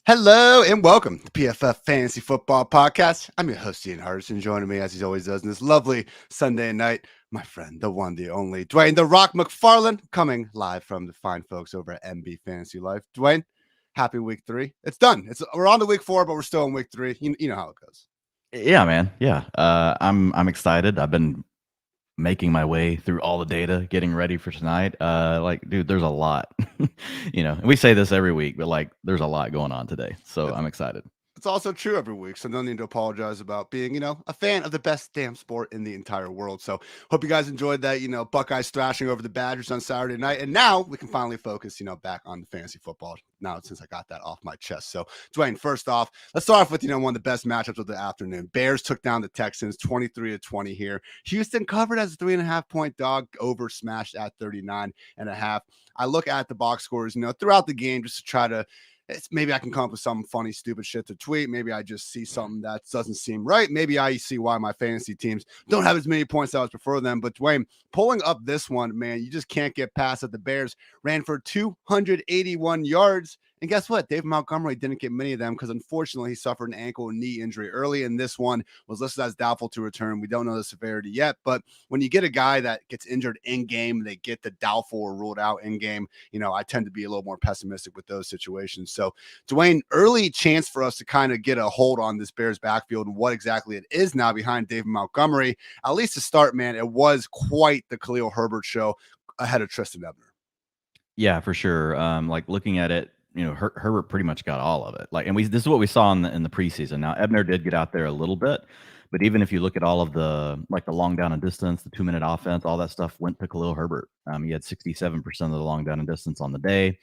Hello and welcome to PFF Fantasy Football Podcast. I'm your host, Ian Hartitz, and joining me as he always does on this lovely Sunday night, my friend, the one, the only, Dwain "The Rock" McFarland, coming live from the fine folks over at MB Fantasy Life. Dwain, happy week 3. It's done. We're on to week 4, but we're still in week 3. You know how it goes. Yeah, man. Yeah. I'm excited. I've been making my way through all the data, getting ready for tonight. Dude, there's a lot. And we say this every week, but there's a lot going on today. So I'm excited. It's also true every week, so no need to apologize about being, a fan of the best damn sport in the entire world. So hope you guys enjoyed that, Buckeyes thrashing over the Badgers on Saturday night. And now we can finally focus, back on fantasy football now since I got that off my chest. So, Dwain, first off, let's start off with, one of the best matchups of the afternoon. Bears took down the Texans 23-20 here. Houston covered as a 3.5-point dog, over smashed at 39.5. I look at the box scores, throughout the game just to try to maybe I can come up with some funny, stupid shit to tweet. Maybe I just see something that doesn't seem right. Maybe I see why my fantasy teams don't have as many points as I would prefer them. But Dwain, pulling up this one, man, you just can't get past it. The Bears ran for 281 yards. And guess what? David Montgomery didn't get many of them because, unfortunately, he suffered an ankle and knee injury early. And this one was listed as doubtful to return. We don't know the severity yet. But when you get a guy that gets injured in-game, they get the doubtful or ruled out in-game, I tend to be a little more pessimistic with those situations. So, Dwain, early chance for us to kind of get a hold on this Bears backfield and what exactly it is now behind David Montgomery. At least to start, man, it was quite the Khalil Herbert show ahead of Tristan Ebner. Yeah, for sure. Looking at it, Herbert pretty much got all of it. This is what we saw in the preseason. Now, Ebner did get out there a little bit, but even if you look at all of the long down and distance, the 2-minute offense, all that stuff went to Khalil Herbert. He had 67% of the long down and distance on the day.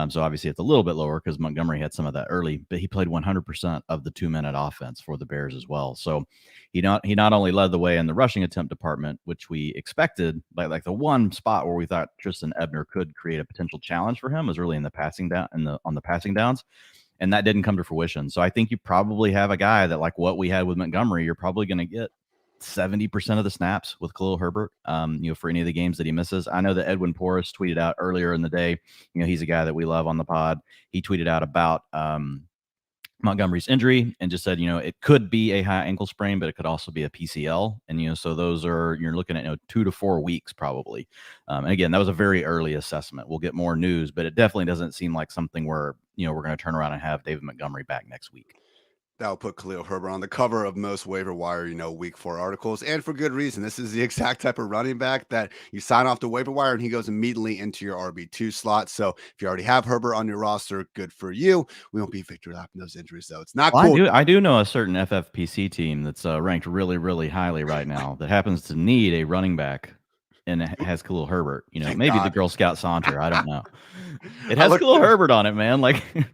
So obviously it's a little bit lower because Montgomery had some of that early, but he played 100% of the 2-minute offense for the Bears as well. So he not only led the way in the rushing attempt department, which we expected, like the one spot where we thought Tristan Ebner could create a potential challenge for him was really in the passing down on the passing downs. And that didn't come to fruition. So I think you probably have a guy that, like what we had with Montgomery, you're probably going to get 70% of the snaps with Khalil Herbert, for any of the games that he misses. I know that Edwin Porras tweeted out earlier in the day, he's a guy that we love on the pod. He tweeted out about Montgomery's injury and just said, it could be a high ankle sprain, but it could also be a PCL. And, so those are, you're looking at, 2 to 4 weeks probably. And again, that was a very early assessment. We'll get more news, but it definitely doesn't seem like something where, we're going to turn around and have David Montgomery back next week. That will put Khalil Herbert on the cover of most waiver wire, week 4 articles, and for good reason. This is the exact type of running back that you sign off the waiver wire and he goes immediately into your RB2 slot. So if you already have Herbert on your roster, good for you. We won't be victory lapping those injuries, though. It's not cool. I do know a certain FFPC team that's ranked really, really highly right now that happens to need a running back. And it has Khalil Herbert, maybe God. The Girl Scout Saunter. I don't know. It has Khalil Herbert on it, man.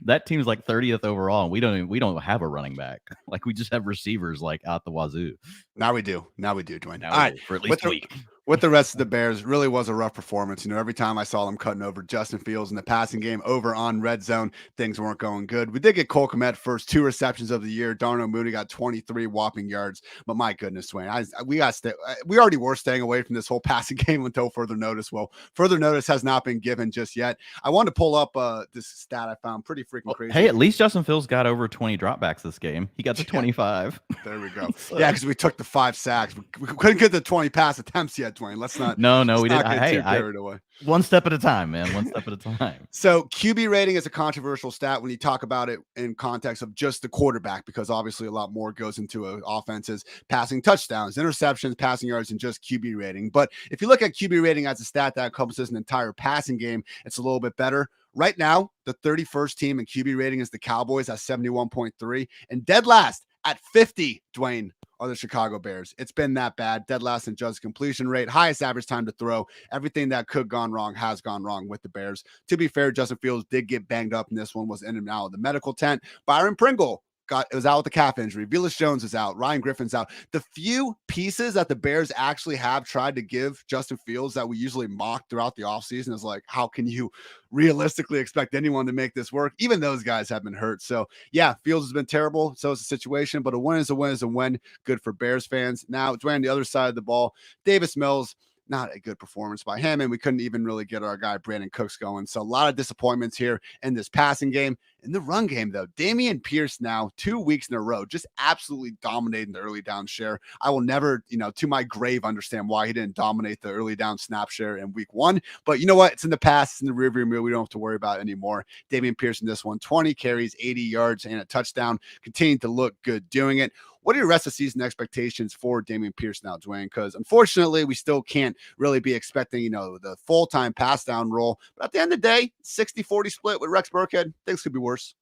That team's 30th overall. And we don't have a running back. We just have receivers out the wazoo. Now we do, Dwayne. All right, for at least a week. With the rest of the Bears, really was a rough performance. Every time I saw them cutting over Justin Fields in the passing game over on red zone, things weren't going good. We did get Cole Kmet first 2 receptions of the year. Darnell Mooney got 23 whopping yards. But my goodness, Dwayne, we already were staying away from this whole passing game until further notice. Well, further notice has not been given just yet. I wanted to pull up this stat I found pretty freaking crazy. Hey, at least Justin Fields got over 20 dropbacks this game. He got to 25. There we go. Yeah, because we took the 5 sacks. We couldn't get the 20 pass attempts yet, Dwayne. Let's not. No, we didn't. Carried away. One step at a time, man. One step at a time. So QB rating is a controversial stat when you talk about it in context of just the quarterback, because obviously a lot more goes into offenses, passing touchdowns, interceptions, passing yards, and just QB rating. But if you look at QB rating as a stat that encompasses an entire passing game, it's a little bit better. Right now, the 31st team in QB rating is the Cowboys at 71.3, and dead last at 50, Dwayne, are the Chicago Bears. It's been that bad. Dead last in just completion rate, highest average time to throw. Everything that could gone wrong has gone wrong with the Bears. To be fair, Justin Fields did get banged up in this one, was in and out of the medical tent. Byron Pringle was out with a calf injury. Velus Jones is out. Ryan Griffin's out. The few pieces that the Bears actually have tried to give Justin Fields that we usually mock throughout the offseason is like, how can you realistically expect anyone to make this work? Even those guys have been hurt. So yeah, Fields has been terrible. So it's a situation, but a win is a win is a win. Good for Bears fans. Now, Dwayne, the other side of the ball, Davis Mills, not a good performance by him, and we couldn't even really get our guy Brandon Cooks going. So a lot of disappointments here in this passing game. In the run game, though, Dameon Pierce now 2 weeks in a row just absolutely dominating the early down share. I will never, to my grave, understand why he didn't dominate the early down snap share in week 1. But you know what? It's in the past. It's in the rearview mirror. We don't have to worry about it anymore. Dameon Pierce in this one, 20 carries, 80 yards, and a touchdown. Continuing to look good doing it. What are your rest of season expectations for Dameon Pierce now, Dwayne? Because unfortunately, we still can't really be expecting, the full-time pass down role. But at the end of the day, 60-40 split with Rex Burkhead, things could be worse.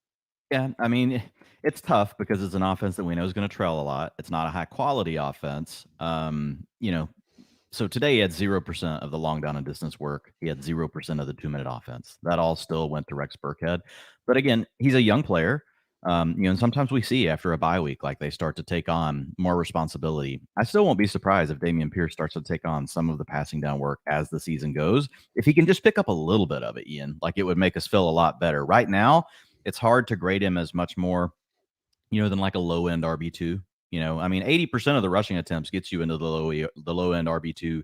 Yeah, I mean, it's tough because it's an offense that we know is going to trail a lot. It's not a high-quality offense. So today he had 0% of the long down and distance work. He had 0% of the 2-minute offense. That all still went to Rex Burkhead. But again, he's a young player. And sometimes we see after a bye week, like they start to take on more responsibility. I still won't be surprised if Dameon Pierce starts to take on some of the passing down work as the season goes. If he can just pick up a little bit of it, Ian, like it would make us feel a lot better. Right now, it's hard to grade him as much more, than like a low end RB2. 80% of the rushing attempts gets you into the low end RB2,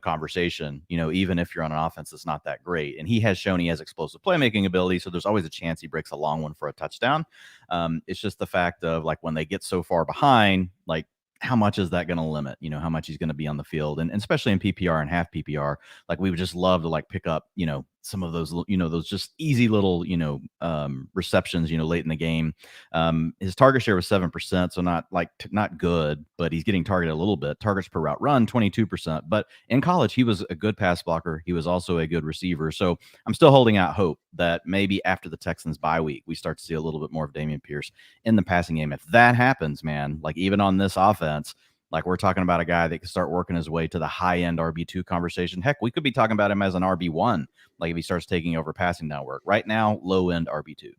conversation, even if you're on an offense that's not that great. And he has shown he has explosive playmaking ability. So there's always a chance he breaks a long one for a touchdown. It's just the fact of like when they get so far behind, like how much is that going to limit, how much he's going to be on the field. And especially in PPR and half PPR, like we would just love to like pick up, some of those, those just easy little, receptions, late in the game. His target share was 7%. So not good, but he's getting targeted a little bit. Targets per route run, 22%. But in college, he was a good pass blocker. He was also a good receiver. So I'm still holding out hope that maybe after the Texans bye week, we start to see a little bit more of Dameon Pierce in the passing game. If that happens, man, like even on this offense, like we're talking about a guy that can start working his way to the high-end RB2 conversation. Heck, we could be talking about him as an RB1, like if he starts taking over passing down work. Right now, low-end RB2.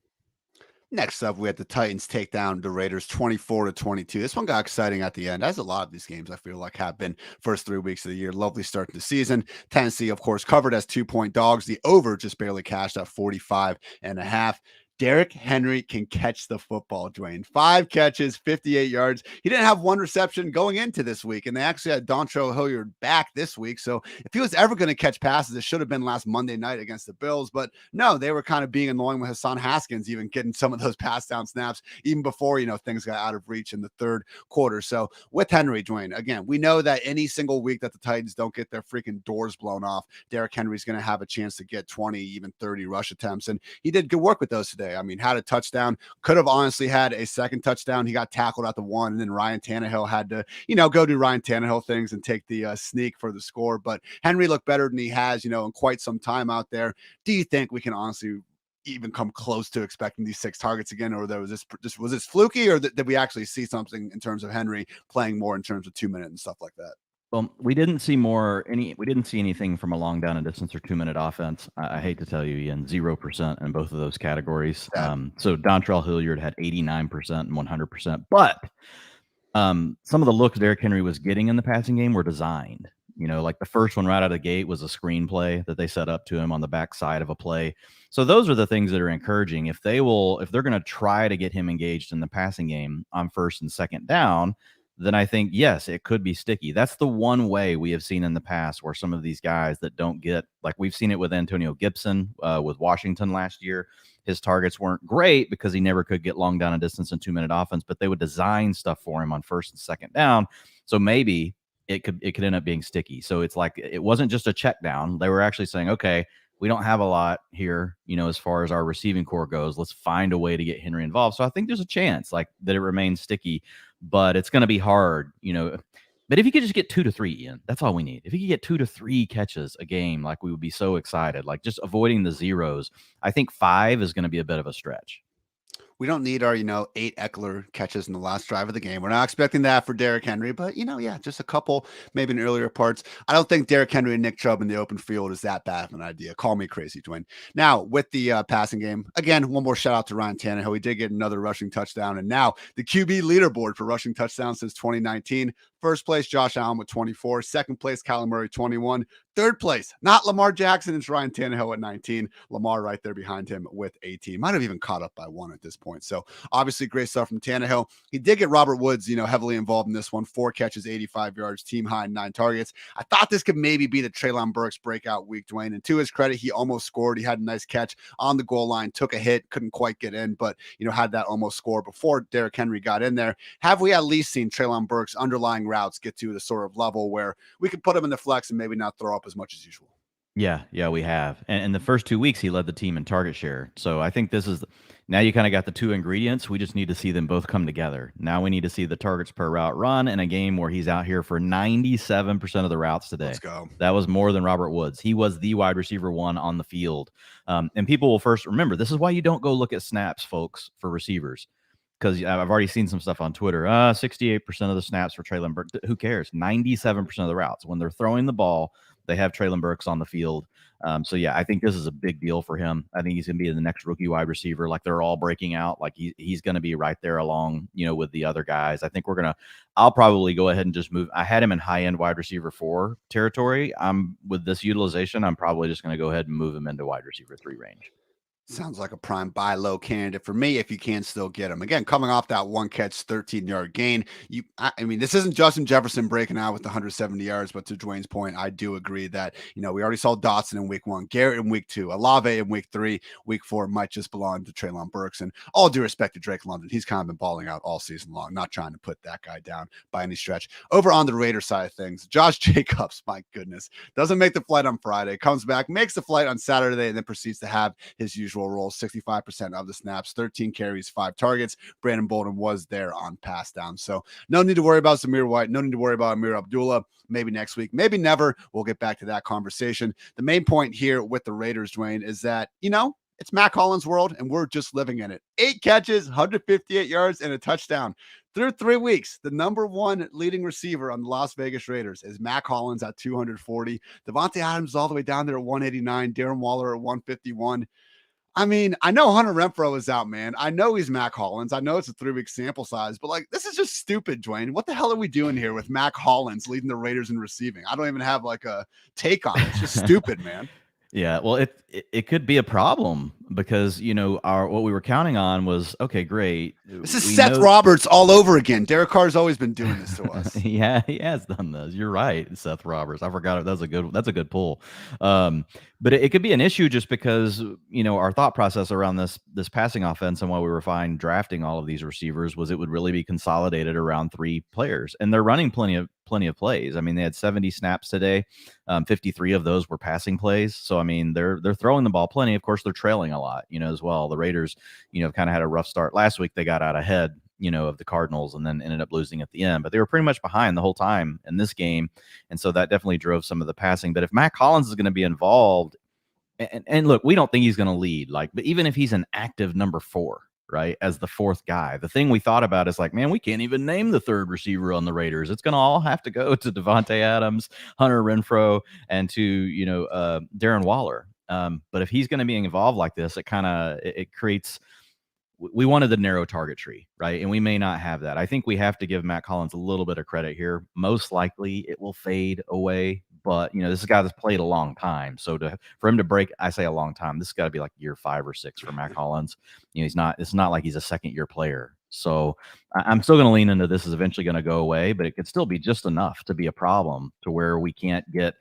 Next up, we had the Titans take down the Raiders 24-22. This one got exciting at the end, as a lot of these games I feel like have been first 3 weeks of the year. Lovely start to the season. Tennessee, of course, covered as 2-point dogs. The over just barely cashed at 45.5. Derrick Henry can catch the football, Dwayne. 5 catches, 58 yards. He didn't have one reception going into this week, and they actually had Dontrell Hilliard back this week. So if he was ever going to catch passes, it should have been last Monday night against the Bills. But no, they were kind of being annoying with Hassan Haskins, even getting some of those pass down snaps, even before, things got out of reach in the third quarter. So with Henry, Dwayne, again, we know that any single week that the Titans don't get their freaking doors blown off, Derrick Henry's going to have a chance to get 20, even 30 rush attempts. And he did good work with those today. I mean, had a touchdown, could have honestly had a second touchdown. He got tackled at the 1, and then Ryan Tannehill had to, go do Ryan Tannehill things and take the sneak for the score. But Henry looked better than he has, in quite some time out there. Do you think we can honestly even come close to expecting these 6 targets again, or was this fluky, or did we actually see something in terms of Henry playing more in terms of 2-minute and stuff like that? Well, we didn't see anything from a long down and distance or 2-minute offense. I hate to tell you, Ian, 0% in both of those categories. So Dontrell Hilliard had 89% and 100%. But some of the looks Derrick Henry was getting in the passing game were designed. Like the first one right out of the gate was a screenplay that they set up to him on the backside of a play. So those are the things that are encouraging. If they're going to try to get him engaged in the passing game on first and second down, then I think, yes, it could be sticky. That's the one way we have seen in the past where some of these guys that don't get, like we've seen it with Antonio Gibson with Washington last year. His targets weren't great because he never could get long down and distance and 2-minute offense, but they would design stuff for him on first and second down. So maybe it could end up being sticky. So it's like, it wasn't just a check down. They were actually saying, okay, we don't have a lot here, as far as our receiving core goes. Let's find a way to get Henry involved. So I think there's a chance like that it remains sticky, but it's going to be hard, But if you could just get 2 to 3, Ian, that's all we need. If you could get 2 to 3 catches a game, like we would be so excited, like just avoiding the zeros. I think 5 is going to be a bit of a stretch. we don't need our, 8 Eckler catches in the last drive of the game. We're not expecting that for Derrick Henry, but, yeah, just a couple, maybe in earlier parts. I don't think Derrick Henry and Nick Chubb in the open field is that bad of an idea. Call me crazy, Dwayne. Now, with the passing game, again, one more shout out to Ryan Tannehill. He did get another rushing touchdown, and now the QB leaderboard for rushing touchdowns since 2019. First place, Josh Allen with 24. Second place, Kyler Murray, 21. Third place, not Lamar Jackson. It's Ryan Tannehill at 19. Lamar right there behind him with 18. Might have even caught up by 1 at this point. So obviously great stuff from Tannehill. He did get Robert Woods, heavily involved in this one. 4 catches, 85 yards, team high, 9 targets. I thought this could maybe be the Treylon Burks breakout week, Dwayne. And to his credit, he almost scored. He had a nice catch on the goal line, took a hit, couldn't quite get in, but, had that almost score before Derrick Henry got in there. Have we at least seen Treylon Burks' underlying routes get to the sort of level where we could put him in the flex and maybe not throw up as much as usual? Yeah, we have. And the first 2 weeks, he led the team in target share. So I think this is now you kind of got the 2 ingredients. We just need to see them both come together. Now we need to see the targets per route run in a game where he's out here for 97% of the routes today. Let's go. That was more than Robert Woods. He was the wide receiver 1 on the field. And people will first remember, this is why you don't go look at snaps, folks, for receivers. Because I've already seen some stuff on Twitter. 68% of the snaps for Treylon Burks. Who cares? 97% of the routes. When they're throwing the ball, they have Treylon Burks on the field. So, yeah, I think this is a big deal for him. I think he's going to be the next rookie wide receiver. Like, they're all breaking out. Like, he's going to be right there along, with the other guys. I think I'll probably go ahead and just move. I had him in high-end wide receiver 4 territory. With this utilization, I'm probably just going to go ahead and move him into wide receiver 3 range. Sounds like a prime buy low candidate for me if you can still get him. Again, coming off that 1 catch, 13-yard gain. I mean, this isn't Justin Jefferson breaking out with 170 yards, but to Dwayne's point, I do agree that, we already saw Dotson in week 1, Garrett in week 2, Olave in week 3, week 4 might just belong to Treylon Burks. And all due respect to Drake London, he's kind of been balling out all season long, not trying to put that guy down by any stretch. Over on the Raiders side of things, Josh Jacobs, my goodness, doesn't make the flight on Friday, comes back, makes the flight on Saturday, and then proceeds to have his usual role, 65% of the snaps, 13 carries, 5 targets. Brandon Bolden was there on pass down. So no need to worry about Zamir White. No need to worry about Amir Abdullah. Maybe next week, maybe never. We'll get back to that conversation. The main point here with the Raiders, Dwayne, is that, it's Mac Hollins' world, and we're just living in it. 8 catches, 158 yards, and a touchdown. Through 3 weeks, the number 1 leading receiver on the Las Vegas Raiders is Mac Hollins at 240. Devontae Adams is all the way down there at 189. Darren Waller at 151. I mean, I know Hunter Renfrow is out, man. I know he's Mac Hollins. I know it's a 3-week sample size, but this is just stupid, Dwayne. What the hell are we doing here with Mac Hollins leading the Raiders in receiving? I don't even have a take on it. It's just stupid, man. Yeah, well, it could be a problem because what we were counting on was, okay, great. This is Seth Roberts all over again. Derek Carr's always been doing this to us. Yeah, he has done this. You're right, Seth Roberts. I forgot it. That's a good pull. But it could be an issue just because our thought process around this passing offense and why we were fine drafting all of these receivers was it would really be consolidated around 3 players, and they're running plenty of plays. I mean, they had 70 snaps today. 53 of those were passing plays. So, I mean, they're throwing the ball plenty. Of course, they're trailing a lot, as well. The Raiders, kind of had a rough start. Last week, they got out ahead, of the Cardinals and then ended up losing at the end. But they were pretty much behind the whole time in this game. And so that definitely drove some of the passing. But if Mac Hollins is going to be involved, and look, we don't think he's going to lead, but even if he's an active number 4, right, as the 4th guy, the thing we thought about is man, we can't even name the 3rd receiver on the Raiders. It's going to all have to go to Devontae Adams, Hunter Renfrow, and to Darren Waller. But if he's going to be involved like this, it creates. We wanted the narrow target tree, right? And we may not have that. I think we have to give Mac Hollins a little bit of credit here. Most likely it will fade away, but this is a guy that's played a long time. So for him to break, I say a long time, this has got to be year 5 or 6 for Mac Hollins. It's not like he's a 2nd-year player. So I'm still going to lean into this is eventually going to go away, but it could still be just enough to be a problem to where we can't get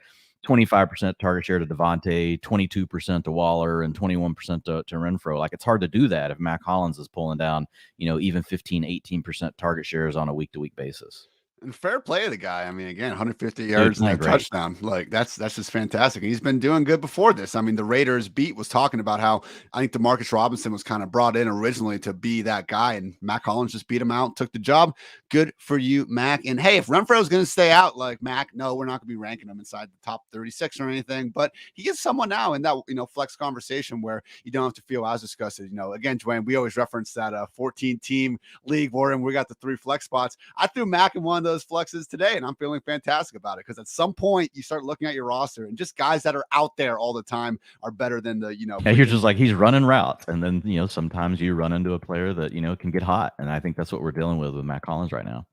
25% target share to Devontae, 22% to Waller, and 21% to Renfrow. It's hard to do that if Mac Hollins is pulling down, even 15, 18% target shares on a week-to-week basis. And fair play to the guy. I mean, again, 150 Dude, yards and playing a great. touchdown. Like that's just fantastic. And he's been doing good before this. I mean, the Raiders beat was talking about how I think Demarcus Robinson was kind of brought in originally to be that guy, and Mac Hollins just beat him out, took the job. Good for you, Mac. And hey, if Renfro is going to stay out, like Mac, no, we're not going to be ranking him inside the top 36 or anything. But he is someone now in that flex conversation where you don't have to feel as disgusted. Again, Dwayne, we always reference that 14 team league where we got the 3 flex spots. I threw Mac in one of those flexes today, and I'm feeling fantastic about it because at some point you start looking at your roster and just guys that are out there all the time are better than the Yeah, you're just like he's running routes, and then sometimes you run into a player that can get hot, and I think that's what we're dealing with Matt Collins right now.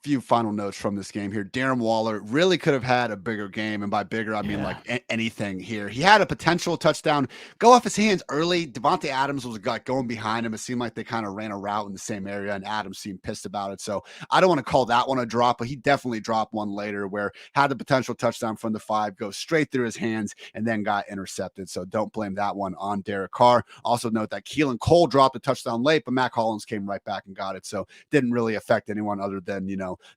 Few final notes from this game here. Darren Waller really could have had a bigger game, and by bigger I mean like anything here. He had a potential touchdown go off his hands early. Devontae Adams was going behind him. It seemed like they kind of ran a route in the same area, and Adams seemed pissed about it. So I don't want to call that one a drop, but he definitely dropped one later where had the potential touchdown from the 5 go straight through his hands and then got intercepted. So don't blame that one on Derek Carr. Also note that Keelan Cole dropped a touchdown late, but Mac Hollins came right back and got it. So didn't really affect anyone other than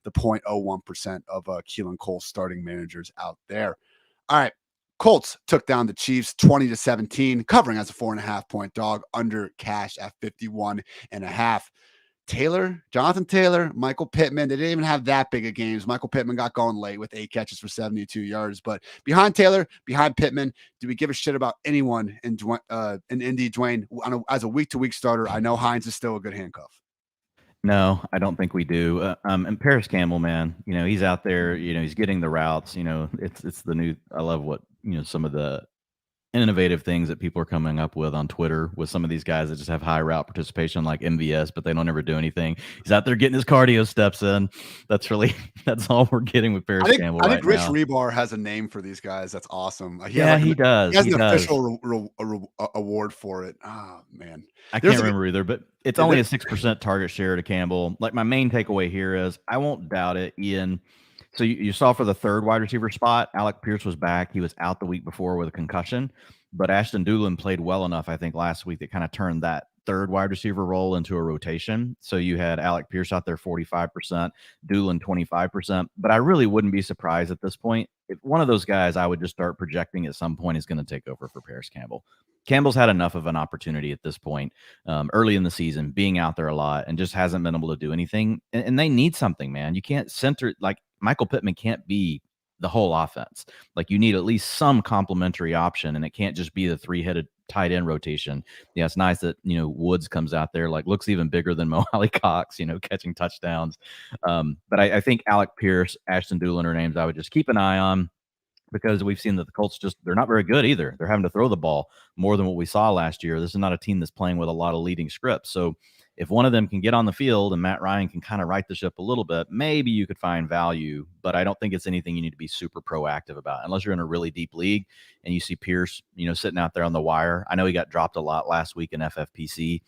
the 0.01% of Keelan Cole starting managers out there. All right. Colts took down the Chiefs 20-17, covering as a 4.5 point dog, under cash at 51.5. Jonathan Taylor, Michael Pittman, they didn't even have that big of games. Michael Pittman got going late with 8 catches for 72 yards. But behind Taylor, behind Pittman, do we give a shit about anyone in Indy, Dwayne? As a week-to-week starter, I know Hines is still a good handcuff. No, I don't think we do. And Paris Campbell, man, he's out there, he's getting the routes, it's the new, I love what, some of the innovative things that people are coming up with on Twitter with some of these guys that just have high route participation like MVS, but they don't ever do anything. He's out there getting his cardio steps in. That's all we're getting with Paris Campbell. I think Rich Rebar has a name for these guys. That's awesome. He does. He has an official award for it. Oh man, I can't remember either, but it's only a 6% target share to Campbell. Like my main takeaway here is I won't doubt it, Ian. So you saw for the 3rd wide receiver spot, Alec Pierce was back. He was out the week before with a concussion, but Ashton Dulin played well enough, I think, last week that kind of turned that 3rd wide receiver role into a rotation. So you had Alec Pierce out there 45%, Dulin 25%, but I really wouldn't be surprised at this point if one of those guys I would just start projecting at some point is going to take over for Paris Campbell. Campbell's had enough of an opportunity at this point early in the season, being out there a lot and just hasn't been able to do anything. And they need something, man. You can't center like Michael Pittman can't be the whole offense. Like you need at least some complementary option, and it can't just be the 3-headed tight end rotation. Yeah, it's nice that Woods comes out there, like looks even bigger than Mo Alley-Cox, catching touchdowns. But I think Alec Pierce, Ashton Dulin are names I would just keep an eye on, because we've seen that the Colts they're not very good either. They're having to throw the ball more than what we saw last year. This is not a team that's playing with a lot of leading scripts. So if one of them can get on the field and Matt Ryan can kind of right the ship a little bit, maybe you could find value, but I don't think it's anything you need to be super proactive about unless you're in a really deep league and you see Pierce, sitting out there on the wire. I know he got dropped a lot last week in FFPC.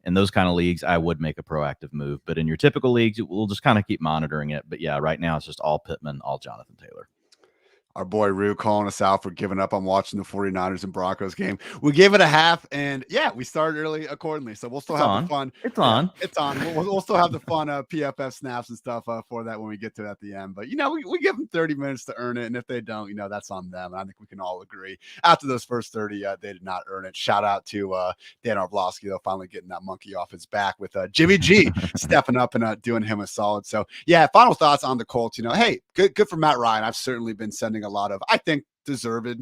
In those kind of leagues, I would make a proactive move. But in your typical leagues, we'll just kind of keep monitoring it. But yeah, right now it's just all Pittman, all Jonathan Taylor. Our boy Rue calling us out for giving up on watching the 49ers and Broncos game. We gave it a half, and yeah, we started early accordingly. So we'll still have the fun. It's on. It's on. We'll still have the fun PFF snaps and stuff for that when we get to it at the end. But, we give them 30 minutes to earn it. And if they don't, that's on them. And I think we can all agree. After those first 30, they did not earn it. Shout out to Dan Orlovsky, though, finally getting that monkey off his back with Jimmy G stepping up and doing him a solid. So, yeah, final thoughts on the Colts. Hey, good for Matt Ryan. I've certainly been sending a lot of, I think, deserved,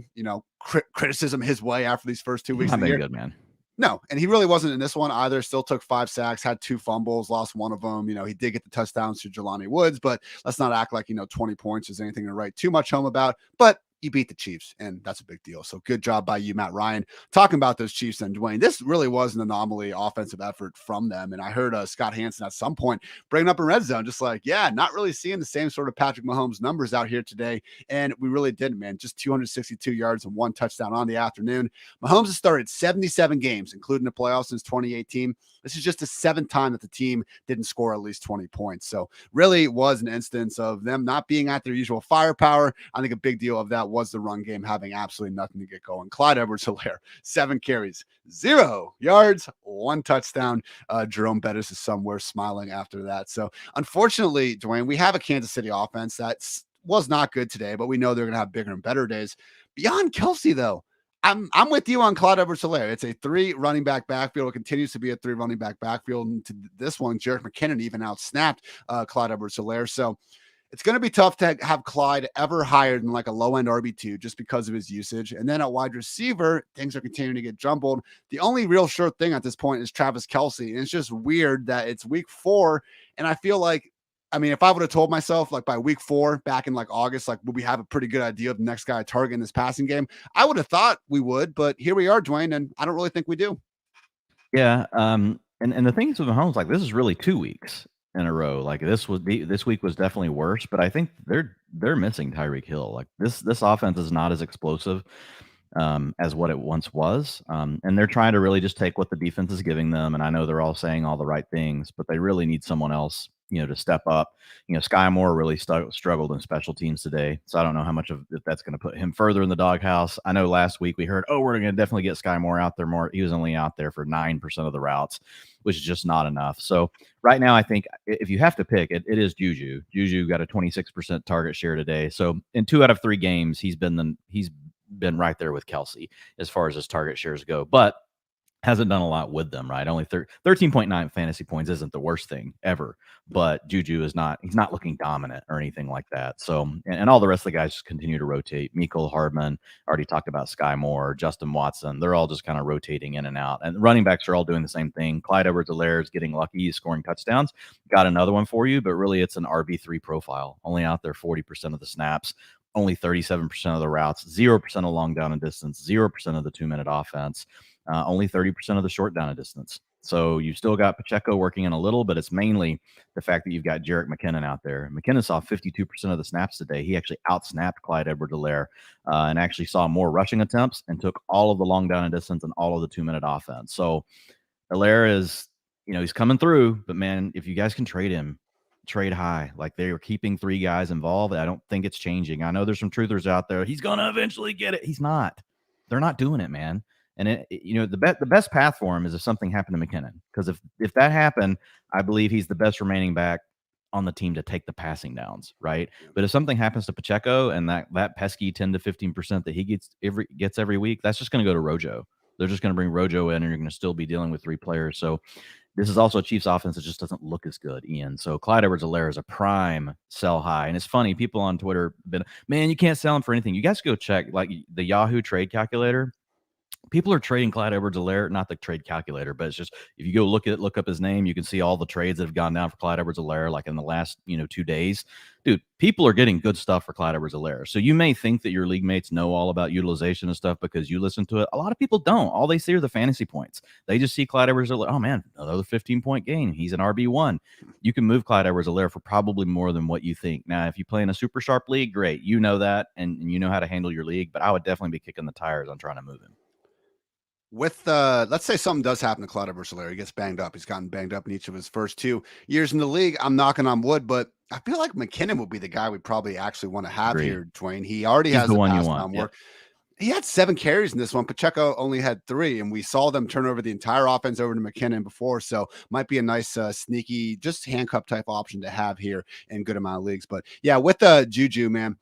criticism his way after these first 2 weeks of the year. Good, man. No, and he really wasn't in this one either. Still took 5 sacks, had 2 fumbles, lost one of them. He did get the touchdowns to Jelani Woods, but let's not act like, 20 points is anything to write too much home about. But you beat the Chiefs, and that's a big deal. So good job by you, Matt Ryan. Talking about those Chiefs and Dwayne, this really was an anomaly offensive effort from them. And I heard Scott Hansen at some point bring up in red zone, just like, yeah, not really seeing the same sort of Patrick Mahomes numbers out here today. And we really didn't, man. Just 262 yards and 1 touchdown on the afternoon. Mahomes has started 77 games, including the playoffs since 2018. This is just the 7th time that the team didn't score at least 20 points. So really was an instance of them not being at their usual firepower. I think a big deal of that was the run game having absolutely nothing to get going. Clyde Edwards-Helaire, 7 carries, 0 yards, 1 touchdown. Jerome Bettis is somewhere smiling after that. So unfortunately, Dwayne, we have a Kansas City offense that was not good today, but we know they're going to have bigger and better days. Beyond Kelsey, though, I'm with you on Clyde Edwards-Helaire. It's a 3 running back backfield. It continues to be a 3 running back backfield. And to this one, Jerick McKinnon even outsnapped Clyde Edwards-Helaire. So it's going to be tough to have Clyde ever higher than like a low-end RB2 just because of his usage. And then at wide receiver, things are continuing to get jumbled. The only real sure thing at this point is Travis Kelce. And it's just weird that it's week 4. And I feel like, I mean, if I would have told myself like by week 4 back in like August, like would we have a pretty good idea of the next guy target in this passing game? I would have thought we would, but here we are, Dwayne, and I don't really think we do. Yeah. And the thing is with Mahomes, like this is really 2 weeks in a row. Like this week was definitely worse, but I think they're missing Tyreek Hill. Like this offense is not as explosive as what it once was. And they're trying to really just take what the defense is giving them. And I know they're all saying all the right things, but they really need someone else, to step up. Sky Moore really struggled in special teams today. So I don't know how much of that's going to put him further in the doghouse. I know last week we heard, we're going to definitely get Sky Moore out there more. He was only out there for 9% of the routes, which is just not enough. So right now, I think if you have to pick it, it is Juju. Juju got a 26% target share today. So in 2 out of 3 games, he's been right there with Kelsey as far as his target shares go, but hasn't done a lot with them, right? Only 13.9 fantasy points isn't the worst thing ever, but Juju he's not looking dominant or anything like that. So, and all the rest of the guys just continue to rotate. Mecole Hardman, already talked about Sky Moore, Justin Watson, they're all just kind of rotating in and out. And running backs are all doing the same thing. Clyde Edwards-Helaire is getting lucky, he's scoring touchdowns. Got another one for you, but really it's an RB3 profile, only out there 40% of the snaps, only 37% of the routes, 0% of long down and distance, 0% of the 2-minute offense, only 30% of the short down and distance. So you've still got Pacheco working in a little, but it's mainly the fact that you've got Jerick McKinnon out there. McKinnon saw 52% of the snaps today. He actually outsnapped Clyde Edwards-Helaire and actually saw more rushing attempts and took all of the long down and distance and all of the 2-minute offense. So Helaire is, he's coming through, but man, if you guys can trade him, trade high. Like they are keeping 3 guys involved. I don't think it's changing. I know there's some truthers out there. He's going to eventually get it. He's not. They're not doing it, man. And the best path for him is if something happened to McKinnon, because if that happened, I believe he's the best remaining back on the team to take the passing downs, right? But if something happens to Pacheco and that pesky 10 to 15% that he gets every week, that's just going to go to Rojo. They're just going to bring Rojo in, and you're going to still be dealing with 3 players. So this is also a Chiefs offense that just doesn't look as good, Ian. So Clyde Edwards-Helaire is a prime sell high. And it's funny, people on Twitter man, you can't sell him for anything. You guys go check like the Yahoo trade calculator. People are trading Clyde Edwards-Helaire, not the trade calculator, but it's just if you go look up his name, you can see all the trades that have gone down for Clyde Edwards-Helaire like in the last 2 days. Dude, people are getting good stuff for Clyde Edwards-Helaire. So you may think that your league mates know all about utilization and stuff because you listen to it. A lot of people don't. All they see are the fantasy points. They just see Clyde Edwards-Helaire. Oh man, another 15-point gain. He's an RB1. You can move Clyde Edwards-Helaire for probably more than what you think. Now, if you play in a super sharp league, great. You know that and you know how to handle your league, but I would definitely be kicking the tires on trying to move him. With let's say something does happen to Clyde Edwards-Helaire, he gets banged up. He's gotten banged up in each of his first 2 years in the league. I'm knocking on wood, but I feel like McKinnon would be the guy we probably actually want to have here, Dwayne. He already has the the one pass you down want. work. He had 7 carries in this one. Pacheco only had 3, and we saw them turn over the entire offense over to McKinnon before. So might be a nice sneaky, just handcuff type option to have here in good amount of leagues. But yeah, with Juju, man,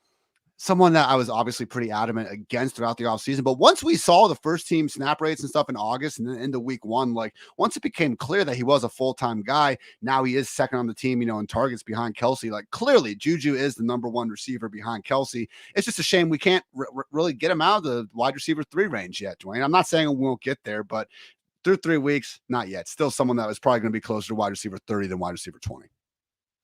someone that I was obviously pretty adamant against throughout the offseason. But once we saw the first team snap rates and stuff in August and then into week 1, like once it became clear that he was a full-time guy, now he is second on the team, in targets behind Kelsey. Like clearly Juju is the number 1 receiver behind Kelsey. It's just a shame we can't really get him out of the wide receiver 3 range yet, Dwayne. I'm not saying we won't get there, but through 3 weeks, not yet. Still someone that was probably going to be closer to wide receiver 30 than wide receiver 20.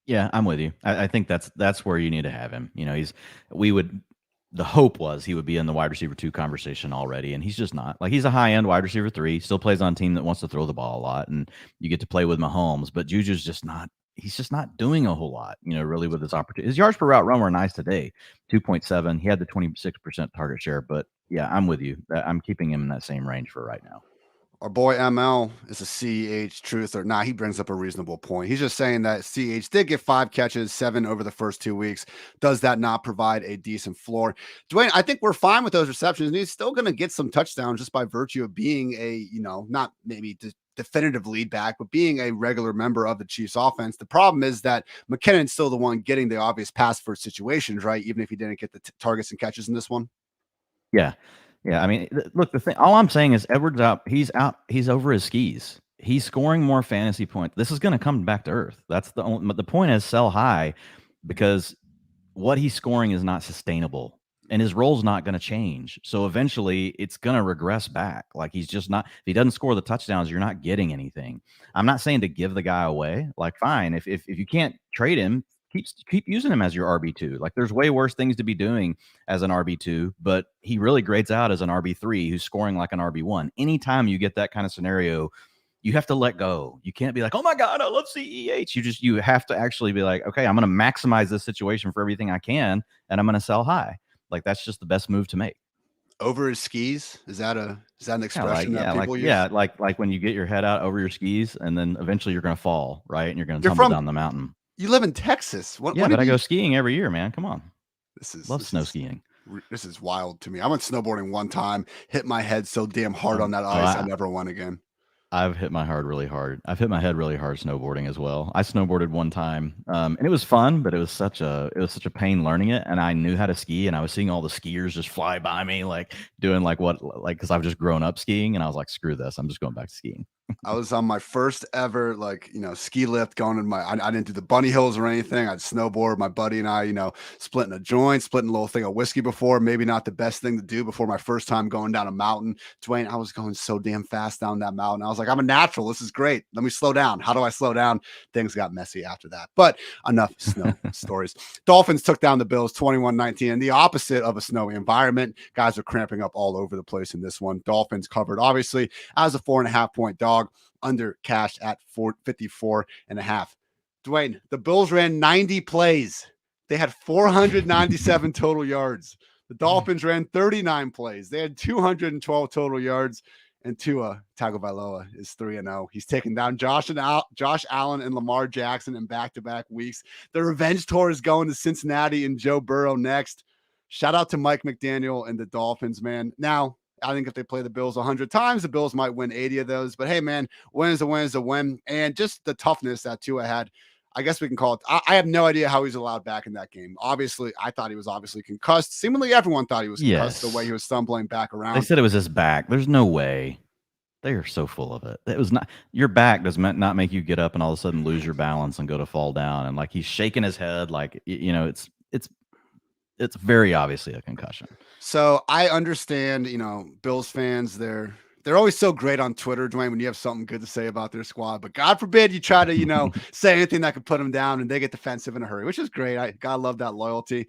Yeah, I'm with you. I think that's where you need to have him. The hope was he would be in the wide receiver 2 conversation already, and he's just not. Like he's a high end wide receiver 3, still plays on a team that wants to throw the ball a lot, and you get to play with Mahomes, but Juju's just not. He's just not doing a whole lot, really, with his opportunity. His yards per route run were nice today, 2.7. He had the 26% target share, but yeah, I'm with you. I'm keeping him in that same range for right now. Our boy ML is a CH truther. Nah, he brings up a reasonable point. He's just saying that CH did get 5 catches, 7 over the first 2 weeks. Does that not provide a decent floor? Dwayne, I think we're fine with those receptions. And he's still going to get some touchdowns just by virtue of being a, not maybe definitive lead back, but being a regular member of the Chiefs offense. The problem is that McKinnon's still the one getting the obvious pass first situations, right? Even if he didn't get the targets and catches in this one. Yeah. Yeah, I mean, look, all I'm saying is Edwards out. He's over his skis. He's scoring more fantasy points. This is going to come back to earth. That's the point is sell high, because what he's scoring is not sustainable and his role's not going to change. So eventually it's going to regress back. Like, he's just not, if he doesn't score the touchdowns, you're not getting anything. I'm not saying to give the guy away. Like, fine. If you can't trade him, keep using him as your RB2. Like, there's way worse things to be doing as an RB2, but he really grades out as an RB3 who's scoring like an RB1. Anytime you get that kind of scenario, you have to let go. You can't be like, oh my God, I love CEH. You have to actually be like, okay, I'm going to maximize this situation for everything I can, and I'm going to sell high. Like, that's just the best move to make. Over his skis? Is that an expression that people use? Yeah, like when you get your head out over your skis, and then eventually you're going to fall, right? And you're going to tumble down the mountain. You live in Texas. But I go skiing every year, man. Come on. Love snow skiing. This is wild to me. I went snowboarding one time, hit my head so damn hard on that ice, I never went again. I've hit my head really hard snowboarding as well. I snowboarded one time, and it was fun, but it was such a pain learning it. And I knew how to ski, and I was seeing all the skiers just fly by me, like doing because I've just grown up skiing, and I was like, screw this, I'm just going back to skiing. I was on my first ever ski lift going in I didn't do the bunny hills or anything. I'd snowboard. My buddy and I, splitting a joint, splitting a little thing of whiskey before. Maybe not the best thing to do before my first time going down a mountain. Dwayne, I was going so damn fast down that mountain. I was like, I'm a natural. This is great. Let me slow down. How do I slow down? Things got messy after that. But enough snow stories. Dolphins took down the Bills 21-19 in the opposite of a snowy environment. Guys are cramping up all over the place in this one. Dolphins covered, obviously, as a 4.5-point dog. Under cash at 54.5. Dwayne, the Bills ran 90 plays. They had 497 total yards. The Dolphins ran 39 plays. They had 212 total yards. And Tua Tagovailoa is 3-0. He's taken down Josh Allen and Lamar Jackson in back-to-back weeks. The revenge tour is going to Cincinnati and Joe Burrow next. Shout out to Mike McDaniel and the Dolphins, man. Now, I think if they play the Bills 100 times, the Bills might win 80 of those. But hey, man, win is a win is a win. And just the toughness that Tua had, I guess we can call it. I have no idea how he's allowed back in that game. Obviously, I thought he was obviously concussed. Seemingly everyone thought he was concussed the way he was stumbling back around. They said it was his back. There's no way. They are so full of it. It was not your back does not make you get up and all of a sudden lose your balance and go to fall down. And like he's shaking his head, like it's very obviously a concussion. So I understand, Bills fans, they're always so great on Twitter, Dwayne, when you have something good to say about their squad. But God forbid you try to, say anything that could put them down and they get defensive in a hurry, which is great. God love that loyalty.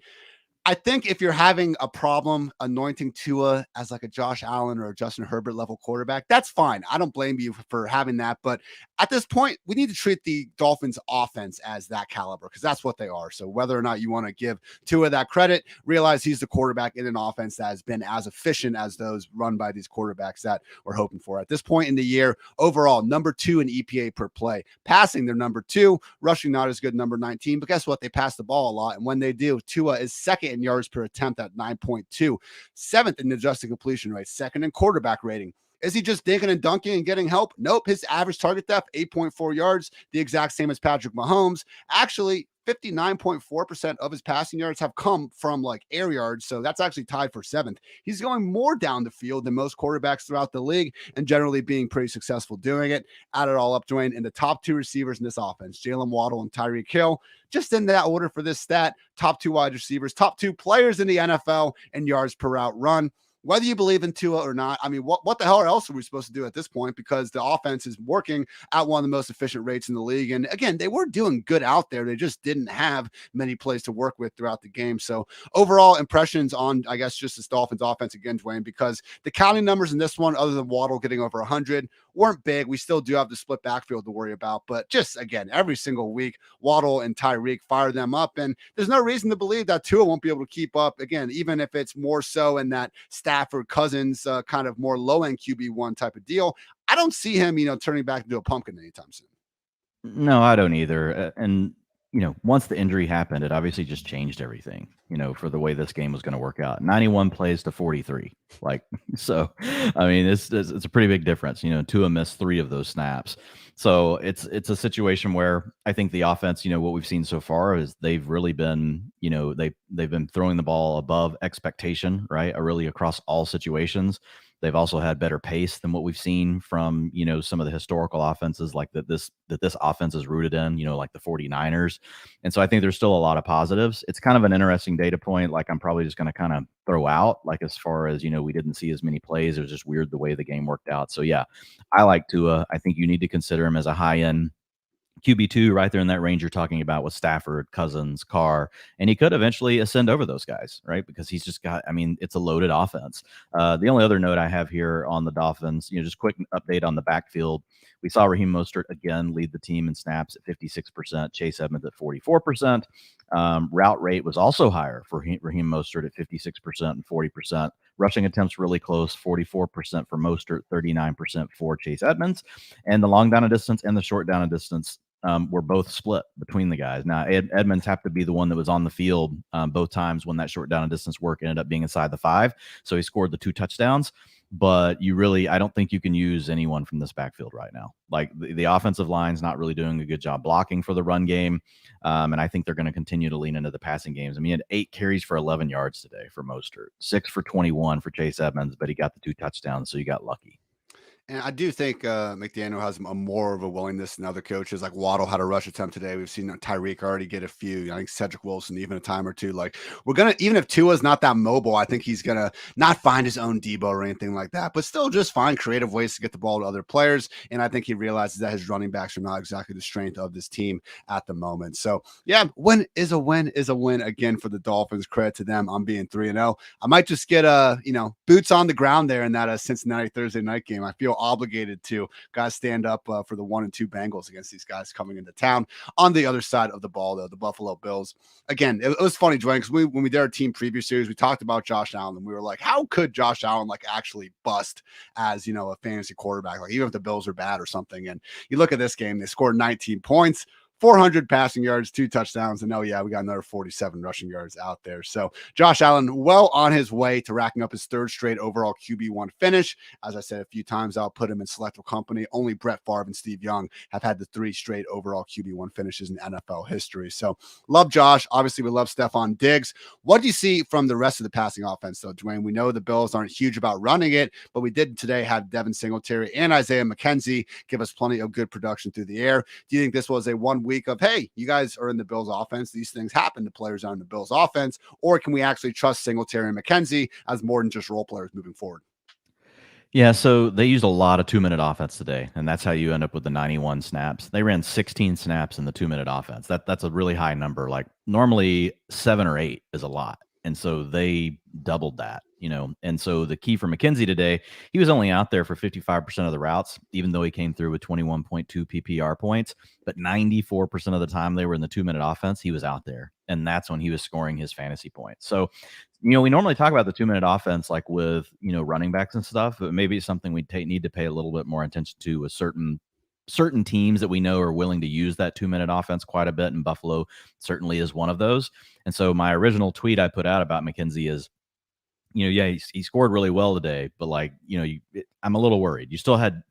I think if you're having a problem anointing Tua as like a Josh Allen or a Justin Herbert level quarterback, that's fine. I don't blame you for having that. But at this point, we need to treat the Dolphins offense as that caliber because that's what they are. So whether or not you want to give Tua that credit, realize he's the quarterback in an offense that has been as efficient as those run by these quarterbacks that we're hoping for. At this point in the year, overall, number 2 in EPA per play. Passing, they're number 2. Rushing, not as good, number 19. But guess what? They pass the ball a lot. And when they do, Tua is second in yards per attempt at 9.2, 7th in adjusted completion rate, 2nd in quarterback rating. Is he just dinking and dunking and getting help? Nope. His average target depth, 8.4 yards, the exact same as Patrick Mahomes. Actually, 59.4% of his passing yards have come from like air yards. So that's actually tied for 7th. He's going more down the field than most quarterbacks throughout the league and generally being pretty successful doing it. Add it all up, Dwayne, in the top 2 receivers in this offense, Jalen Waddle and Tyreek Hill. Just in that order for this stat, top 2 wide receivers, top 2 players in the NFL in yards per route run. Whether you believe in Tua or not, I mean, what the hell else are we supposed to do at this point? Because the offense is working at one of the most efficient rates in the league. And again, they were doing good out there. They just didn't have many plays to work with throughout the game. So overall impressions on, I guess, just this Dolphins offense again, Dwayne, because the counting numbers in this one, other than Waddle getting over 100, weren't big. We still do have the split backfield to worry about, but just again, every single week, Waddle and Tyreek fire them up. And there's no reason to believe that Tua won't be able to keep up again, even if it's more so in that Stafford Cousins kind of more low end QB1 type of deal. I don't see him, turning back into a pumpkin anytime soon. No, I don't either. And once the injury happened, it obviously just changed everything, for the way this game was going to work out. 91 plays to 43. So, I mean, it's a pretty big difference. Tua missed 3 of those snaps. So it's a situation where I think the offense, what we've seen so far is they've really been, they've been throwing the ball above expectation, right? Really across all situations. They've also had better pace than what we've seen from, some of the historical offenses like that this offense is rooted in, like the 49ers. And so I think there's still a lot of positives. It's kind of an interesting data point. Like I'm probably just going to kind of throw out, like as far as, we didn't see as many plays. It was just weird the way the game worked out. So yeah, I like Tua. I think you need to consider him as a high end QB2 right there in that range you're talking about with Stafford, Cousins, Carr, and he could eventually ascend over those guys, right? Because he's just got, it's a loaded offense. The only other note I have here on the Dolphins, just quick update on the backfield. We saw Raheem Mostert again lead the team in snaps at 56%, Chase Edmonds at 44%. Route rate was also higher for Raheem Mostert at 56% and 40%. Rushing attempts really close, 44% for Mostert, 39% for Chase Edmonds. And the long down and distance and the short down and distance were both split between the guys. Now, Edmonds happened to be the one that was on the field both times when that short down and distance work ended up being inside the 5. So he scored the 2 touchdowns. But I don't think you can use anyone from this backfield right now. Like the offensive line's not really doing a good job blocking for the run game. And I think they're going to continue to lean into the passing games. He had 8 carries for 11 yards today for Mostert, 6 for 21 for Chase Edmonds, but he got the 2 touchdowns. So you got lucky. And I do think McDaniel has a more of a willingness than other coaches. Like Waddle had a rush attempt today. We've seen Tyreek already get a few. I think Cedric Wilson even a time or two. Like even if Tua's not that mobile, I think he's gonna not find his own Debo or anything like that, but still just find creative ways to get the ball to other players. And I think he realizes that his running backs are not exactly the strength of this team at the moment. So yeah, win is a win again for the Dolphins. Credit to them. I'm being 3-0. I might just get boots on the ground there in that Cincinnati Thursday night game. I feel obligated to guys stand up for the 1-2 Bengals against these guys coming into town. On the other side of the ball, though, the Buffalo Bills. Again, it was funny, Dwayne, because when we did our team preview series, we talked about Josh Allen, and we were like, how could Josh Allen actually bust as a fantasy quarterback? Like even if the Bills are bad or something. And you look at this game, they scored 19 points. 400 passing yards, 2 touchdowns, and we got another 47 rushing yards out there. So Josh Allen well on his way to racking up his 3rd straight overall QB1 finish. As I said a few times, I'll put him in selective company. Only Brett Favre and Steve Young have had the 3 straight overall QB1 finishes in NFL history. So love Josh. Obviously, we love Stephon Diggs. What do you see from the rest of the passing offense, though, Dwayne? We know the Bills aren't huge about running it, but we did today have Devin Singletary and Isaiah McKenzie give us plenty of good production through the air. Do you think this was a 1 week of, hey, you guys are in the Bills offense, these things happen to players on the Bills offense, or can we actually trust Singletary and McKenzie as more than just role players moving forward? Yeah, so they used a lot of 2-minute offense today, and that's how you end up with the 91 snaps. They ran 16 snaps in the 2-minute offense. That's a really high number. Like normally 7 or 8 is a lot. And so they doubled that, And so the key for McKenzie today, he was only out there for 55% of the routes, even though he came through with 21.2 PPR points. But 94% of the time they were in the 2-minute offense, he was out there. And that's when he was scoring his fantasy points. So, we normally talk about the 2-minute offense like with, running backs and stuff, but maybe it's something we need to pay a little bit more attention to with certain teams that we know are willing to use that 2-minute offense quite a bit, and Buffalo certainly is one of those. And so my original tweet I put out about McKenzie is, he scored really well today, but I'm a little worried. You still had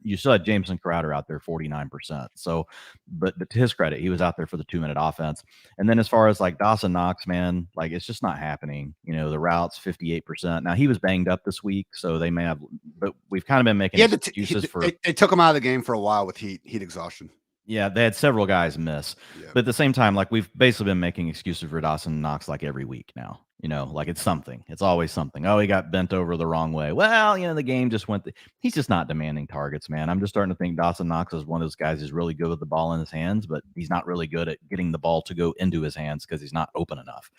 Jameson Crowder out there 49%. So, but to his credit, he was out there for the 2-minute offense. And then as far as Dawson Knox, man, it's just not happening. The routes 58%. Now he was banged up this week, so they may have, but we've kind of been making excuses for. They took him out of the game for a while with heat exhaustion. Yeah, they had several guys miss. Yeah. But at the same time, we've basically been making excuses for Dawson Knox every week now. It's something. It's always something. Oh, he got bent over the wrong way. Well, the game just went. He's just not demanding targets, man. I'm just starting to think Dawson Knox is one of those guys who's really good with the ball in his hands, but he's not really good at getting the ball to go into his hands because he's not open enough.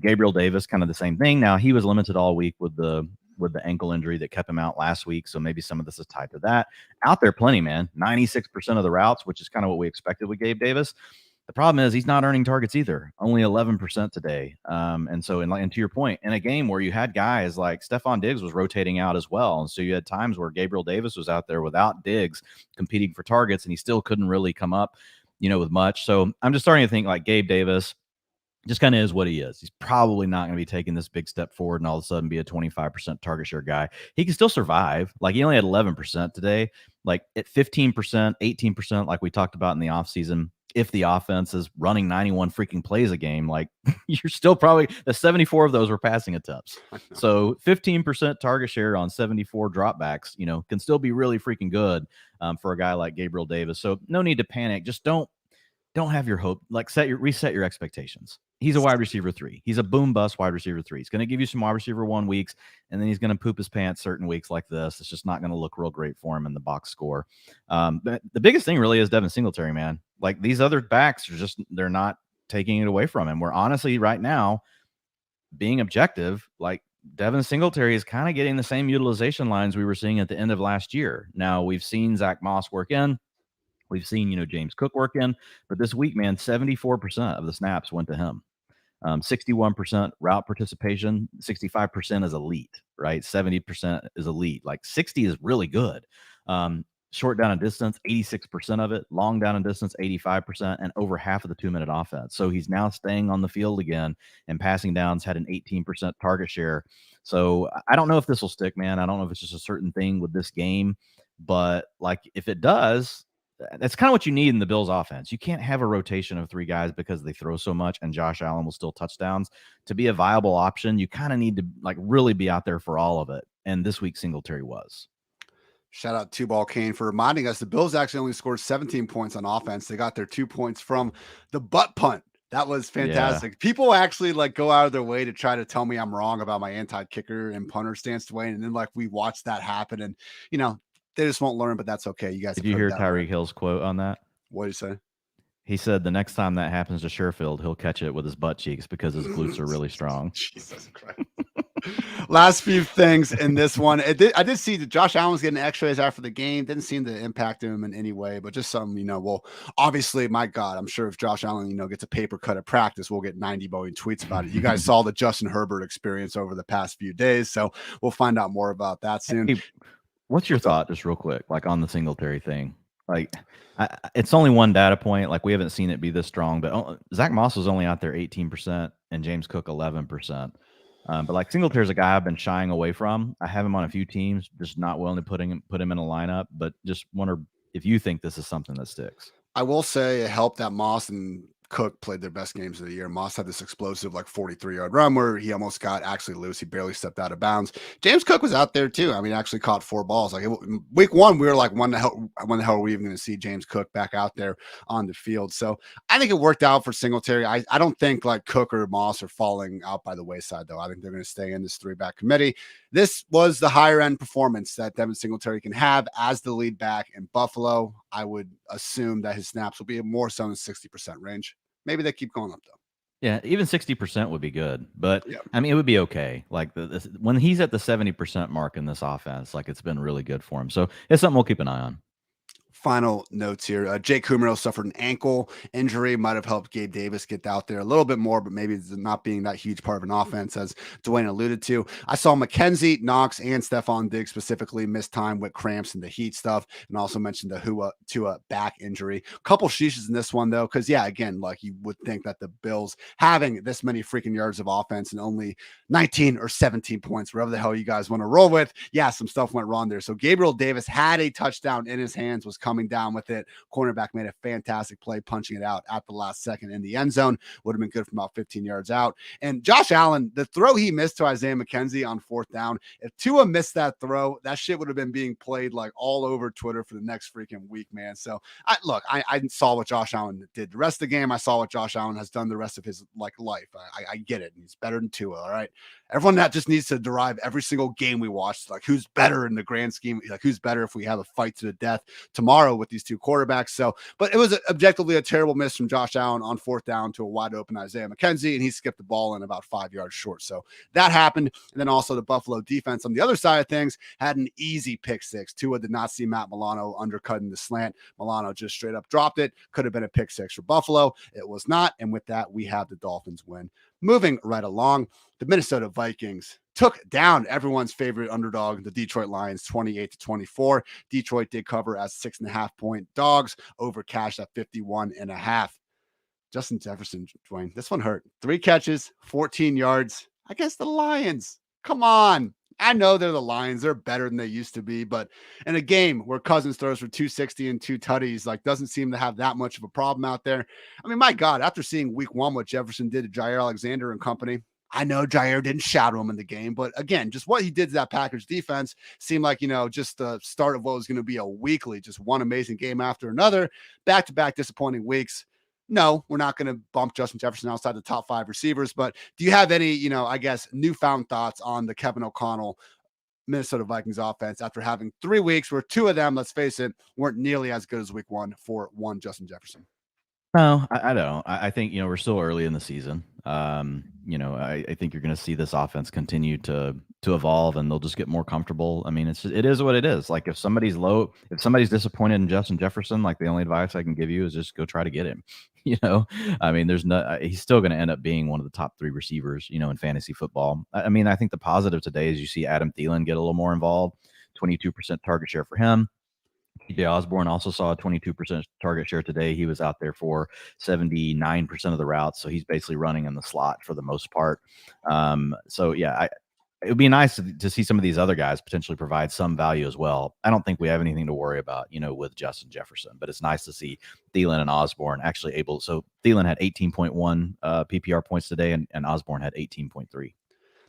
Gabriel Davis, kind of the same thing. Now, he was limited all week with the with the ankle injury that kept him out last week. So maybe some of this is tied to that. Out there plenty, man. 96% of the routes, which is kind of what we expected with Gabe Davis. The problem is he's not earning targets either, only 11% today. And so, and to your point, in a game where you had guys like Stephon Diggs was rotating out as well. And so you had times where Gabriel Davis was out there without Diggs competing for targets, and he still couldn't really come up, with much. So I'm just starting to think like Gabe Davis just kind of is what he is. He's probably not going to be taking this big step forward and all of a sudden be a 25% target share guy. He can still survive. Like he only had 11% today, like at 15%, 18%, like we talked about in the offseason. If the offense is running 91 freaking plays a game, like you're still probably the 74 of those were passing attempts. So 15% target share on 74 dropbacks, can still be really freaking good for a guy like Gabriel Davis. So no need to panic. Just don't have your hope, like reset your expectations. He's a wide receiver 3. He's a boom bust wide receiver 3. He's going to give you some wide receiver 1 weeks, and then he's going to poop his pants certain weeks like this. It's just not going to look real great for him in the box score. But the biggest thing really is Devin Singletary, man. Like these other backs are they're not taking it away from him. We're honestly right now being objective, like Devin Singletary is kind of getting the same utilization lines we were seeing at the end of last year. Now we've seen Zach Moss work in. We've seen, James Cook work in, but this week, man, 74% of the snaps went to him. 61% route participation, 65% is elite, right? 70% is elite. Like 60 is really good. Short down and distance, 86% of it. Long down and distance, 85%, and over half of the 2-minute offense. So he's now staying on the field again, and passing downs had an 18% target share. So I don't know if this will stick, man. I don't know if it's just a certain thing with this game, but like if it does, that's kind of what you need in the Bills offense. You can't have a rotation of 3 guys because they throw so much and Josh Allen will still touchdowns. To be a viable option, you kind of need to like really be out there for all of it. And this week Singletary was. Shout out to Ball Kane for reminding us the Bills actually only scored 17 points on offense. They got their 2 points from the butt punt. That was fantastic. Yeah. People actually like go out of their way to try to tell me I'm wrong about my anti-kicker and punter stance, Dwayne. And then like we watch that happen and, they just won't learn, but that's okay. You guys. Did you hear Tyreek Hill's quote on that? What did he say? He said the next time that happens to Sherfield, he'll catch it with his butt cheeks because his glutes are really strong. Jesus Christ. Last few things in this one. I did see that Josh Allen was getting x-rays after the game. Didn't seem to impact him in any way, but just something, well, obviously, my God, I'm sure if Josh Allen, gets a paper cut at practice, we'll get 90 million tweets about it. You guys saw the Justin Herbert experience over the past few days, so we'll find out more about that soon. Hey, what's your thought, just real quick, like on the Singletary thing? Like, it's only one data point. Like, we haven't seen it be this strong, but Zach Moss was only out there 18% and James Cook 11%. But like Singletary's a guy I've been shying away from. I have him on a few teams, just not willing to put him in a lineup. But just wonder if you think this is something that sticks. I will say it helped that Moss and Cook played their best games of the year. Moss had this explosive, like 43-yard run where he almost got actually loose. He barely stepped out of bounds. James Cook was out there too. I mean, actually caught 4 balls. Like week 1, we were like, when the hell are we even going to see James Cook back out there on the field? So I think it worked out for Singletary. I don't think like Cook or Moss are falling out by the wayside though. I think they're going to stay in this 3-back committee. This was the higher end performance that Devin Singletary can have as the lead back in Buffalo. I would assume that his snaps will be more so in the 60% range. Maybe they keep going up though. Yeah, even 60% would be good, but yeah. I mean, it would be okay. Like when he's at the 70% mark in this offense, like it's been really good for him. So it's something we'll keep an eye on. Final notes here. Jake Kumerow suffered an ankle injury. Might have helped Gabe Davis get out there a little bit more, but maybe it's not being that huge part of an offense, as Dwayne alluded to. I saw McKenzie, Knox, and Stephon Diggs specifically miss time with cramps and the heat stuff, and also mentioned the Tua back injury. A couple sheeshes in this one, though, because, yeah, again, like you would think that the Bills having this many freaking yards of offense and only 19 or 17 points, wherever the hell you guys want to roll with, yeah, some stuff went wrong there. So Gabriel Davis had a touchdown in his hands, was coming down with it. Cornerback made a fantastic play, punching it out at the last second in the end zone. Would have been good from about 15 yards out. And Josh Allen, the throw he missed to Isaiah McKenzie on 4th down, if Tua missed that throw, that shit would have been being played like all over Twitter for the next freaking week, man. So I saw what Josh Allen did the rest of the game. I saw what Josh Allen has done the rest of his life. I get it. He's better than Tua. All right. Everyone that just needs to derive every single game we watch, like who's better in the grand scheme, like who's better if we have a fight to the death tomorrow. tomorrow with these two quarterbacks. So, but it was objectively a terrible miss from Josh Allen on fourth down to a wide open Isaiah McKenzie, and he skipped the ball in about 5 yards short. So that happened. And then also the Buffalo defense on the other side of things had an easy pick six. Tua did not see Matt Milano undercutting the slant. Milano just straight up dropped it. Could have been a pick six for Buffalo. It was not. And with that, we have the Dolphins win. Moving right along, the Minnesota Vikings took down everyone's favorite underdog, the Detroit Lions, 28-24. Detroit did cover as 6.5-point dogs, over cash at 51.5. Justin Jefferson, Dwayne, this one hurt. 3 catches, 14 yards against the Lions. Come on. I know they're the Lions. They're better than they used to be, but in a game where Cousins throws for 260 and 2 tutties, like doesn't seem to have that much of a problem out there. I mean, my God, after seeing week 1, what Jefferson did to Jair Alexander and company, I know Jair didn't shadow him in the game, but again, just what he did to that Packers defense seemed like, just the start of what was going to be a weekly, just one amazing game after another, back-to-back disappointing weeks. No, we're not going to bump Justin Jefferson outside the top 5 receivers, but do you have any, I guess, newfound thoughts on the Kevin O'Connell Minnesota Vikings offense after having 3 weeks where 2 of them, let's face it, weren't nearly as good as week 1 for one Justin Jefferson? No, I don't. I think, we're still early in the season. I think you're going to see this offense continue to evolve, and they'll just get more comfortable. I mean, it is what it is. Like if somebody's disappointed in Justin Jefferson, like the only advice I can give you is just go try to get him. I mean, he's still going to end up being one of the top 3 receivers, in fantasy football. I mean, I think the positive today is you see Adam Thielen get a little more involved, 22% target share for him. TJ Osborne also saw a 22% target share today. He was out there for 79% of the routes, so he's basically running in the slot for the most part. It would be nice to see some of these other guys potentially provide some value as well. I don't think we have anything to worry about, with Justin Jefferson, but it's nice to see Thielen and Osborne actually able. So Thielen had 18.1 PPR points today, and Osborne had 18.3.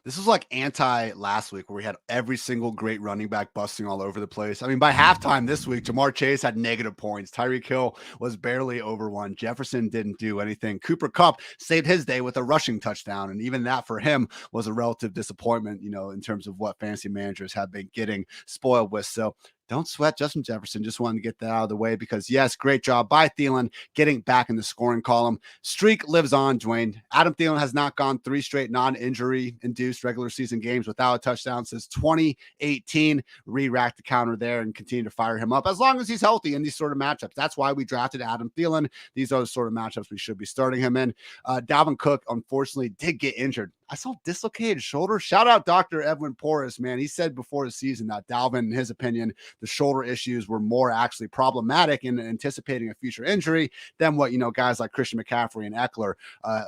This was like anti last week where we had every single great running back busting all over the place. I mean, by halftime this week, Jamar Chase had negative points. Tyreek Hill was barely over 1. Jefferson didn't do anything. Cooper Kupp saved his day with a rushing touchdown. And even that for him was a relative disappointment, in terms of what fantasy managers have been getting spoiled with. So don't sweat Justin Jefferson. Just wanted to get that out of the way because, yes, great job by Thielen getting back in the scoring column. Streak lives on, Dwayne. Adam Thielen has not gone 3 straight non-injury-induced regular season games without a touchdown since 2018. Re-racked the counter there and continue to fire him up as long as he's healthy in these sort of matchups. That's why we drafted Adam Thielen. These are the sort of matchups we should be starting him in. Dalvin Cook, unfortunately, did get injured. I saw dislocated shoulder. Shout out Dr. Edwin Porras, man. He said before the season that Dalvin, in his opinion, the shoulder issues were more actually problematic in anticipating a future injury than what, guys like Christian McCaffrey and Eckler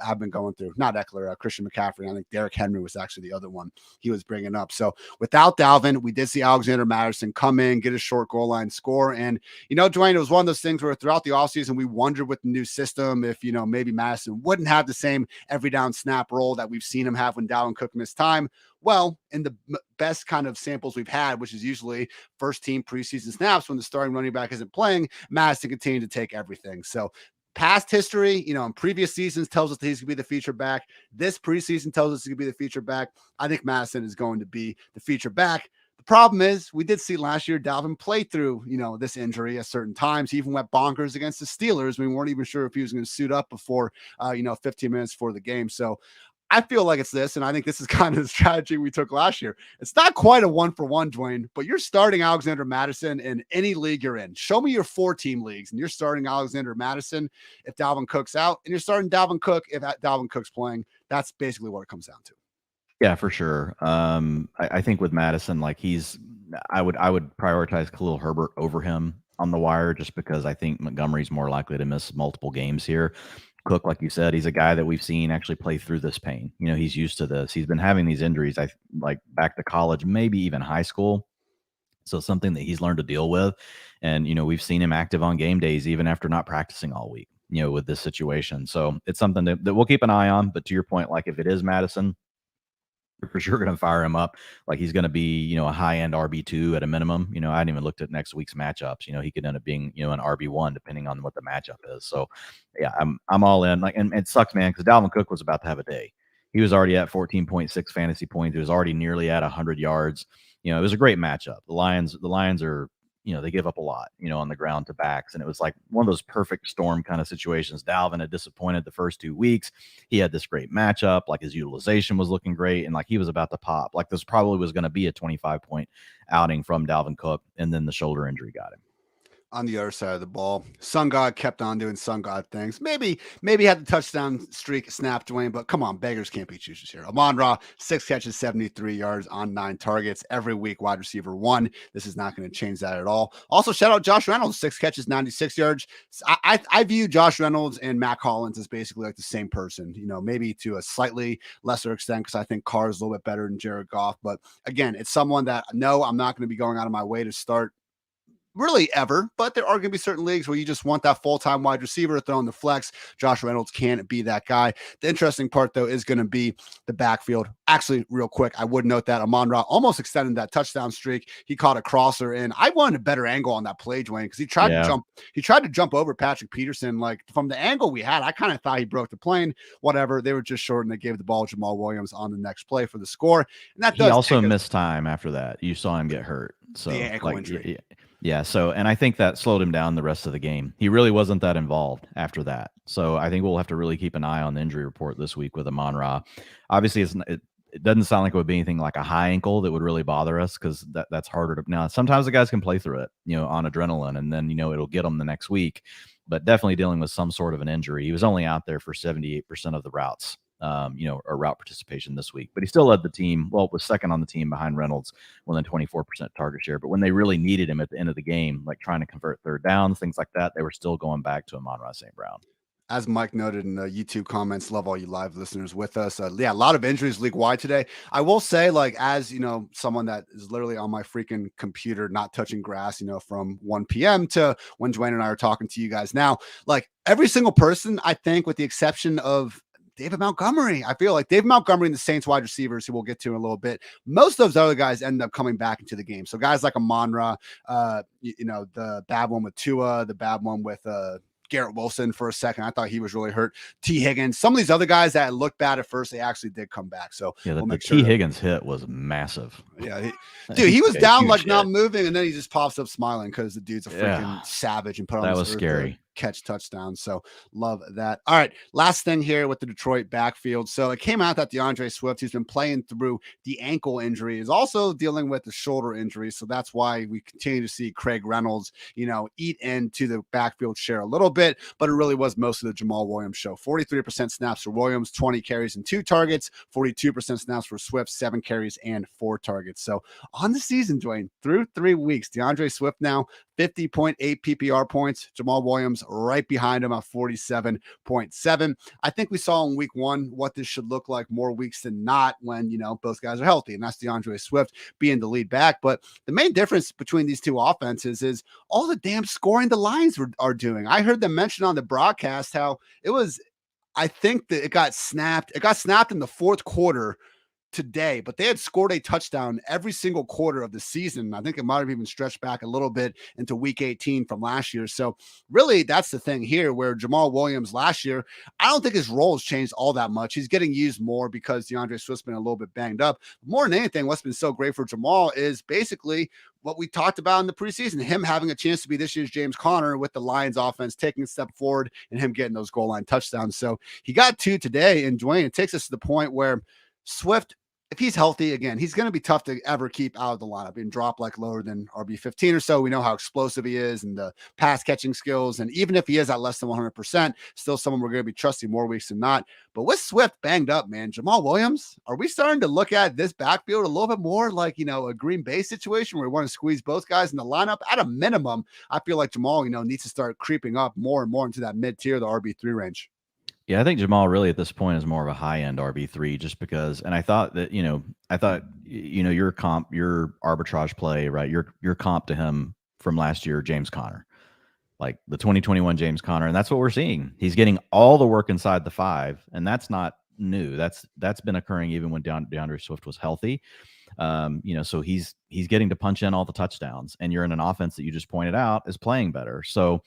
have been going through. Not Eckler, Christian McCaffrey. I think Derrick Henry was actually the other one he was bringing up. So without Dalvin, we did see Alexander Mattison come in, get a short goal line score. And, Dwayne, it was one of those things where throughout the offseason, we wondered with the new system if, maybe Mattison wouldn't have the same every down snap role that we've seen him have when Dalvin Cook missed time. Well, in the best kind of samples we've had, which is usually first team preseason snaps when the starting running back isn't playing, Madison continued to take everything. So past history, in previous seasons tells us that he's going to be the feature back. This preseason tells us he's going to be the feature back. I think Madison is going to be the feature back. The problem is we did see last year Dalvin play through, this injury at certain times. He even went bonkers against the Steelers. We weren't even sure if he was going to suit up before, 15 minutes before the game. So I feel like it's this, and I think this is kind of the strategy we took last year. It's not quite a 1-for-1, Dwayne, but you're starting Alexander Mattison in any league you're in. Show me your 4-team leagues, and you're starting Alexander Mattison if Dalvin Cook's out, and you're starting Dalvin Cook if Dalvin Cook's playing. That's basically what it comes down to. Yeah, for sure. I think with Mattison, like I would prioritize Khalil Herbert over him on the wire just because I think Montgomery's more likely to miss multiple games here. Cook, like you said, he's a guy that we've seen actually play through this pain. He's used to this. He's been having these injuries, like back to college, maybe even high school. So something that he's learned to deal with. And, we've seen him active on game days, even after not practicing all week, with this situation. So it's something that we'll keep an eye on. But to your point, like if it is Madison, you're for sure going to fire him up. Like he's going to be, a high-end RB2 at a minimum. I hadn't even looked at next week's matchups. He could end up being, an RB1 depending on what the matchup is. So, yeah, I'm all in. Like, and it sucks, man, because Dalvin Cook was about to have a day. He was already at 14.6 fantasy points. He was already nearly at 100 yards. It was a great matchup. The Lions are, they give up a lot, on the ground to backs. And it was like one of those perfect storm kind of situations. Dalvin had disappointed the first 2 weeks. He had this great matchup. Like his utilization was looking great. And like he was about to pop. Like this probably was going to be a 25-point outing from Dalvin Cook. And then the shoulder injury got him. On the other side of the ball, Sun God kept on doing Sun God things. Maybe had the touchdown streak snapped, Dwayne, but come on, beggars can't be choosers here. Amon-Ra, 6 catches, 73 yards on 9 targets. Every week, wide receiver 1. This is not going to change that at all. Also, shout out Josh Reynolds, 6 catches, 96 yards. I view Josh Reynolds and Matt Collins as basically like the same person, maybe to a slightly lesser extent because I think Carr is a little bit better than Jared Goff. But again, it's someone that, no, I'm not going to be going out of my way to start really ever, but there are going to be certain leagues where you just want that full-time wide receiver throwing the flex. Josh Reynolds can't be that guy. The interesting part, though, is going to be the backfield. Actually, real quick, I would note that Amon-Ra almost extended that touchdown streak. He caught a crosser, and I wanted a better angle on that play, Dwayne, because he tried to jump over Patrick Peterson. Like from the angle we had, I kind of thought he broke the plane. Whatever, they were just short, and they gave the ball to Jamal Williams on the next play for the score. And that he also missed time after that. You saw him get hurt. So the ankle injury. Yeah. So, and I think that slowed him down the rest of the game. He really wasn't that involved after that. So I think we'll have to really keep an eye on the injury report this week with Amon-Ra. Obviously, it doesn't sound like it would be anything like a high ankle that would really bother us because that's harder to. Now, sometimes the guys can play through it, on adrenaline, and then, it'll get them the next week. But definitely dealing with some sort of an injury. He was only out there for 78% of the routes. Or route participation this week, but he still led the team. Well, was second on the team behind Reynolds with a 24% target share. But when they really needed him at the end of the game, like trying to convert third downs, things like that, they were still going back to Amon-Ra St. Brown. As Mike noted in the YouTube comments, love all you live listeners with us. A lot of injuries league-wide today. I will say, as someone that is literally on my freaking computer, not touching grass, from 1 p.m. to when Dwayne and I are talking to you guys now, like every single person, I think, with the exception of David Montgomery. I feel like David Montgomery and the Saints wide receivers, who we'll get to in a little bit, most of those other guys end up coming back into the game. So guys like Amon-Ra, the bad one with Tua, the bad one with Garrett Wilson for a second. I thought he was really hurt. T. Higgins, some of these other guys that looked bad at first, they actually did come back. So yeah, the T. Higgins hit was massive. Yeah, he was down like not moving, and then he just pops up smiling because the dude's a freaking savage and put on that was scary. Catch touchdowns. So love that. All right. Last thing here with the Detroit backfield. So it came out that DeAndre Swift, who's been playing through the ankle injury, is also dealing with the shoulder injury. So that's why we continue to see Craig Reynolds, eat into the backfield share a little bit, but it really was most of the Jamal Williams show. 43% snaps for Williams, 20 carries and 2 targets, 42% snaps for Swift, 7 carries and 4 targets. So on the season, Dwayne, through 3 weeks, DeAndre Swift now 50.8 PPR points. Jamal Williams right behind him at 47.7. I think we saw in week 1 what this should look like more weeks than not when, both guys are healthy, and that's DeAndre Swift being the lead back. But the main difference between these two offenses is all the damn scoring the Lions are doing. I heard them mention on the broadcast how it was, I think that it got snapped. It got snapped in the 4th quarter today, but they had scored a touchdown every single quarter of the season. I think it might have even stretched back a little bit into week 18 from last year. So really, that's the thing here, where Jamal Williams last year, I don't think his role has changed all that much. He's getting used more because DeAndre Swift's been a little bit banged up. More than anything, what's been so great for Jamal is basically what we talked about in the preseason, him having a chance to be this year's James Conner, with the Lions offense taking a step forward and him getting those goal line touchdowns. So he got 2 today, and Dwayne, it takes us to the point where Swift, if he's healthy, again, he's going to be tough to ever keep out of the lineup and drop like lower than RB15 or so. We know how explosive he is and the pass catching skills. And even if he is at less than 100%, still someone we're going to be trusting more weeks than not. But with Swift banged up, man, Jamal Williams, are we starting to look at this backfield a little bit more like, a Green Bay situation where we want to squeeze both guys in the lineup? At a minimum, I feel like Jamal, needs to start creeping up more and more into that mid-tier, the RB3 range. Yeah, I think Jamal really at this point is more of a high-end RB3 just because, and I thought that, your arbitrage play, right? Your comp to him from last year, James Conner, like the 2021 James Conner. And that's what we're seeing. He's getting all the work inside the 5, and that's not new. That's been occurring even when DeAndre Swift was healthy. So he's getting to punch in all the touchdowns, and you're in an offense that you just pointed out is playing better. So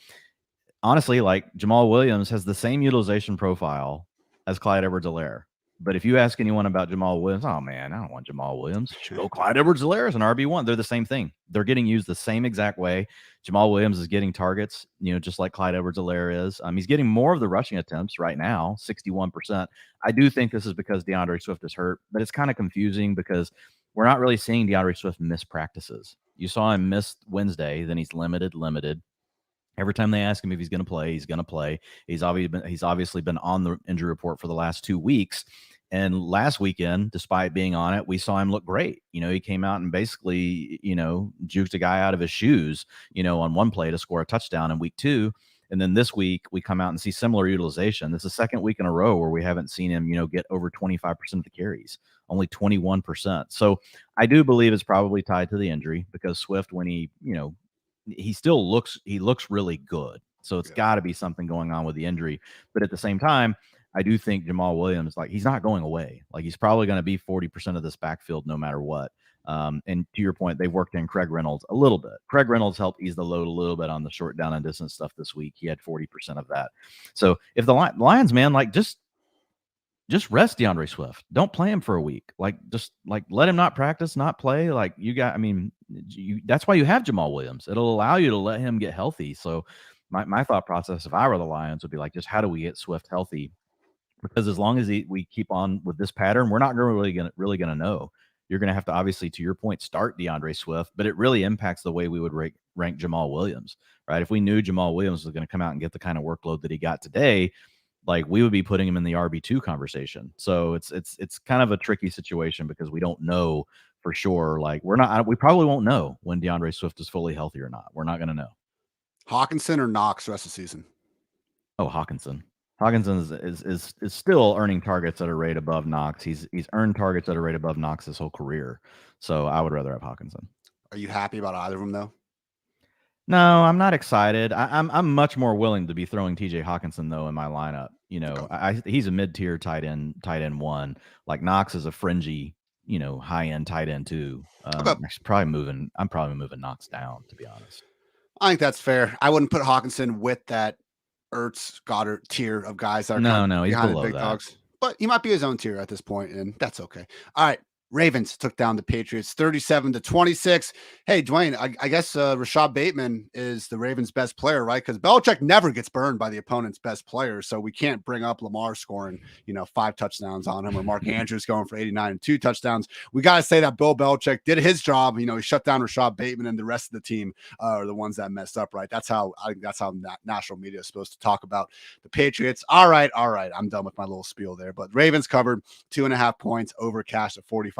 honestly, like Jamal Williams has the same utilization profile as Clyde Edwards-Helaire. But if you ask anyone about Jamal Williams, oh man, I don't want Jamal Williams. Go Clyde Edwards-Helaire as an RB1. They're the same thing. They're getting used the same exact way. Jamal Williams is getting targets, just like Clyde Edwards-Helaire is. He's getting more of the rushing attempts right now, 61%. I do think this is because DeAndre Swift is hurt, but it's kind of confusing because we're not really seeing DeAndre Swift miss practices. You saw him miss Wednesday, then he's limited. Every time they ask him if he's going to play, he's going to play. He's obviously been on the injury report for the last 2 weeks. And last weekend, despite being on it, we saw him look great. He came out and basically, juked a guy out of his shoes, on one play to score a touchdown in week 2. And then this week we come out and see similar utilization. This is the second week in a row where we haven't seen him, get over 25% of the carries, only 21%. So I do believe it's probably tied to the injury because Swift, when he still looks really good. So it's got to be something going on with the injury. But at the same time, I do think Jamal Williams, he's not going away. He's probably going to be 40% of this backfield no matter what. And to your point, they've worked in Craig Reynolds a little bit. Craig Reynolds helped ease the load a little bit on the short down and distance stuff this week. He had 40% of that. So if the Lions, man, just rest DeAndre Swift. Don't play him for a week. Just let him not practice, not play. That's why you have Jamal Williams. It'll allow you to let him get healthy. So my thought process, if I were the Lions, would be just how do we get Swift healthy? Because as long as we keep on with this pattern, we're not really gonna know. You're gonna have to, obviously, to your point, start DeAndre Swift, but it really impacts the way we would rank Jamal Williams, right? If we knew Jamal Williams was going to come out and get the kind of workload that he got today, we would be putting him in the RB2 conversation. So it's kind of a tricky situation because we don't know for sure. We probably won't know when DeAndre Swift is fully healthy or not. We're not going to know. Hawkinson or Knox rest of the season? Oh, Hawkinson. Hawkinson is still earning targets at a rate above Knox. He's earned targets at a rate above Knox his whole career. So I would rather have Hawkinson. Are you happy about either of them though? No, I'm not excited. I'm much more willing to be throwing TJ Hawkinson though in my lineup. He's a mid-tier tight end one. Knox is a fringy, high-end tight end too. I'm probably moving Knox down, to be honest. I think that's fair. I wouldn't put Hawkinson with that Ertz, Goddard tier of guys that are he's behind below the big that. dogs. But he might be his own tier at this point, and that's okay. All right. Ravens took down the Patriots 37-26. Hey, Dwayne, I guess Rashad Bateman is the Ravens' best player, right? Because Belichick never gets burned by the opponent's best player, so we can't bring up Lamar scoring, 5 touchdowns on him or Mark Andrews going for 89 and 2 touchdowns. We got to say that Bill Belichick did his job. He shut down Rashad Bateman, and the rest of the team are the ones that messed up, right? I think that's how national media is supposed to talk about the Patriots. All right. I'm done with my little spiel there. But Ravens covered 2.5 points, over cash at 45.5.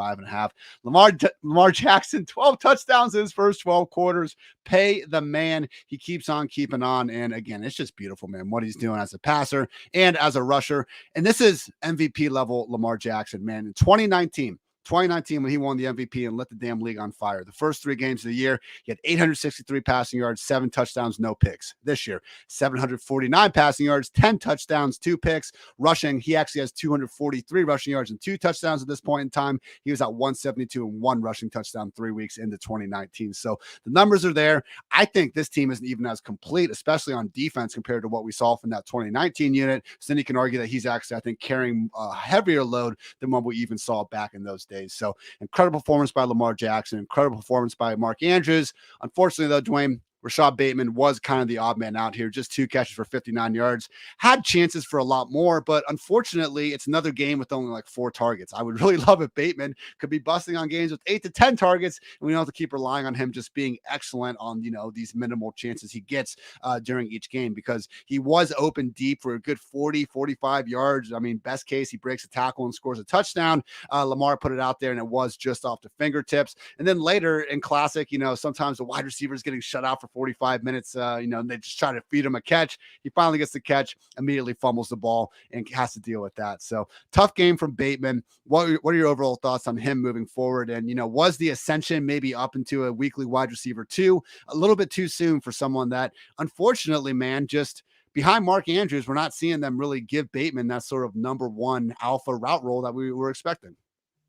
Lamar Jackson, 12 touchdowns in his first 12 quarters. Pay the man. He keeps on keeping on. And again, it's just beautiful, man, what he's doing as a passer and as a rusher. And this is MVP level Lamar Jackson, man. In 2019, when he won the MVP and lit the damn league on fire. The first 3 games of the year, he had 863 passing yards, 7 touchdowns, no picks. This year, 749 passing yards, 10 touchdowns, 2 picks. Rushing, he actually has 243 rushing yards and 2 touchdowns at this point in time. He was at 172 and 1 rushing touchdown 3 weeks into 2019. So the numbers are there. I think this team isn't even as complete, especially on defense, compared to what we saw from that 2019 unit. So then you can argue that he's actually, I think, carrying a heavier load than what we even saw back in those days. So incredible performance by Lamar Jackson, incredible performance by Mark Andrews. Unfortunately, though, Dwayne, Rashad Bateman was kind of the odd man out here, just 2 catches for 59 yards, had chances for a lot more, but unfortunately, it's another game with only 4 targets. I would really love if Bateman could be busting on games with 8 to 10 targets, and we don't have to keep relying on him just being excellent on, these minimal chances he gets during each game, because he was open deep for a good 40, 45 yards. I mean, best case, he breaks a tackle and scores a touchdown. Lamar put it out there, and it was just off the fingertips. And then later in classic, sometimes the wide receiver is getting shut out for 45 minutes, they just try to feed him a catch. He finally gets the catch, immediately fumbles the ball, and has to deal with that. So tough game from Bateman. What are your overall thoughts on him moving forward? And, was the ascension maybe up into a weekly wide receiver 2 a little bit too soon for someone that, unfortunately, man, just behind Mark Andrews, we're not seeing them really give Bateman that sort of number 1 alpha route role that we were expecting.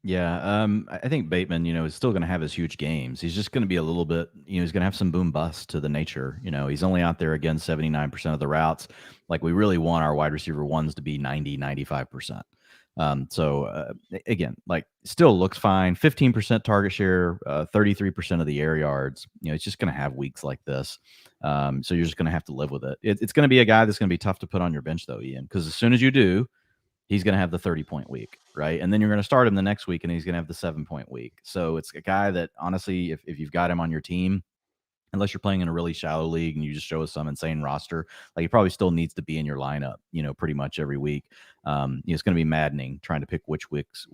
Yeah, I think Bateman, is still going to have his huge games. He's just going to be a little bit, he's going to have some boom bust to the nature. He's only out there again 79% of the routes. We really want our wide receiver 1s to be 90, 95%. Again, like still looks fine. 15% target share, 33% of the air yards. It's just going to have weeks like this. So you're just going to have to live with it. It's going to be a guy that's going to be tough to put on your bench though, Ian, because as soon as you do, he's going to have the 30-point week, right? And then you're going to start him the next week and he's going to have the 7-point week. So it's a guy that honestly, if you've got him on your team, unless you're playing in a really shallow league and you just show us some insane roster, like he probably still needs to be in your lineup, pretty much every week. It's going to be maddening trying to pick which weeks,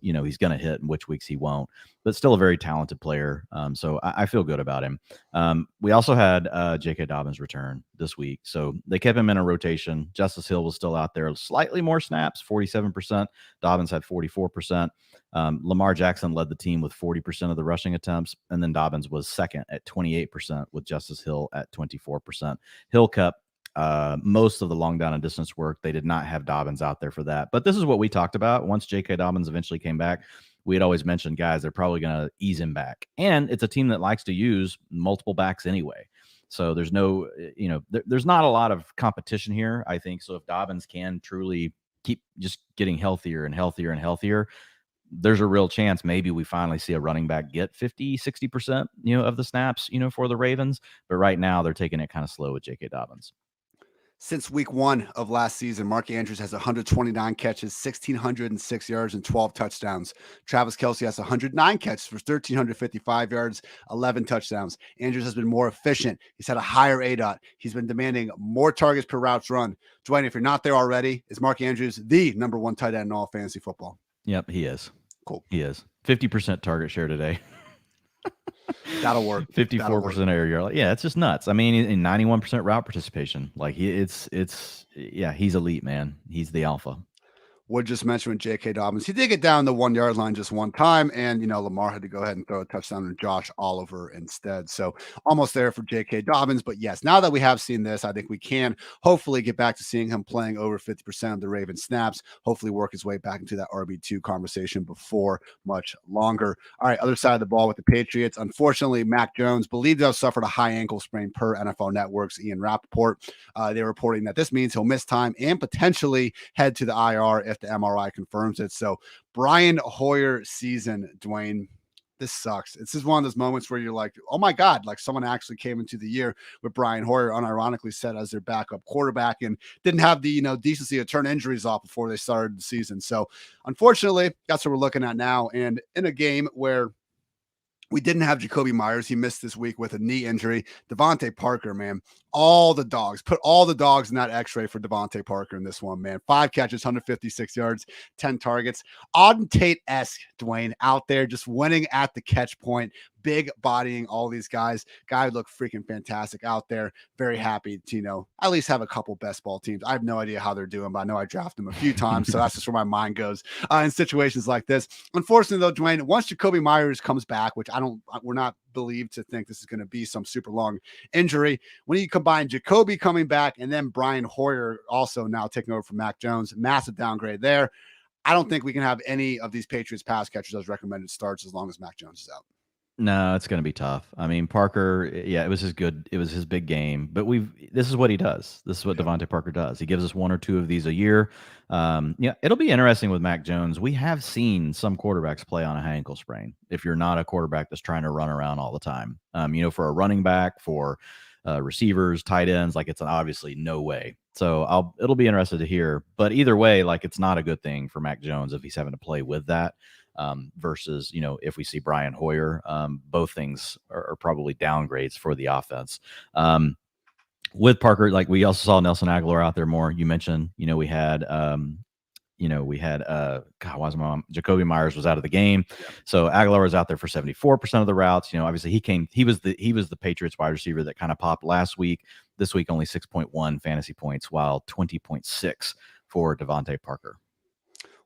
he's going to hit and which weeks he won't, but still a very talented player. So I feel good about him. We also had J.K. Dobbins return this week. So they kept him in a rotation. Justice Hill was still out there, slightly more snaps, 47%. Dobbins had 44%. Lamar Jackson led the team with 40% of the rushing attempts, and then Dobbins was second at 28% with Justice Hill at 24%. Hill kept most of the long down and distance work. They did not have Dobbins out there for that. But this is what we talked about. Once J.K. Dobbins eventually came back, we had always mentioned, guys, they're probably going to ease him back. And it's a team that likes to use multiple backs anyway. So there's no, there's not a lot of competition here, I think. So if Dobbins can truly keep just getting healthier and healthier and healthier, there's a real chance maybe we finally see a running back get 50, 60%, of the snaps, for the Ravens. But right now they're taking it kind of slow with J.K. Dobbins. Since week 1 of last season, Mark Andrews has 129 catches, 1,606 yards, and 12 touchdowns. Travis Kelce has 109 catches for 1,355 yards, 11 touchdowns. Andrews has been more efficient. He's had a higher ADOT. He's been demanding more targets per routes run. Dwayne, if you're not there already, is Mark Andrews the number 1 tight end in all fantasy football? Yep, he is. Cool. He is. 50% target share today. That'll work. 54% air yard. Yeah, it's just nuts. I mean, in 91% route participation. Like he's elite, man. He's the alpha. Would just mention with J.K. Dobbins, he did get down the 1 yard line just one time, and Lamar had to go ahead and throw a touchdown to Josh Oliver instead. So almost there for J.K. Dobbins. But yes, now that we have seen this, I think we can hopefully get back to seeing him playing over 50% of the Ravens snaps. Hopefully work his way back into that RB2 conversation before much longer. All right, other side of the ball with the Patriots. Unfortunately, Mac Jones believed to have suffered a high ankle sprain per NFL Network's Ian Rappaport. They're reporting that this means he'll miss time and potentially head to the IR if the MRI confirms it. So Brian Hoyer season, Dwayne, this sucks. This is one of those moments where you're like, oh my God, like someone actually came into the year with Brian Hoyer unironically set as their backup quarterback and didn't have the, decency to turn injuries off before they started the season. So unfortunately, that's what we're looking at now. And in a game where we didn't have Jacoby Myers, he missed this week with a knee injury. Devontae Parker, man, put all the dogs in that x-ray for Devontae Parker in this one, man. 5 catches, 156 yards, 10 targets. Auden Tate-esque, Dwayne, out there just winning at the catch point, big bodying all these guys. Guy looked freaking fantastic out there. Very happy to, at least have a couple best ball teams. I have no idea how they're doing, but I know I drafted them a few times, so that's just where my mind goes in situations like this. Unfortunately, though, Dwayne, once Jacoby Myers comes back, which we're not believed to think this is going to be some super long injury. When you combine Jacoby coming back and then Brian Hoyer also now taking over from Mac Jones, massive downgrade there. I don't think we can have any of these Patriots pass catchers as recommended starts as long as Mac Jones is out. No, it's going to be tough. I mean, Parker, it was his big game, but this is what he does. This is what Devontae Parker does. He gives us 1 or 2 of these a year. It'll be interesting with Mac Jones. We have seen some quarterbacks play on a high ankle sprain. If you're not a quarterback that's trying to run around all the time, for a running back, for receivers, tight ends, like it's obviously no way. So it'll be interesting to hear, but either way, like it's not a good thing for Mac Jones if he's having to play with that. Versus, if we see Brian Hoyer, both things are probably downgrades for the offense. With Parker, like we also saw Nelson Aguilar out there more. You mentioned, we had Jacoby Myers was out of the game. Yeah. So Aguilar was out there for 74% of the routes. Obviously he was the Patriots wide receiver that kind of popped last week. This week, only 6.1 fantasy points, while 20.6 for Devontae Parker.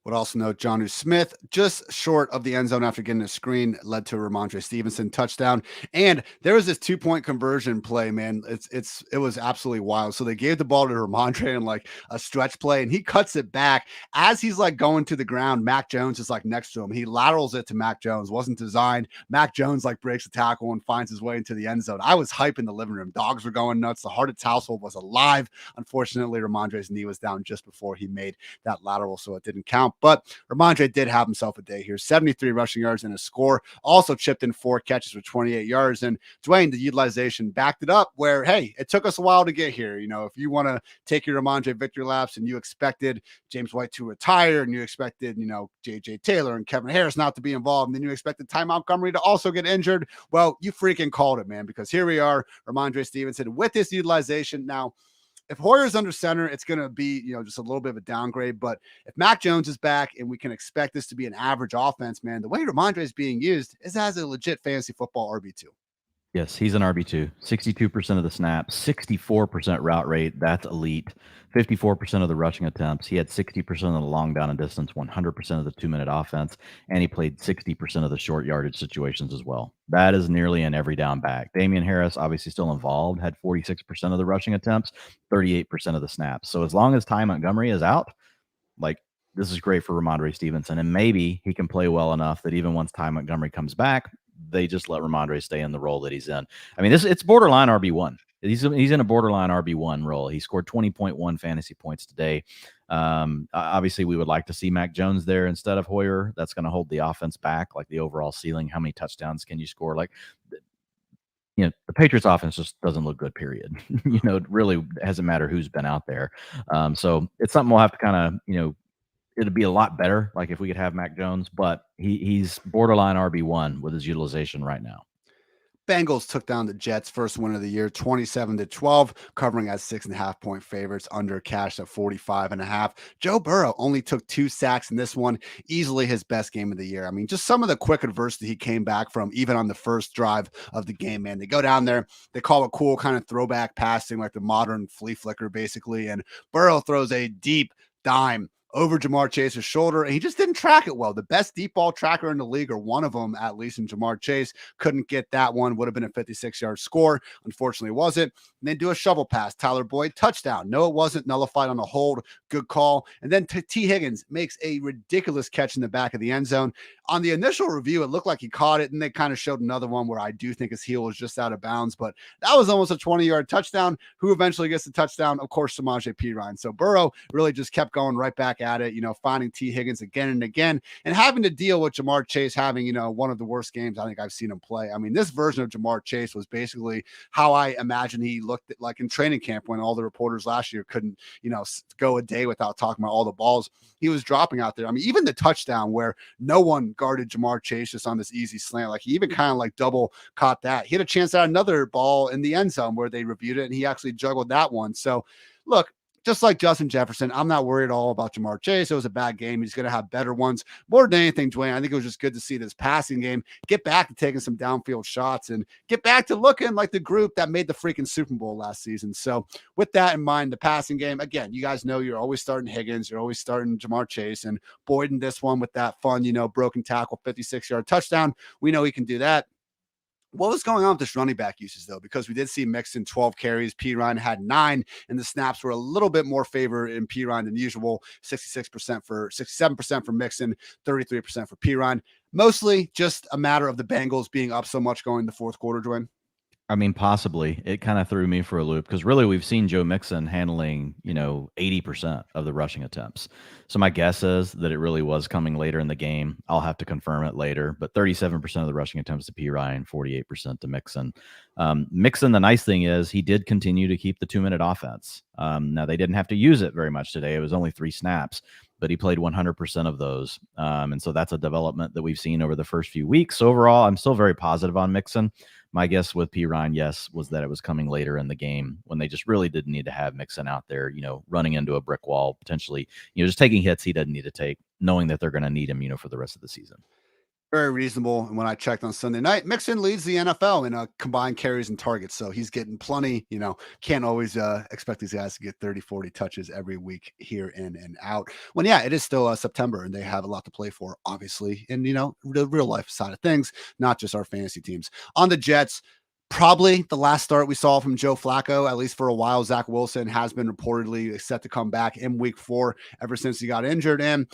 Would also note Jonnu Smith just short of the end zone after getting a screen led to a Ramondre Stevenson touchdown. And there was this 2-point conversion play, man. It was absolutely wild. So they gave the ball to Ramondre in like a stretch play, and he cuts it back as he's like going to the ground. Mac Jones is like next to him. He laterals it to Mac Jones. Wasn't designed. Mac Jones like breaks the tackle and finds his way into the end zone. I was hyped in the living room. Dogs were going nuts. The Hartitz household was alive. Unfortunately, Ramondre's knee was down just before he made that lateral, so it didn't count. But Ramondre did have himself a day here, 73 rushing yards and a score, also chipped in 4 catches for 28 yards. And Dwayne, the utilization backed it up where, hey, it took us a while to get here. If you want to take your Ramondre victory laps and you expected James White to retire and you expected, JJ Taylor and Kevin Harris not to be involved, and then you expected Ty Montgomery to also get injured, well, you freaking called it, man, because here we are, Ramondre Stevenson with this utilization. Now, if Hoyer's under center, it's going to be, just a little bit of a downgrade. But if Mac Jones is back and we can expect this to be an average offense, man, the way Ramondre is being used is as a legit fantasy football RB2. Yes, he's an RB2. 62% of the snaps, 64% route rate. That's elite. 54% of the rushing attempts. He had 60% of the long down and distance, 100% of the 2-minute offense, and he played 60% of the short yardage situations as well. That is nearly an every down back. Damian Harris, obviously still involved, had 46% of the rushing attempts, 38% of the snaps. So as long as Ty Montgomery is out, this is great for Ramondre Stevenson. And maybe he can play well enough that even once Ty Montgomery comes back, they just let Ramondre stay in the role that he's in. I mean, it's borderline RB1. He's in a borderline RB1 role. He scored 20.1 fantasy points today. Obviously, we would like to see Mac Jones there instead of Hoyer. That's going to hold the offense back, like the overall ceiling. How many touchdowns can you score? The Patriots offense just doesn't look good, period. It really doesn't matter who's been out there. So it's something we'll have to kind of, it'd be a lot better, like if we could have Mac Jones, but he's borderline RB1 with his utilization right now. Bengals took down the Jets, first win of the year, 27-12, covering as 6.5-point favorites, under cash at 45.5. Joe Burrow only took 2 sacks in this one, easily his best game of the year. I mean, just some of the quick adversity he came back from, even on the first drive of the game, man. They go down there, they call it cool kind of throwback passing, like the modern flea flicker, basically, and Burrow throws a deep dime over Jamar Chase's shoulder, and he just didn't track it well. The best deep ball tracker in the league, or one of them at least, in Jamar Chase, couldn't get that one. Would have been a 56-yard score. Unfortunately, it wasn't. And then do a shovel pass. Tyler Boyd, touchdown. No, it wasn't. Nullified on a hold. Good call. And then T. Higgins makes a ridiculous catch in the back of the end zone. On the initial review, it looked like he caught it, and they kind of showed another one where I do think his heel was just out of bounds, but that was almost a 20-yard touchdown. Who eventually gets the touchdown? Of course, Samaje Perine. So Burrow really just kept going right back at it, finding T. Higgins again and again, and having to deal with Jamar Chase having, one of the worst games I think I've seen him play. I mean, this version of Jamar Chase was basically how I imagine he looked like in training camp when all the reporters last year couldn't, go a day without talking about all the balls he was dropping out there. I mean, even the touchdown where no one guarded Jamar Chase just on this easy slant, like he even kind of like double caught that. He had a chance at another ball in the end zone where they reviewed it, and he actually juggled that one. So look, just like Justin Jefferson, I'm not worried at all about Jamar Chase. It was a bad game. He's going to have better ones. More than anything, Dwayne, I think it was just good to see this passing game get back to taking some downfield shots and get back to looking like the group that made the freaking Super Bowl last season. So with that in mind, the passing game, again, you guys know you're always starting Higgins. You're always starting Jamar Chase, and Boyd in this one with that fun, broken tackle, 56-yard touchdown. We know he can do that. What was going on with this running back usage, though? Because we did see Mixon 12 carries, Perine had 9, and the snaps were a little bit more favor in Perine than usual. 67% for Mixon, 33% for Perine. Mostly just a matter of the Bengals being up so much going in the fourth quarter, Dwayne. I mean, possibly. It kind of threw me for a loop because really we've seen Joe Mixon handling, 80% of the rushing attempts. So my guess is that it really was coming later in the game. I'll have to confirm it later, but 37% of the rushing attempts to Perine, 48% to Mixon. Mixon, the nice thing is he did continue to keep the 2-minute offense. Now they didn't have to use it very much today. It was only 3 snaps, but he played 100% of those. And so that's a development that we've seen over the first few weeks. Overall, I'm still very positive on Mixon. My guess with Perine, yes, was that it was coming later in the game when they just really didn't need to have Mixon out there, running into a brick wall, potentially, just taking hits he doesn't need to take, knowing that they're going to need him, for the rest of the season. Very reasonable. And when I checked on Sunday night, Mixon leads the NFL in combined carries and targets. So he's getting plenty, can't always expect these guys to get 30, 40 touches every week here in and out. When, yeah, it is still September and they have a lot to play for, obviously. And, the real life side of things, not just our fantasy teams. On the Jets, probably the last start we saw from Joe Flacco, at least for a while. Zach Wilson has been reportedly set to come back in week 4 ever since he got injured. And,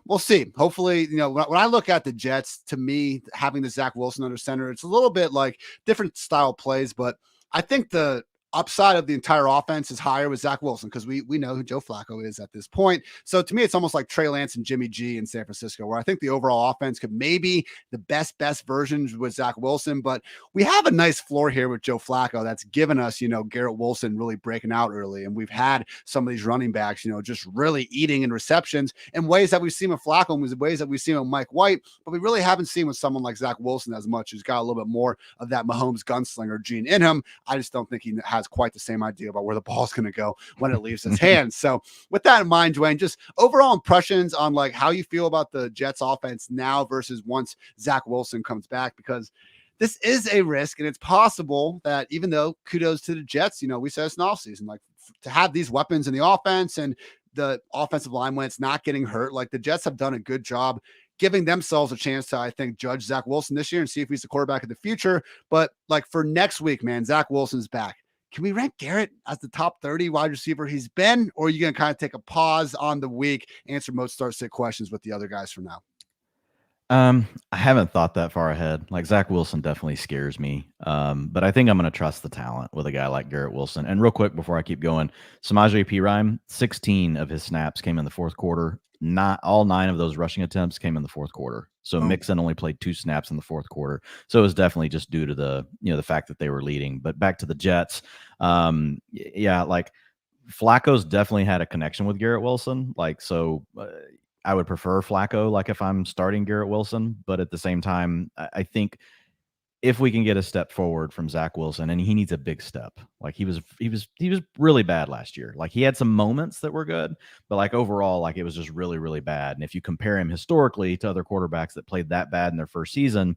we'll see. Hopefully, when I look at the Jets, to me, having the Zach Wilson under center, it's a little bit like different style plays, but I think the upside of the entire offense is higher with Zach Wilson because we know who Joe Flacco is at this point. So to me, it's almost like Trey Lance and Jimmy G in San Francisco, where I think the overall offense could maybe the best versions with Zach Wilson, but we have a nice floor here with Joe Flacco that's given us, Garrett Wilson really breaking out early, and we've had some of these running backs, just really eating in receptions in ways that we've seen with Flacco and ways that we've seen with Mike White, but we really haven't seen with someone like Zach Wilson as much, who's got a little bit more of that Mahomes gunslinger gene in him. I just don't think he has quite the same idea about where the ball's going to go when it leaves his hands. So with that in mind, Dwayne, just overall impressions on like how you feel about the Jets offense now versus once Zach Wilson comes back, because this is a risk, and it's possible that even though kudos to the Jets, we said it's an offseason, like to have these weapons in the offense and the offensive line when it's not getting hurt, like the Jets have done a good job giving themselves a chance to, I think, judge Zach Wilson this year and see if he's the quarterback of the future. But like for next week, man, Zach Wilson's back. Can we rank Garrett as the top 30 wide receiver he's been, or are you going to kind of take a pause on the week, answer most start-sit questions with the other guys for now? I haven't thought that far ahead. Like Zach Wilson definitely scares me. But I think I'm going to trust the talent with a guy like Garrett Wilson. And real quick, before I keep going, Samaje Perine, 16 of his snaps came in the fourth quarter. Not all 9 of those rushing attempts came in the fourth quarter. So Mixon only played 2 snaps in the fourth quarter. So it was definitely just due to the fact that they were leading. But back to the Jets. Like Flacco's definitely had a connection with Garrett Wilson. I would prefer Flacco, like if I'm starting Garrett Wilson, but at the same time, I think if we can get a step forward from Zach Wilson, and he needs a big step. Like he was really bad last year. Like he had some moments that were good, but like overall, like it was just really, really bad. And if you compare him historically to other quarterbacks that played that bad in their first season,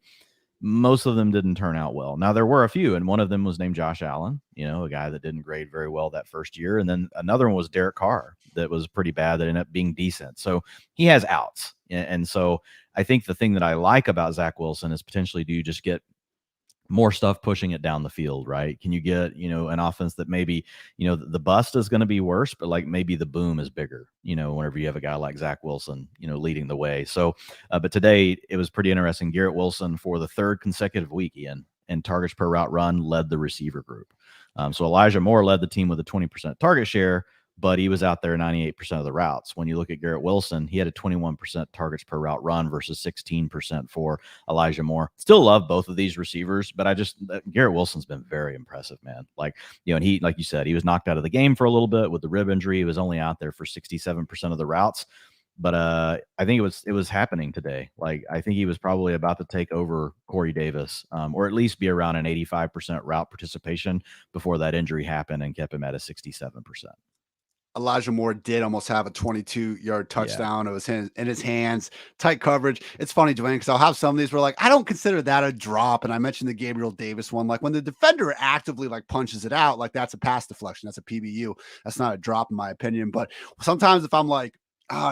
most of them didn't turn out well. Now there were a few, and one of them was named Josh Allen, a guy that didn't grade very well that first year. And then another one was Derek Carr that was pretty bad that ended up being decent. So he has outs. And so I think the thing that I like about Zach Wilson is potentially do you just get more stuff pushing it down the field, right? Can you get, an offense that maybe, the bust is going to be worse, but like maybe the boom is bigger, whenever you have a guy like Zach Wilson, leading the way. So, but today it was pretty interesting. Garrett Wilson for the 3rd consecutive week, Ian, and targets per route run led the receiver group. So Elijah Moore led the team with a 20% target share, but he was out there 98% of the routes. When you look at Garrett Wilson, he had a 21% targets per route run versus 16% for Elijah Moore. Still love both of these receivers, but Garrett Wilson's been very impressive, man. And he, like you said, he was knocked out of the game for a little bit with the rib injury. He was only out there for 67% of the routes. But I think it was happening today. Like I think he was probably about to take over Corey Davis, or at least be around an 85% route participation before that injury happened and kept him at a 67%. Elijah Moore did almost have a 22-yard touchdown. It was in his hands, tight coverage. It's funny, Dwayne, because I'll have some of these where like, I don't consider that a drop. And I mentioned the Gabriel Davis one. Like when the defender actively like punches it out, like that's a pass deflection. That's a PBU. That's not a drop in my opinion. But sometimes if I'm like,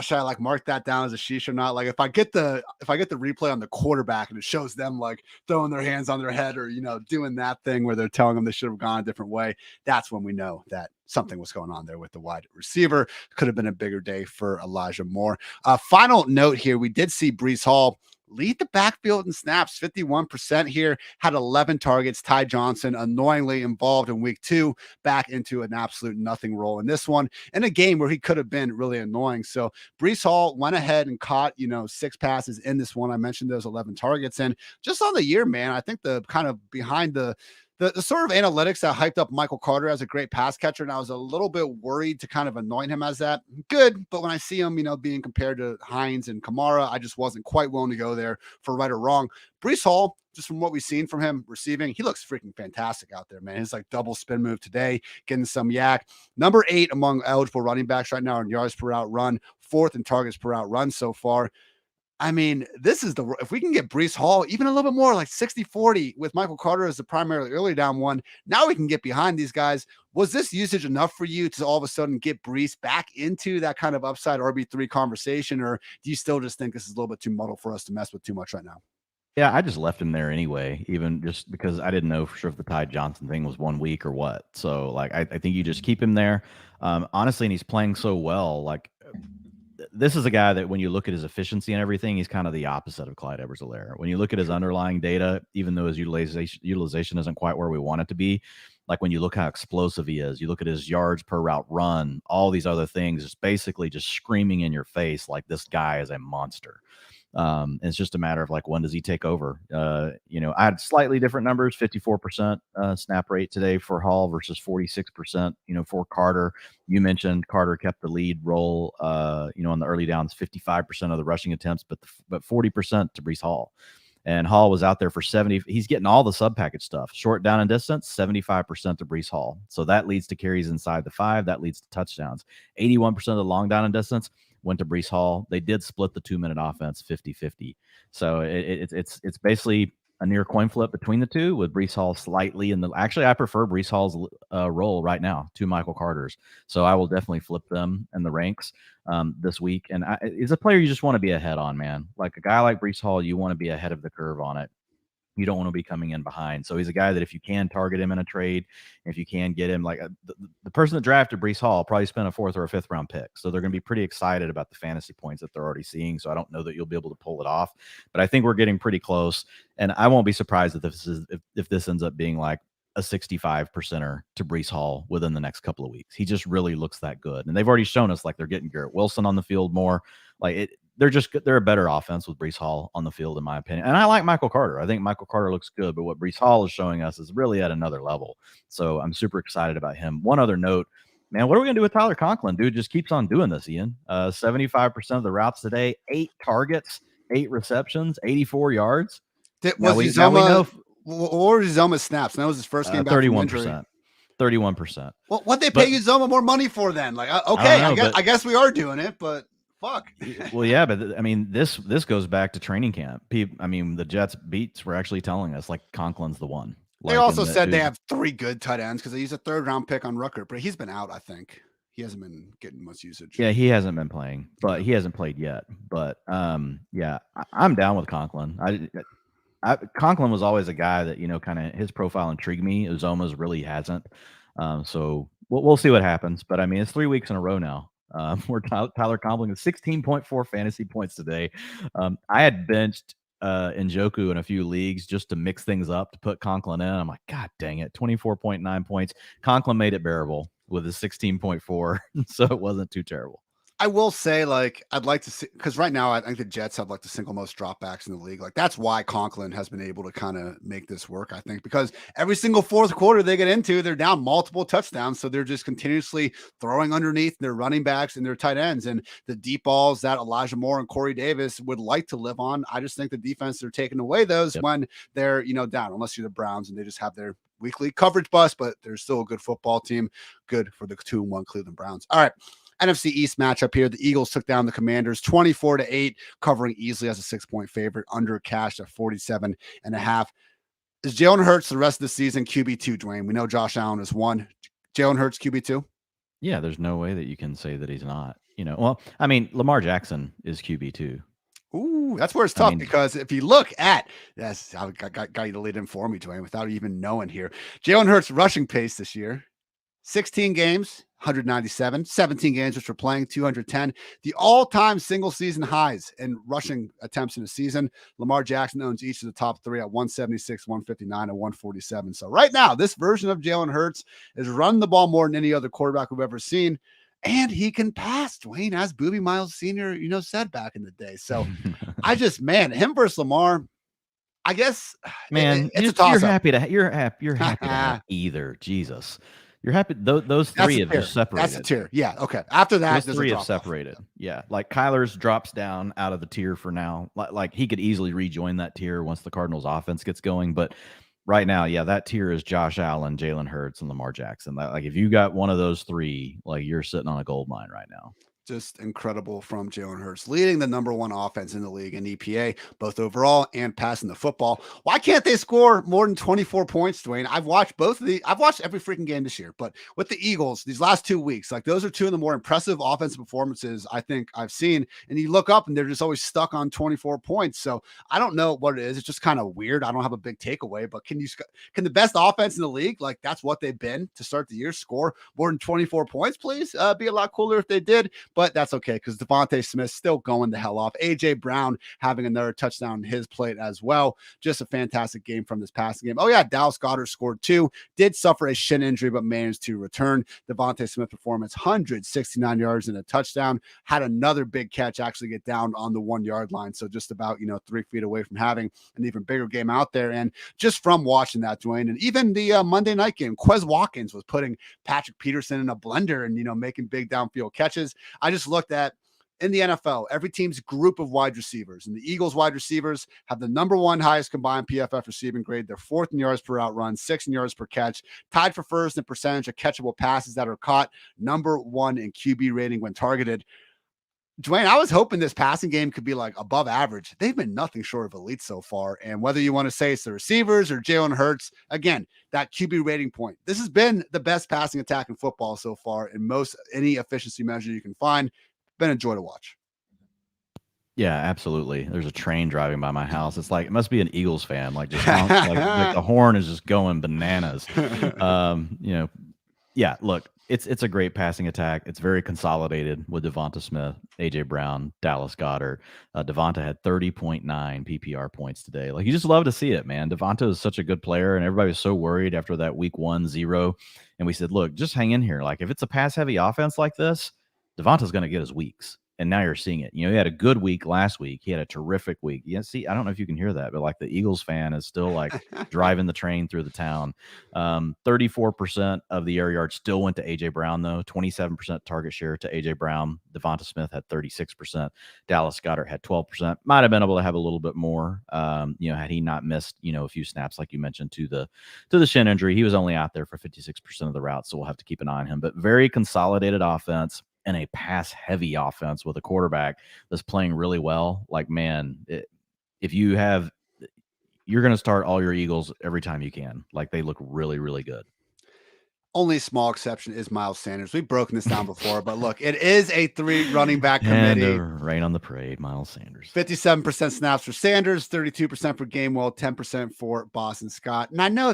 should I like mark that down as a sheesh or not? Like if I get the replay on the quarterback and it shows them like throwing their hands on their head or, doing that thing where they're telling them they should have gone a different way, that's when we know that something was going on there with the wide receiver. Could have been a bigger day for Elijah Moore. Final note here. We did see Breece Hall lead the backfield in snaps, 51% here, had 11 targets. Ty Johnson, annoyingly involved in week 2, back into an absolute nothing role in this one, in a game where he could have been really annoying. So Breece Hall went ahead and caught, 6 passes in this one. I mentioned those 11 targets. And just on the year, man, I think the kind of behind the sort of analytics that hyped up Michael Carter as a great pass catcher, and I was a little bit worried to kind of anoint him as that. Good, but when I see him, being compared to Hines and Kamara, I just wasn't quite willing to go there for right or wrong. Breece Hall, just from what we've seen from him receiving, he looks freaking fantastic out there, man. His like double spin move today, getting some yak. Number 8 among eligible running backs right now in yards per out run, 4th in targets per out run so far. I mean, this is if we can get Breece Hall even a little bit more like 60-40 with Michael Carter as the primary early down one, now we can get behind these guys. Was this usage enough for you to all of a sudden get Breece back into that kind of upside RB3 conversation? Or do you still just think this is a little bit too muddled for us to mess with too much right now? Yeah, I just left him there anyway, even just because I didn't know for sure if the Ty Johnson thing was 1 week or what. So like, I think you just keep him there. Honestly, and he's playing so well. Like this is a guy that when you look at his efficiency and everything, he's kind of the opposite of Clyde Edwards-Helaire. When you look at his underlying data, even though his utilization isn't quite where we want it to be, like when you look how explosive he is, you look at his yards per route run, all these other things, it's basically just screaming in your face like this guy is a monster. It's just a matter of like, when does he take over? I had slightly different numbers, 54% snap rate today for Hall versus 46%, for Carter. You mentioned Carter kept the lead role, on the early downs, 55% of the rushing attempts, but 40% to Breece Hall. And Hall was out there for 70. He's getting all the sub package stuff. Short down and distance, 75% to Breece Hall. So that leads to carries inside the 5. That leads to touchdowns. 81% of the long down and distance went to Breece Hall. They did split the 2-minute offense 50-50. So it's basically a near coin flip between the two, with Breece Hall slightly in the. Actually, I prefer Breece Hall's role right now to Michael Carter's. So I will definitely flip them in the ranks this week. And it's a player you just want to be ahead on, man. Like a guy like Breece Hall, you want to be ahead of the curve on it. You don't want to be coming in behind. So he's a guy that if you can target him in a trade, if you can get him, like the person that drafted Breece Hall probably spent a 4th or a 5th round pick. So they're going to be pretty excited about the fantasy points that they're already seeing. So I don't know that you'll be able to pull it off, but I think we're getting pretty close. And I won't be surprised if this ends up being like a 65%er to Breece Hall within the next couple of weeks. He just really looks that good. And they've already shown us like they're getting Garrett Wilson on the field more. They're a better offense with Breece Hall on the field, in my opinion. And I like Michael Carter. I think Michael Carter looks good, but what Breece Hall is showing us is really at another level. So I'm super excited about him. One other note, man, what are we going to do with Tyler Conklin? Dude just keeps on doing this, Ian. 75% of the routes today, 8 targets, 8 receptions, 84 yards. What were Uzoma's snaps? That was his first game back 31%. 31%. Well, what they pay Uzoma more money for then? Like, okay, I guess we are doing it, but fuck. Well, yeah, but I mean, this goes back to training camp. The Jets beats were actually telling us like Conklin's the one. They also said they have 3 good tight ends because they used a 3rd round pick on Rucker, but he's been out. I think he hasn't been getting much usage. Yeah, he hasn't been playing, but he hasn't played yet. But yeah, I'm down with Conklin. Conklin was always a guy that kind of his profile intrigued me. Uzoma's really hasn't. So we'll see what happens. But I mean, it's 3 weeks in a row now. Where Tyler Conklin is 16.4 fantasy points today. I had benched Njoku in a few leagues just to mix things up to put Conklin in. I'm like, God dang it, 24.9 points. Conklin made it bearable with his 16.4, so it wasn't too terrible. I will say, like, I'd like to see, because right now I think the Jets have like the single most dropbacks in the league. Like, that's why Conklin has been able to kind of make this work, I think, because every single 4th quarter they get into, they're down multiple touchdowns. So they're just continuously throwing underneath their running backs and their tight ends and the deep balls that Elijah Moore and Corey Davis would like to live on. I just think the defense, they're taking away those when they're, down, unless you're the Browns and they just have their weekly coverage bust, but they're still a good football team. Good for the 2-1 Cleveland Browns. All right. NFC East matchup here. The Eagles took down the Commanders 24-8, covering easily as a 6-point favorite, under cash at 47.5. Is Jalen Hurts the rest of the season QB2, Dwayne? We know Josh Allen is 1. Jalen Hurts QB2? Yeah, there's no way that you can say that he's not. Well, I mean, Lamar Jackson is QB2. Ooh, that's where it's tough because if you look at yes, I got you to lead in for me, Dwayne, without even knowing here. Jalen Hurts rushing pace this year. 16 games, 197, 17 games, which we're playing 210, the all-time single season highs in rushing attempts in a season. Lamar Jackson owns each of the top 3 at 176, 159, and 147. So right now, this version of Jalen Hurts is running the ball more than any other quarterback we've ever seen. And he can pass, Dwayne, as Boobie Miles Sr., said back in the day. So him versus Lamar, I guess, man, it's a toss-up. You're happy to have either. Jesus. You're happy. Those 3 have just separated. That's a tier. Yeah. Okay. After that, those 3 have separated. Yeah. Like Kyler's drops down out of the tier for now. Like he could easily rejoin that tier once the Cardinals offense gets going. But right now, yeah, that tier is Josh Allen, Jalen Hurts, and Lamar Jackson. Like if you got one of those 3, like you're sitting on a gold mine right now. Just incredible from Jalen Hurts, leading the number 1 offense in the league in EPA, both overall and passing the football. Why can't they score more than 24 points, Dwayne? I've watched every freaking game this year, but with the Eagles, these last 2 weeks, like those are 2 of the more impressive offensive performances I think I've seen. And you look up and they're just always stuck on 24 points. So I don't know what it is. It's just kind of weird. I don't have a big takeaway, but can the best offense in the league, like that's what they've been to start the year, score more than 24 points, please? Be a lot cooler if they did. but that's okay because Devontae Smith still going the hell off. A.J. Brown having another touchdown on his plate as well. Just a fantastic game from this passing game. Oh, yeah, Dallas Goedert scored 2. Did suffer a shin injury, but managed to return. Devontae Smith performance, 169 yards and a touchdown. Had another big catch actually get down on the 1-yard line. So just about, 3 feet away from having an even bigger game out there. And just from watching that, Dwayne, and even the Monday night game, Quez Watkins was putting Patrick Peterson in a blender and, making big downfield catches. I just looked at, in the NFL, every team's group of wide receivers, and the Eagles wide receivers have the number 1 highest combined PFF receiving grade. They're 4th in yards per out run, 6th in yards per catch, tied for 1st in percentage of catchable passes that are caught, number 1 in QB rating when targeted. Dwayne, I was hoping this passing game could be like above average. They've been nothing short of elite so far. And whether you want to say it's the receivers or Jalen Hurts, again, that QB rating point. This has been the best passing attack in football so far in most any efficiency measure you can find. Been a joy to watch. Yeah, absolutely. There's a train driving by my house. It's like, it must be an Eagles fan. Like, just like the horn is just going bananas. Yeah, look, it's a great passing attack. It's very consolidated with Devonta Smith, A.J. Brown, Dallas Goedert. Devonta had 30.9 PPR points today. Like, you just love to see it, man. Devonta is such a good player, and everybody was so worried after that week 1-0. And we said, look, just hang in here. Like, if it's a pass-heavy offense like this, Devonta's going to get his weeks. And now you're seeing it. He had a good week last week. He had a terrific week. Yeah, see, I don't know if you can hear that, but like the Eagles fan is still like driving the train through the town. 34% of the air yards still went to A.J. Brown, though. 27% target share to A.J. Brown. Devonta Smith had 36%. Dallas Goedert had 12%. Might have been able to have a little bit more, had he not missed, a few snaps, like you mentioned, to the shin injury. He was only out there for 56% of the routes, so we'll have to keep an eye on him. But very consolidated offense. And a pass-heavy offense with a quarterback that's playing really well. Like, man, if you have – you're going to start all your Eagles every time you can. Like, they look really, really good. Only small exception is Miles Sanders. We've broken this down before, but look, it is a 3 running back committee. And rain on the parade, Miles Sanders. 57% snaps for Sanders, 32% for Gainwell, 10% for Boston Scott. And I know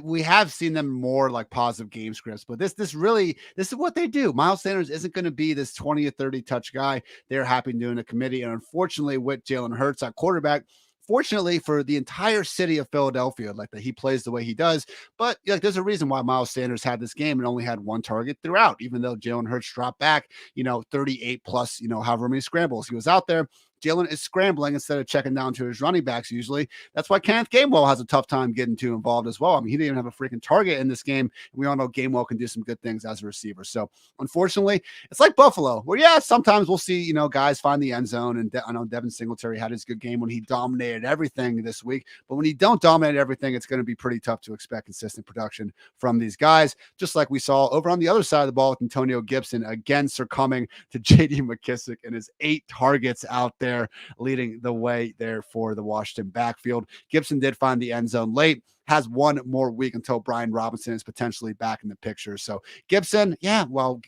we have seen them more like positive game scripts, but this is what they do. Miles Sanders isn't going to be this 20 or 30 touch guy. They're happy doing a committee. And unfortunately, with Jalen Hurts at quarterback, fortunately for the entire city of Philadelphia, like that he plays the way he does. But there's a reason why Miles Sanders had this game and only had 1 target throughout, even though Jalen Hurts dropped back, 38 plus, however many scrambles he was out there. Jalen is scrambling instead of checking down to his running backs usually. That's why Kenneth Gainwell has a tough time getting too involved as well. I mean, he didn't even have a freaking target in this game. We all know Gainwell can do some good things as a receiver. So, unfortunately, it's like Buffalo, where, sometimes we'll see, guys find the end zone. And I know Devin Singletary had his good game when he dominated everything this week. But when he don't dominate everything, it's going to be pretty tough to expect consistent production from these guys. Just like we saw over on the other side of the ball with Antonio Gibson, again succumbing to J.D. McKissic and his 8 targets out there, leading the way there for the Washington backfield. Gibson did find the end zone late, has 1 more week until Brian Robinson is potentially back in the picture. So Gibson, while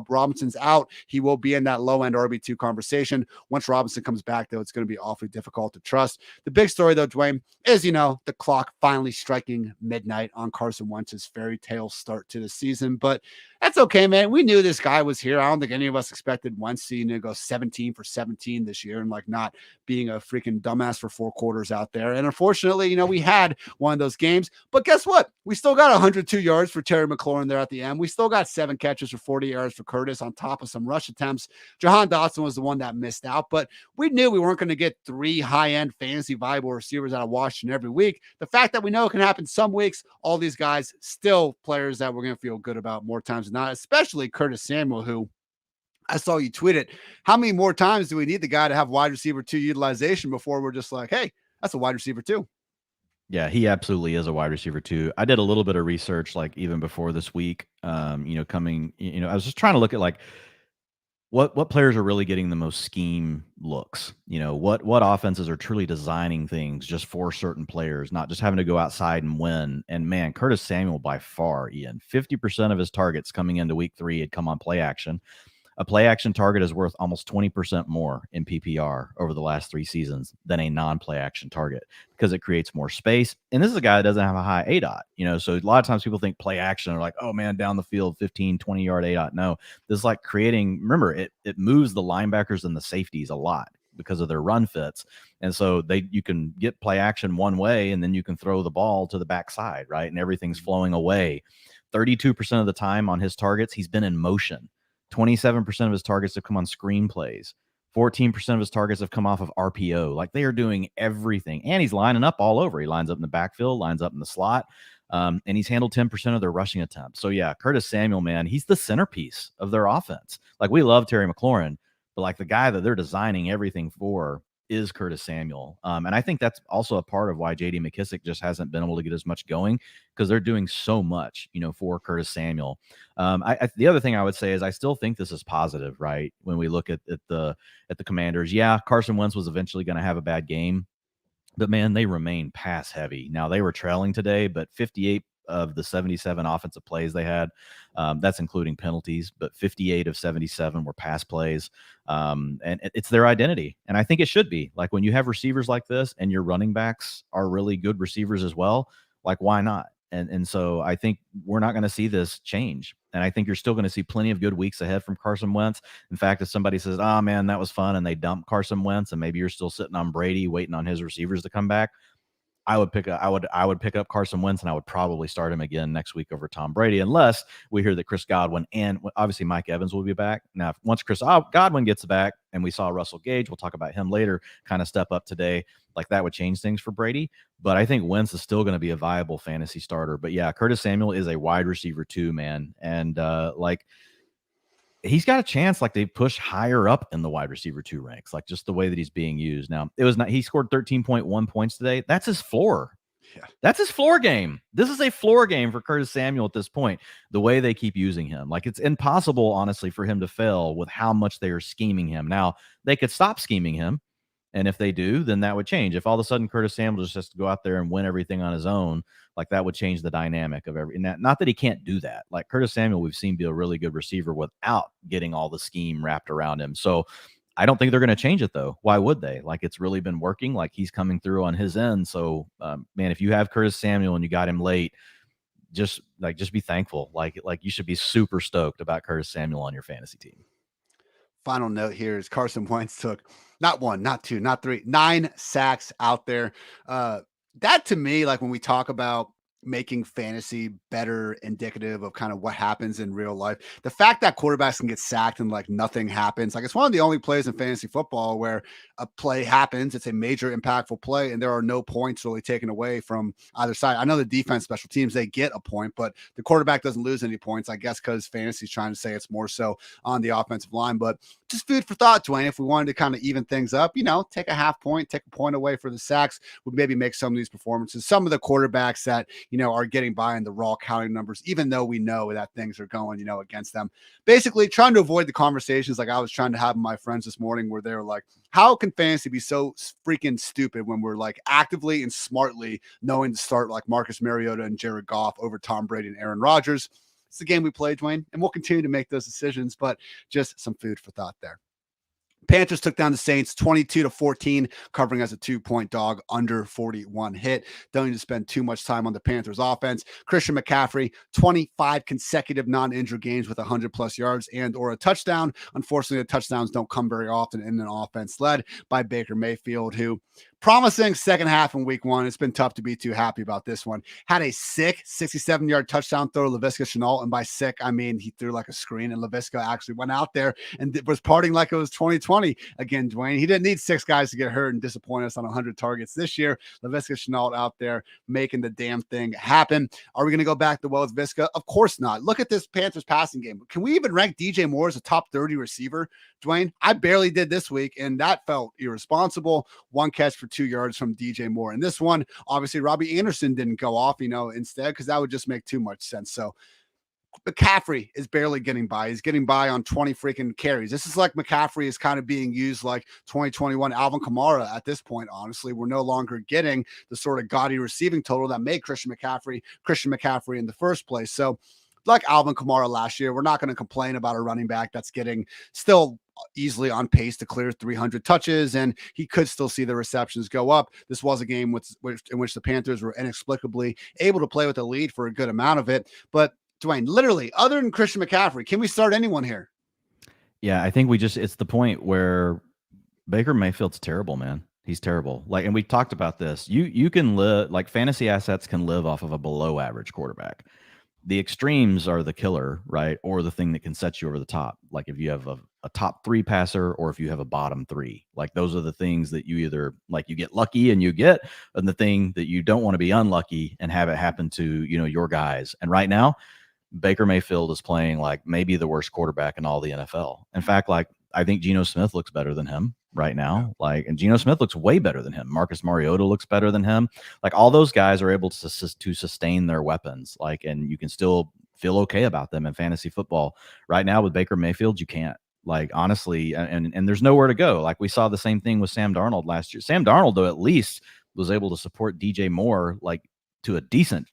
Robinson's out, he will be in that low-end RB2 conversation. Once Robinson comes back, though, it's going to be awfully difficult to trust. The big story, though, Dwayne, is, the clock finally striking midnight on Carson Wentz's fairy tale start to the season. But that's okay, man. We knew this guy was here. I don't think any of us expected Wentz to go 17 for 17 this year and not being a freaking dumbass for 4 quarters out there. And unfortunately, we had one of those games. But guess what? We still got 102 yards for Terry McLaurin there at the end. We still got 7 catches for 40 yards for Curtis on top of some rush attempts. Jahan Dotson was the one that missed out, but we knew we weren't going to get 3 high-end fantasy viable receivers out of Washington every week. The fact that we know it can happen some weeks, all these guys still players that we're going to feel good about more times than not, especially Curtis Samuel, who I saw you tweet it. How many more times do we need the guy to have wide receiver 2 utilization before we're just like, hey, that's a wide receiver 2? Yeah, he absolutely is a wide receiver too. I did a little bit of research, even before this week, I was just trying to look at what players are really getting the most scheme looks, what offenses are truly designing things just for certain players, not just having to go outside and win. And man, Curtis Samuel by far, Ian, 50% of his targets coming into week 3 had come on play action. A play action target is worth almost 20% more in PPR over the last 3 seasons than a non-play action target because it creates more space. And this is a guy that doesn't have a high ADOT, so a lot of times people think play action are like, oh man, down the field, 15, 20 yard ADOT. No, this is like creating, remember, it moves the linebackers and the safeties a lot because of their run fits. And so you can get play action one way and then you can throw the ball to the backside, right? And everything's flowing away. 32% of the time on his targets, he's been in motion. 27% of his targets have come on screen plays. 14% of his targets have come off of RPO. Like, they are doing everything. And he's lining up all over. He lines up in the backfield, lines up in the slot. And he's handled 10% of their rushing attempts. So yeah, Curtis Samuel, man, he's the centerpiece of their offense. Like, we love Terry McLaurin, but like the guy that they're designing everything for is Curtis Samuel. And I think that's also a part of why J.D. McKissic just hasn't been able to get as much going, because they're doing so much, for Curtis Samuel. The other thing I would say is I still think this is positive, right? When we look at the Commanders, yeah, Carson Wentz was eventually going to have a bad game, but man, they remain pass heavy. Now, they were trailing today, but 58 of the 77 offensive plays they had, that's including penalties, but 58 of 77 were pass plays. And it's their identity. And I think it should be. Like, when you have receivers like this and your running backs are really good receivers as well, like, why not? And so I think we're not going to see this change. And I think you're still going to see plenty of good weeks ahead from Carson Wentz. In fact, if somebody says, oh man, that was fun, and they dump Carson Wentz, and maybe you're still sitting on Brady waiting on his receivers to come back, I would pick up Carson Wentz, and I would probably start him again next week over Tom Brady, unless we hear that Chris Godwin and obviously Mike Evans will be back. Now, once Chris Godwin gets back, and we saw Russell Gage, we'll talk about him later, kind of step up today, like, that would change things for Brady. But I think Wentz is still going to be a viable fantasy starter. But yeah, Curtis Samuel is a wide receiver too, man. And he's got a chance, like, they push higher up in the wide receiver 2 ranks, like, just the way that he's being used. Now, he scored 13.1 points today. That's his floor. Yeah. That's his floor game. This is a floor game for Curtis Samuel at this point, the way they keep using him. Like, it's impossible, honestly, for him to fail with how much they are scheming him. Now, they could stop scheming him, and if they do, then that would change. If all of a sudden Curtis Samuel just has to go out there and win everything on his own, like, that would change the dynamic of not that he can't do that. Like, Curtis Samuel, we've seen be a really good receiver without getting all the scheme wrapped around him. So I don't think they're going to change it, though. Why would they? Like, it's really been working. Like, he's coming through on his end. So, man, if you have Curtis Samuel and you got him late, just be thankful. Like you should be super stoked about Curtis Samuel on your fantasy team. Final note here is Carson Wentz took not 1, not 2, not 3, 9 sacks out there. That, to me, like, when we talk about making fantasy better indicative of kind of what happens in real life, the fact that quarterbacks can get sacked and like nothing happens, like, it's one of the only plays in fantasy football where a play happens, it's a major impactful play, and there are no points really taken away from either side. I know the defense, special teams, they get a point, but the quarterback doesn't lose any points, I guess, because fantasy's trying to say it's more so on the offensive line. But just food for thought, Dwayne, if we wanted to kind of even things up, take a half point, take a point away for the sacks, would maybe make some of these performances, some of the quarterbacks that are getting by in the raw counting numbers, even though we know that things are going, against them. Basically, trying to avoid the conversations like I was trying to have with my friends this morning, where they're like, how can fantasy be so freaking stupid when we're like actively and smartly knowing to start like Marcus Mariota and Jared Goff over Tom Brady and Aaron Rodgers? It's the game we play, Dwayne, and we'll continue to make those decisions, but just some food for thought there. Panthers took down the Saints 22-14, covering as a 2-point dog, under 41 hit. Don't need to spend too much time on the Panthers offense. Christian McCaffrey, 25 consecutive non-injured games with 100+ yards and or a touchdown. Unfortunately, the touchdowns don't come very often in an offense led by Baker Mayfield, who, promising second half in week 1. It's been tough to be too happy about this one. Had a sick 67-yard touchdown throw to Laviska Shenault. And by sick, I mean he threw like a screen, and Laviska actually went out there and was partying like it was 2020 again, Dwayne. He didn't need 6 guys to get hurt and disappoint us on 100 targets this year. Laviska Shenault out there making the damn thing happen. Are we going to go back to Wells Visca? Of course not. Look at this Panthers passing game. Can we even rank DJ Moore as a top 30 receiver, Dwayne? I barely did this week, and that felt irresponsible. 1 catch for 2 yards from DJ Moore. And this one, obviously, Robbie Anderson didn't go off, instead, because that would just make too much sense. So McCaffrey is barely getting by. He's getting by on 20 freaking carries. This is like McCaffrey is kind of being used like 2021 Alvin Kamara at this point, honestly. We're no longer getting the sort of gaudy receiving total that made Christian McCaffrey in the first place. So like Alvin Kamara last year, we're not going to complain about a running back that's getting still easily on pace to clear 300 touches, and he could still see the receptions go up. This was a game in which the Panthers were inexplicably able to play with the lead for a good amount of it. But Dwayne, literally, other than Christian McCaffrey, can we start anyone here? Yeah, I think it's the point where Baker Mayfield's terrible, man. He's terrible. Like, and we talked about this. You can live, like, fantasy assets can live off of a below average quarterback. The extremes are the killer, right? Or the thing that can set you over the top. Like if you have a top 3 passer, or if you have a bottom 3, like those are the things that you either, like, you get lucky and you get, and the thing that you don't want to be unlucky and have it happen to, your guys. And right now, Baker Mayfield is playing like maybe the worst quarterback in all the NFL. In fact, like, I think Geno Smith looks better than him right now. Like, and Geno Smith looks way better than him. Marcus Mariota looks better than him. Like, all those guys are able to sustain their weapons. Like, and you can still feel okay about them in fantasy football. Right now with Baker Mayfield, you can't. Like, honestly, and there's nowhere to go. Like, we saw the same thing with Sam Darnold last year. Sam Darnold, though, at least was able to support DJ Moore, like, to a decent,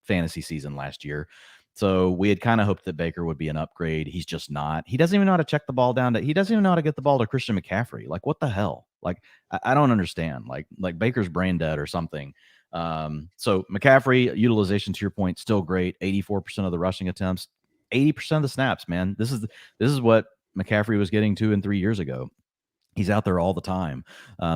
fantasy season last year. So we had kind of hoped that Baker would be an upgrade. He's just not. He doesn't even know how to check the ball down. He doesn't even know how to get the ball to Christian McCaffrey. Like, what the hell? Like, I don't understand. Like Baker's brain dead or something. So McCaffrey, utilization, to your point, still great. 84% of the rushing attempts, 80% of the snaps, man. This is what McCaffrey was getting 2 and 3 years ago. He's out there all the time.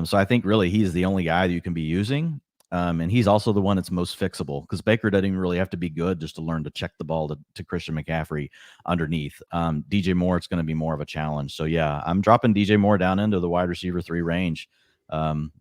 So I think really he's the only guy that you can be using. And he's also the one that's most fixable, because Baker doesn't even really have to be good just to learn to check the ball to Christian McCaffrey underneath. DJ Moore, it's going to be more of a challenge. So yeah, I'm dropping DJ Moore down into the wide receiver 3 range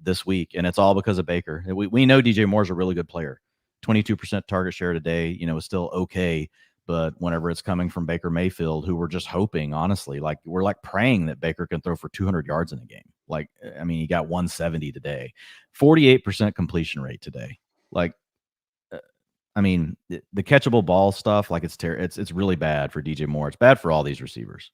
this week, and it's all because of Baker. We know DJ Moore's a really good player. 22% target share today, is still okay. But whenever it's coming from Baker Mayfield, who we're just hoping, honestly, like we're like praying that Baker can throw for 200 yards in a game. Like, I mean, he got 170 today, 48% completion rate today. Like, I mean, the catchable ball stuff, like it's really bad for DJ Moore. It's bad for all these receivers.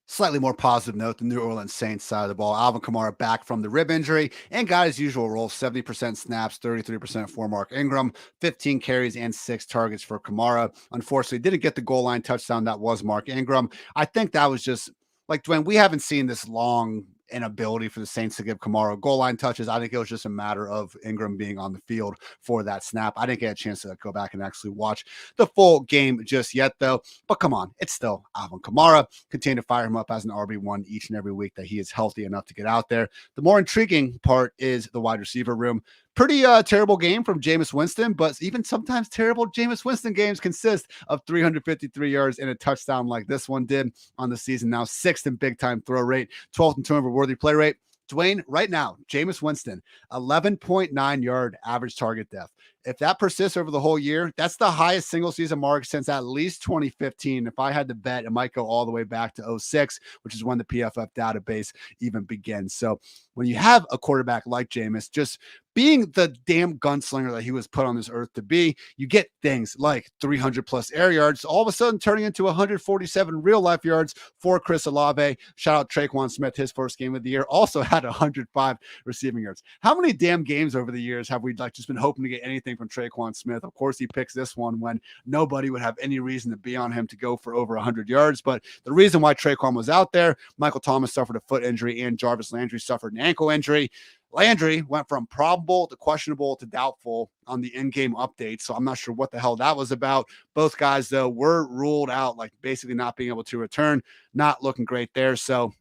Slightly more positive note, the New Orleans Saints side of the ball. Alvin Kamara back from the rib injury and got his usual role, 70% snaps, 33% for Mark Ingram, 15 carries and 6 targets for Kamara. Unfortunately, didn't get the goal line touchdown. That was Mark Ingram. I think that was just, like, Dwayne, we haven't seen this long inability for the Saints to give Kamara goal line touches. I think it was just a matter of Ingram being on the field for that snap. I didn't get a chance to go back and actually watch the full game just yet, though. But come on, it's still Alvin Kamara. Continue to fire him up as an RB1 each and every week that he is healthy enough to get out there. The more intriguing part is the wide receiver room. Pretty terrible game from Jameis Winston, but even sometimes terrible Jameis Winston games consist of 353 yards and a touchdown like this one did on the season. Now 6th in big time throw rate, 12th in turnover worthy play rate. Dwayne, right now, Jameis Winston, 11.9 yard average target depth. If that persists over the whole year, that's the highest single season mark since at least 2015. If I had to bet, it might go all the way back to 06, which is when the PFF database even begins. So when you have a quarterback like Jameis, just being the damn gunslinger that he was put on this earth to be, you get things like 300 plus air yards, all of a sudden turning into 147 real life yards for Chris Olave. Shout out Tre'Quan Smith, his first game of the year, also had 105 receiving yards. How many damn games over the years have we just been hoping to get anything from Tre'Quan Smith? Of course, he picks this one when nobody would have any reason to be on him to go for over 100 yards. But the reason why Tre'Quan was out there, Michael Thomas suffered a foot injury and Jarvis Landry suffered an ankle injury. Landry went from probable to questionable to doubtful on the in-game update, so I'm not sure what the hell that was about. Both guys, though, were ruled out, like basically not being able to return. Not looking great there. So,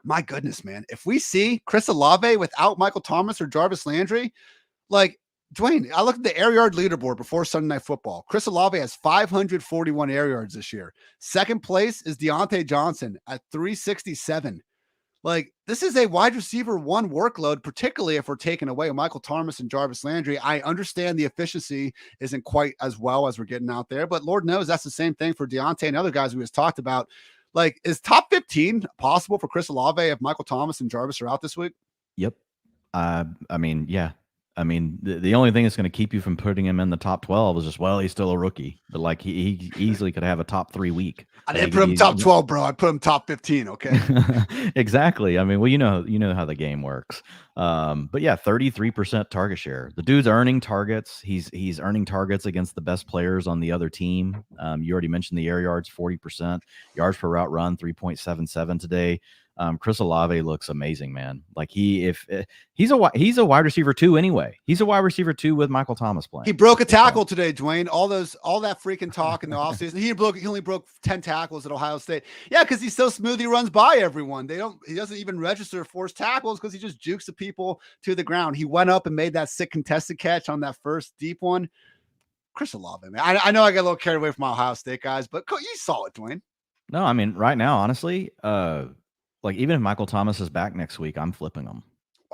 my goodness, man. If we see Chris Olave without Michael Thomas or Jarvis Landry, like, Dwayne, I looked at the air yard leaderboard before Sunday Night Football. Chris Olave has 541 air yards this year. Second place is Deontay Johnson at 367. Like, this is a wide receiver 1 workload, particularly if we're taking away Michael Thomas and Jarvis Landry. I understand the efficiency isn't quite as well as we're getting out there, but Lord knows that's the same thing for Deontay and other guys we just talked about. Like, is top 15 possible for Chris Olave if Michael Thomas and Jarvis are out this week? Yep. I mean, yeah. I mean, the only thing that's going to keep you from putting him in the top 12 is just, well, he's still a rookie, but like he easily could have a top 3 week. I Like, didn't put him top 12, bro. I put him top 15. Okay. Exactly. I mean, well, you know how the game works. But yeah, 33% target share. The dude's earning targets. He's earning targets against the best players on the other team. You already mentioned the air yards, 40%, yards per route run, 3.77 today. Chris Olave looks amazing, man. Like he's a wide receiver 2 anyway. He's a wide receiver 2 with Michael Thomas playing. He broke a tackle today, Dwayne. All that freaking talk in the offseason. He only broke 10 tackles at Ohio State. Yeah, because he's so smooth. He runs by everyone. He doesn't even register forced tackles because he just jukes the people to the ground. He went up and made that sick contested catch on that first deep one. Chris Olave, man. I know I got a little carried away from Ohio State guys, but you saw it, Dwayne. No, I mean, right now, honestly, like even if Michael Thomas is back next week, I'm flipping him.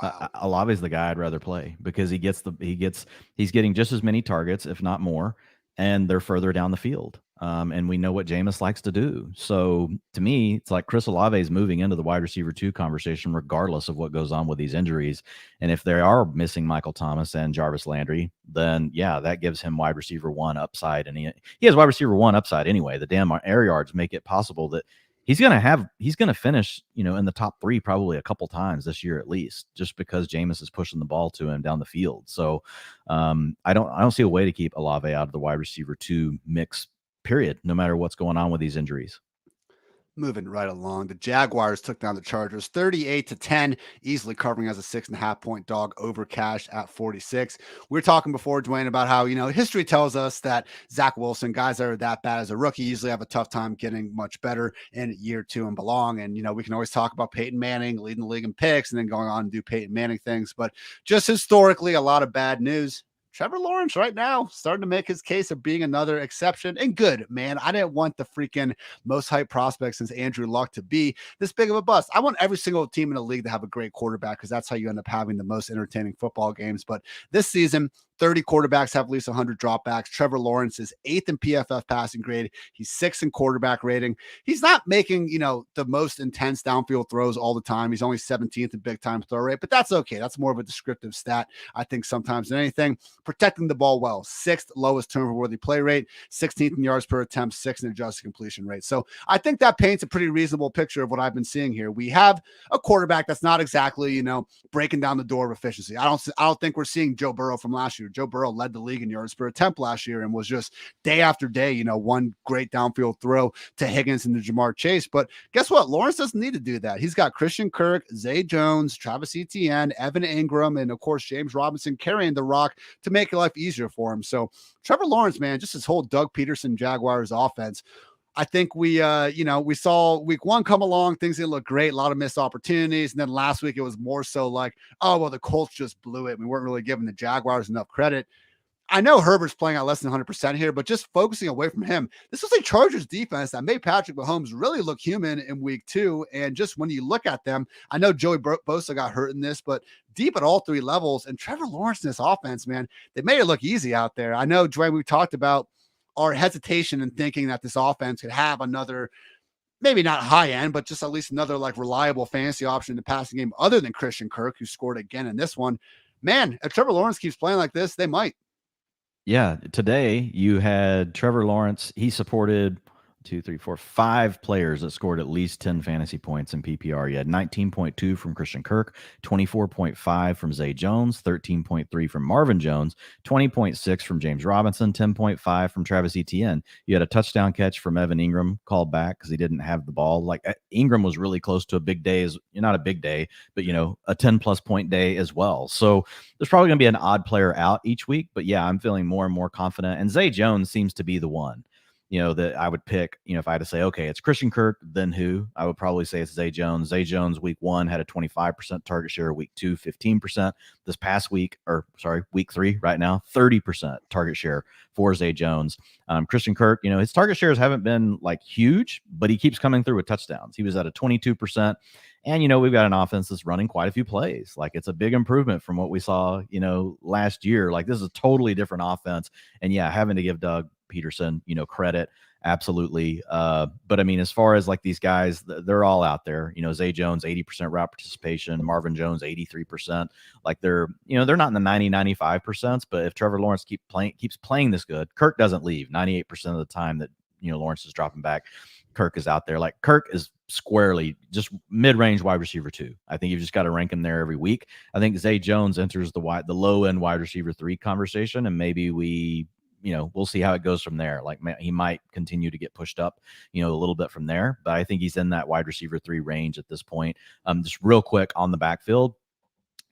Wow. Olave's the guy I'd rather play because he's getting just as many targets, if not more, and they're further down the field. And we know what Jameis likes to do. So to me, it's like Chris Olave is moving into the wide receiver 2 conversation, regardless of what goes on with these injuries. And if they are missing Michael Thomas and Jarvis Landry, then yeah, that gives him wide receiver 1 upside. And he has wide receiver 1 upside anyway. The damn air yards make it possible that he's going to finish, in the top 3 probably a couple times this year at least, just because Jameis is pushing the ball to him down the field. So I don't see a way to keep Olave out of the wide receiver 2 mix, period, no matter what's going on with these injuries. Moving right along, the Jaguars took down the Chargers 38-10, easily covering as a 6.5 point dog over cash at 46. We were talking before, Dwayne, about how, history tells us that Zach Wilson, guys that are that bad as a rookie, usually have a tough time getting much better in year 2 and belong. And, we can always talk about Peyton Manning leading the league in picks and then going on and do Peyton Manning things. But just historically, a lot of bad news. Trevor Lawrence right now starting to make his case of being another exception, and good, man. I didn't want the freaking most hyped prospect since Andrew Luck to be this big of a bust. I want every single team in the league to have a great quarterback because that's how you end up having the most entertaining football games. But this season, 30 quarterbacks have at least 100 dropbacks. Trevor Lawrence is 8th in PFF passing grade. He's 6th in quarterback rating. He's not making, the most intense downfield throws all the time. He's only 17th in big time throw rate, but that's okay. That's more of a descriptive stat, I think, sometimes than anything. Protecting the ball well, 6th lowest turnover-worthy play rate, 16th in yards per attempt, 6th in adjusted completion rate. So I think that paints a pretty reasonable picture of what I've been seeing here. We have a quarterback that's not exactly, breaking down the door of efficiency. I don't think we're seeing Joe Burrow from last year. Joe Burrow led the league in yards per attempt last year and was just day after day, one great downfield throw to Higgins and to Jamar Chase. But guess what? Lawrence doesn't need to do that. He's got Christian Kirk, Zay Jones, Travis Etienne, Evan Ingram, and of course, James Robinson carrying the rock to make life easier for him. So Trevor Lawrence, man, just his whole Doug Peterson Jaguars offense. I think we saw week 1 come along. Things didn't look great. A lot of missed opportunities. And then last week, it was more so like, oh, well, the Colts just blew it. We weren't really giving the Jaguars enough credit. I know Herbert's playing at less than 100% here, but just focusing away from him, this was a Chargers defense that made Patrick Mahomes really look human in week 2. And just when you look at them, I know Joey Bosa got hurt in this, but deep at all 3 levels. And Trevor Lawrence in this offense, man, they made it look easy out there. I know, Dwayne, we talked about our hesitation in thinking that this offense could have another, maybe not high end, but just at least another like reliable fantasy option in the passing game other than Christian Kirk, who scored again in this one. Man, if Trevor Lawrence keeps playing like this, they might. Yeah, today you had Trevor Lawrence. He supported 5 players that scored at least 10 fantasy points in PPR. You had 19.2 from Christian Kirk, 24.5 from Zay Jones, 13.3 from Marvin Jones, 20.6 from James Robinson, 10.5 from Travis Etienne. You had a touchdown catch from Evan Ingram called back because he didn't have the ball. Like Ingram was really close to a big day, not a big day, but a 10+ point day as well. So there's probably going to be an odd player out each week, but yeah, I'm feeling more and more confident. And Zay Jones seems to be the one. That I would pick, if I had to say, okay, it's Christian Kirk, then who? I would probably say it's Zay Jones. Zay Jones, week 1 had a 25% target share, week 2, 15%. This past week, week 3 right now, 30% target share for Zay Jones. Christian Kirk, his target shares haven't been like huge, but he keeps coming through with touchdowns. He was at a 22%. And, we've got an offense that's running quite a few plays. Like it's a big improvement from what we saw, last year. Like this is a totally different offense. And yeah, having to give Doug Peterson, credit. Absolutely. But I mean, as far as like these guys, they're all out there. Zay Jones, 80% route participation, Marvin Jones, 83%. Like they're not in the 95%, but if Trevor Lawrence keeps playing this good, Kirk doesn't leave 98% of the time that Lawrence is dropping back. Kirk is out there. Like Kirk is squarely just mid-range wide receiver 2. I think you've just got to rank him there every week. I think Zay Jones enters the low end wide receiver 3 conversation, and maybe we'll see how it goes from there. Like he might continue to get pushed up, a little bit from there, but I think he's in that wide receiver 3 range at this point. Just real quick on the backfield.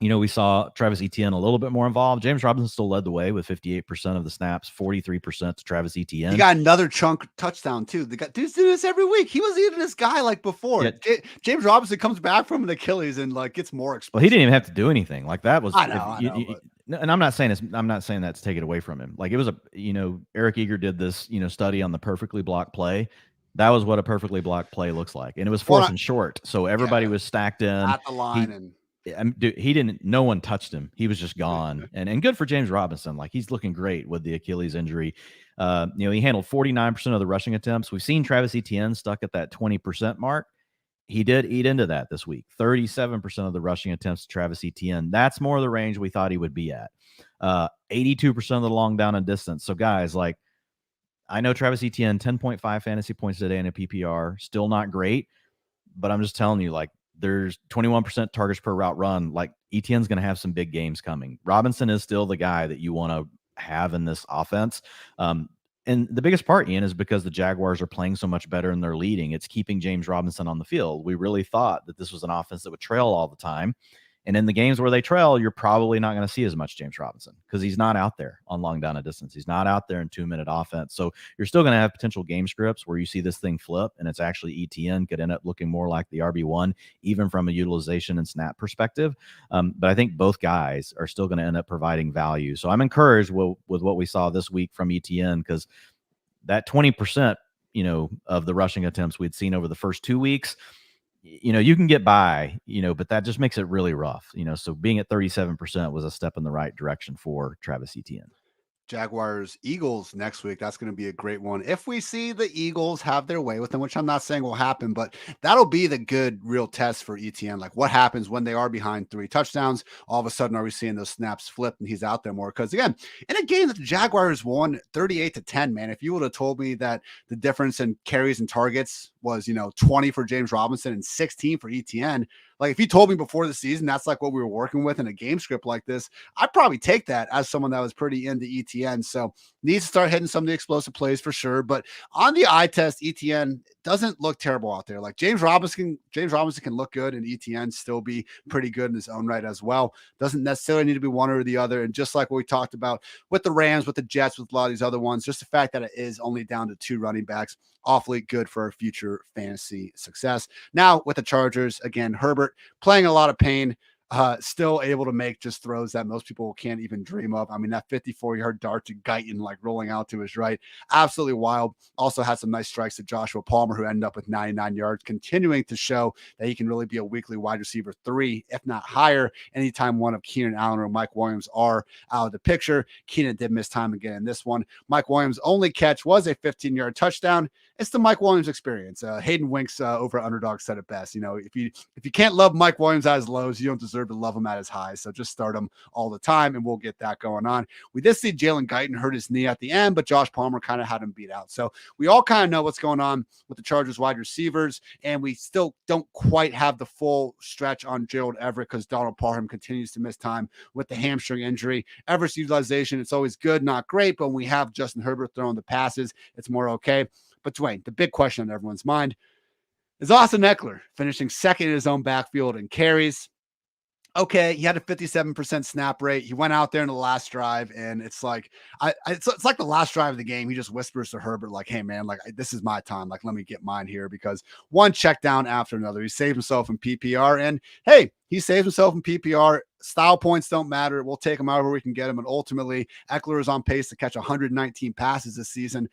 We saw Travis Etienne a little bit more involved. James Robinson still led the way with 58% of the snaps, 43% to Travis Etienne. He got another chunk touchdown too. Dudes do this every week. He was eating this guy like before. Yeah. James Robinson comes back from an Achilles and like gets more explosive. Well, he didn't even have to do anything. Like that was. I know. And I'm not saying that to take it away from him. Like it was Eric Eager did this study on the perfectly blocked play. That was what a perfectly blocked play looks like, and it was fourth and short, so everybody was stacked in at the line no one touched him. He was just gone. And good for James Robinson. Like he's looking great with the Achilles injury. He handled 49% of the rushing attempts. We've seen Travis Etienne stuck at that 20% mark. He did eat into that this week. 37% of the rushing attempts to Travis Etienne. That's more the range we thought he would be at. 82% of the long down and distance. So guys, like I know Travis Etienne, 10.5 fantasy points a day in a PPR, still not great, but I'm just telling you, like, there's 21% targets per route run. Like Etienne's going to have some big games coming. Robinson is still the guy that you want to have in this offense. And the biggest part, Ian, is because the Jaguars are playing so much better and they're leading. It's keeping James Robinson on the field. We really thought that this was an offense that would trail all the time. And in the games where they trail, you're probably not going to see as much James Robinson because he's not out there on long down a distance. He's not out there in 2-minute offense. So you're still going to have potential game scripts where you see this thing flip and it's actually Etienne could end up looking more like the RB1, even from a utilization and snap perspective. But I think both guys are still going to end up providing value. So I'm encouraged with what we saw this week from Etienne because that 20%, of the rushing attempts we'd seen over the first 2 weeks, you can get by, but that just makes it really rough, so being at 37% was a step in the right direction for Travis Etienne. Jaguars, Eagles next week. That's going to be a great one. If we see the Eagles have their way with them, which I'm not saying will happen, but that'll be the good real test for Etienne. Like what happens when they are behind 3 touchdowns? All of a sudden, are we seeing those snaps flip and he's out there more? Because again, in a game that the Jaguars won 38-10, man, if you would have told me that the difference in carries and targets was, 20 for James Robinson and 16 for Etienne, like if you told me before the season, that's like what we were working with in a game script like this, I'd probably take that as someone that was pretty into Etienne. So needs to start hitting some of the explosive plays for sure. But on the eye test, Etienne doesn't look terrible out there. Like James Robinson can look good and Etienne still be pretty good in his own right as well. Doesn't necessarily need to be one or the other. And just like what we talked about with the Rams, with the Jets, with a lot of these other ones, just the fact that it is only down to 2 running backs, awfully good for our future fantasy success. Now with the Chargers, again, Herbert playing a lot of pain, still able to make just throws that most people can't even dream of. I mean, that 54-yard dart to Guyton, like rolling out to his right, absolutely wild. Also had some nice strikes to Joshua Palmer, who ended up with 99 yards, continuing to show that he can really be a weekly wide receiver 3, if not higher, anytime one of Keenan Allen or Mike Williams are out of the picture. Keenan did miss time again in this one. Mike Williams' only catch was a 15-yard touchdown. It's the Mike Williams experience. Hayden Winks over Underdog said it best. If you can't love Mike Williams at his lows, you don't deserve to love him at his highs. So just start him all the time, and we'll get that going on. We did see Jalen Guyton hurt his knee at the end, but Josh Palmer kind of had him beat out. So we all kind of know what's going on with the Chargers wide receivers, and we still don't quite have the full stretch on Gerald Everett because Donald Parham continues to miss time with the hamstring injury. Everett's utilization, it's always good, not great, but when we have Justin Herbert throwing the passes, it's more okay. But Dwain, the big question on everyone's mind is Austin Eckler finishing second in his own backfield in carries. Okay, he had a 57% snap rate. He went out there in the last drive, and it's like it's like the last drive of the game. He just whispers to Herbert, like, "Hey, man, like this is my time. Like, let me get mine here." Because one check down after another, he saved himself in PPR, and hey, he saves himself in PPR. Style points don't matter. We'll take him however we can get him, and ultimately, Eckler is on pace to catch 119 passes this season.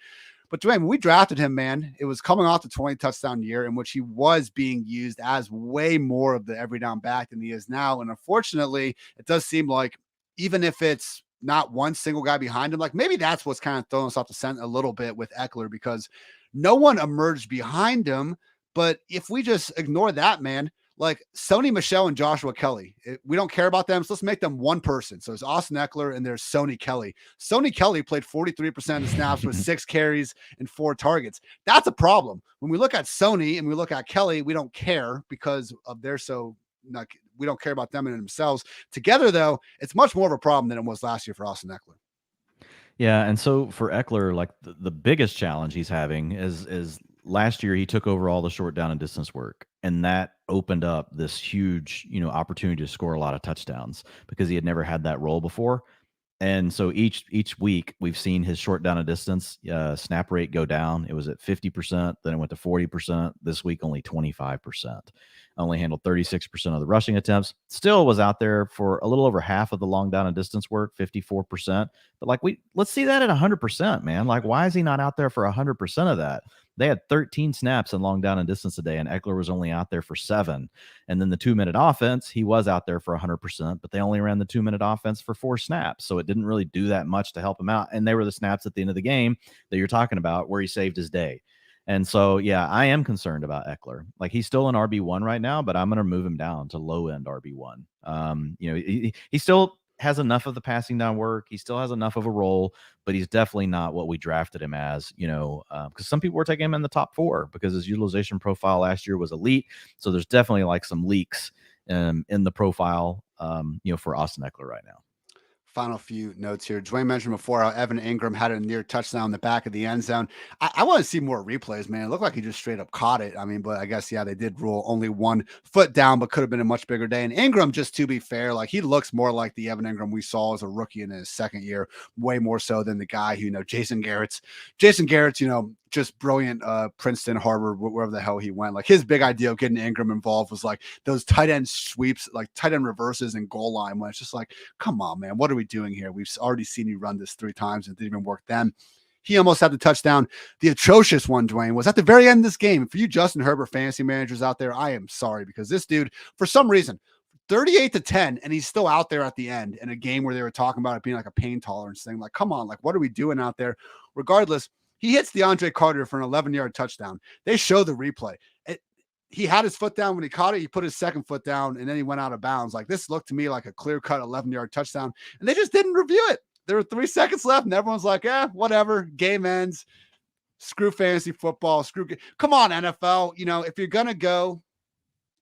But Dwayne, when we drafted him, man, it was coming off the 20 touchdown year in which he was being used as way more of the every down back than he is now. And unfortunately, it does seem like even if it's not one single guy behind him, like maybe that's what's kind of throwing us off the scent a little bit with Eckler, because No one emerged behind him. But if we just ignore that, man, like Sony Michel and Joshua Kelly, we don't care about them. So let's make them one person. So there's Austin Eckler and there's Sony Kelly. Sony Kelly played 43% of the snaps with 6 carries and 4 targets. That's a problem. When we look at Sony and we look at Kelly, we don't care because of we don't care about them in themselves. Together, though, it's much more of a problem than it was last year for Austin Eckler. Yeah, and so for Eckler, like the biggest challenge he's having is last year he took over all the short down and distance work, and that opened up this huge, opportunity to score a lot of touchdowns because he had never had that role before. And so each week we've seen his short down and distance snap rate go down. It was at 50%, then it went to 40%. This week only 25%. Only handled 36% of the rushing attempts. Still was out there for a little over half of the long down and distance work, 54%. But let's see that at 100%, man. Like, why is he not out there for 100% of that? They had 13 snaps in long down and distance a day, and Eckler was only out there for 7. And then the 2-minute offense, he was out there for 100%, but they only ran the 2-minute offense for 4 snaps. So it didn't really do that much to help him out. And they were the snaps at the end of the game that you're talking about where he saved his day. And so, yeah, I am concerned about Eckler. Like, he's still an RB1 right now, but I'm going to move him down to low-end RB1. He still has enough of the passing down work. He still has enough of a role, but he's definitely not what we drafted him as, because some people were taking him in the top 4 because his utilization profile last year was elite. So there's definitely like some leaks in the profile, for Austin Eckler right now. Final few notes here. Dwain mentioned before how Evan Ingram had a near touchdown in the back of the end zone. I want to see more replays, man. It looked like he just straight up caught it. I mean, but I guess, yeah, they did rule only 1 foot down, but could have been a much bigger day. And Ingram, just to be fair, like, he looks more like the Evan Ingram we saw as a rookie in his second year, way more so than the guy who, Jason Garrett's, just brilliant, Princeton, Harvard, wherever the hell he went. Like, his big idea of getting Ingram involved was like those tight end sweeps, like tight end reverses and goal line, when it's just like, come on, man, what are we doing here? We've already seen you run this 3 times and it didn't even work then. He almost had the touchdown. The atrocious one, Dwain, was at the very end of this game. For you Justin Herbert fantasy managers out there, I am sorry, because this dude, for some reason, 38-10, and he's still out there at the end in a game where they were talking about it being like a pain tolerance thing. Like, come on, like, what are we doing out there? Regardless, he hits DeAndre Carter for an 11-yard touchdown. They show the replay. He had his foot down when he caught it. He put his second foot down, and then he went out of bounds. Like, this looked to me like a clear-cut 11-yard touchdown, and they just didn't review it. There were 3 seconds left, and everyone's like, whatever. Game ends. Screw fantasy football. Come on, NFL. If you're going to go,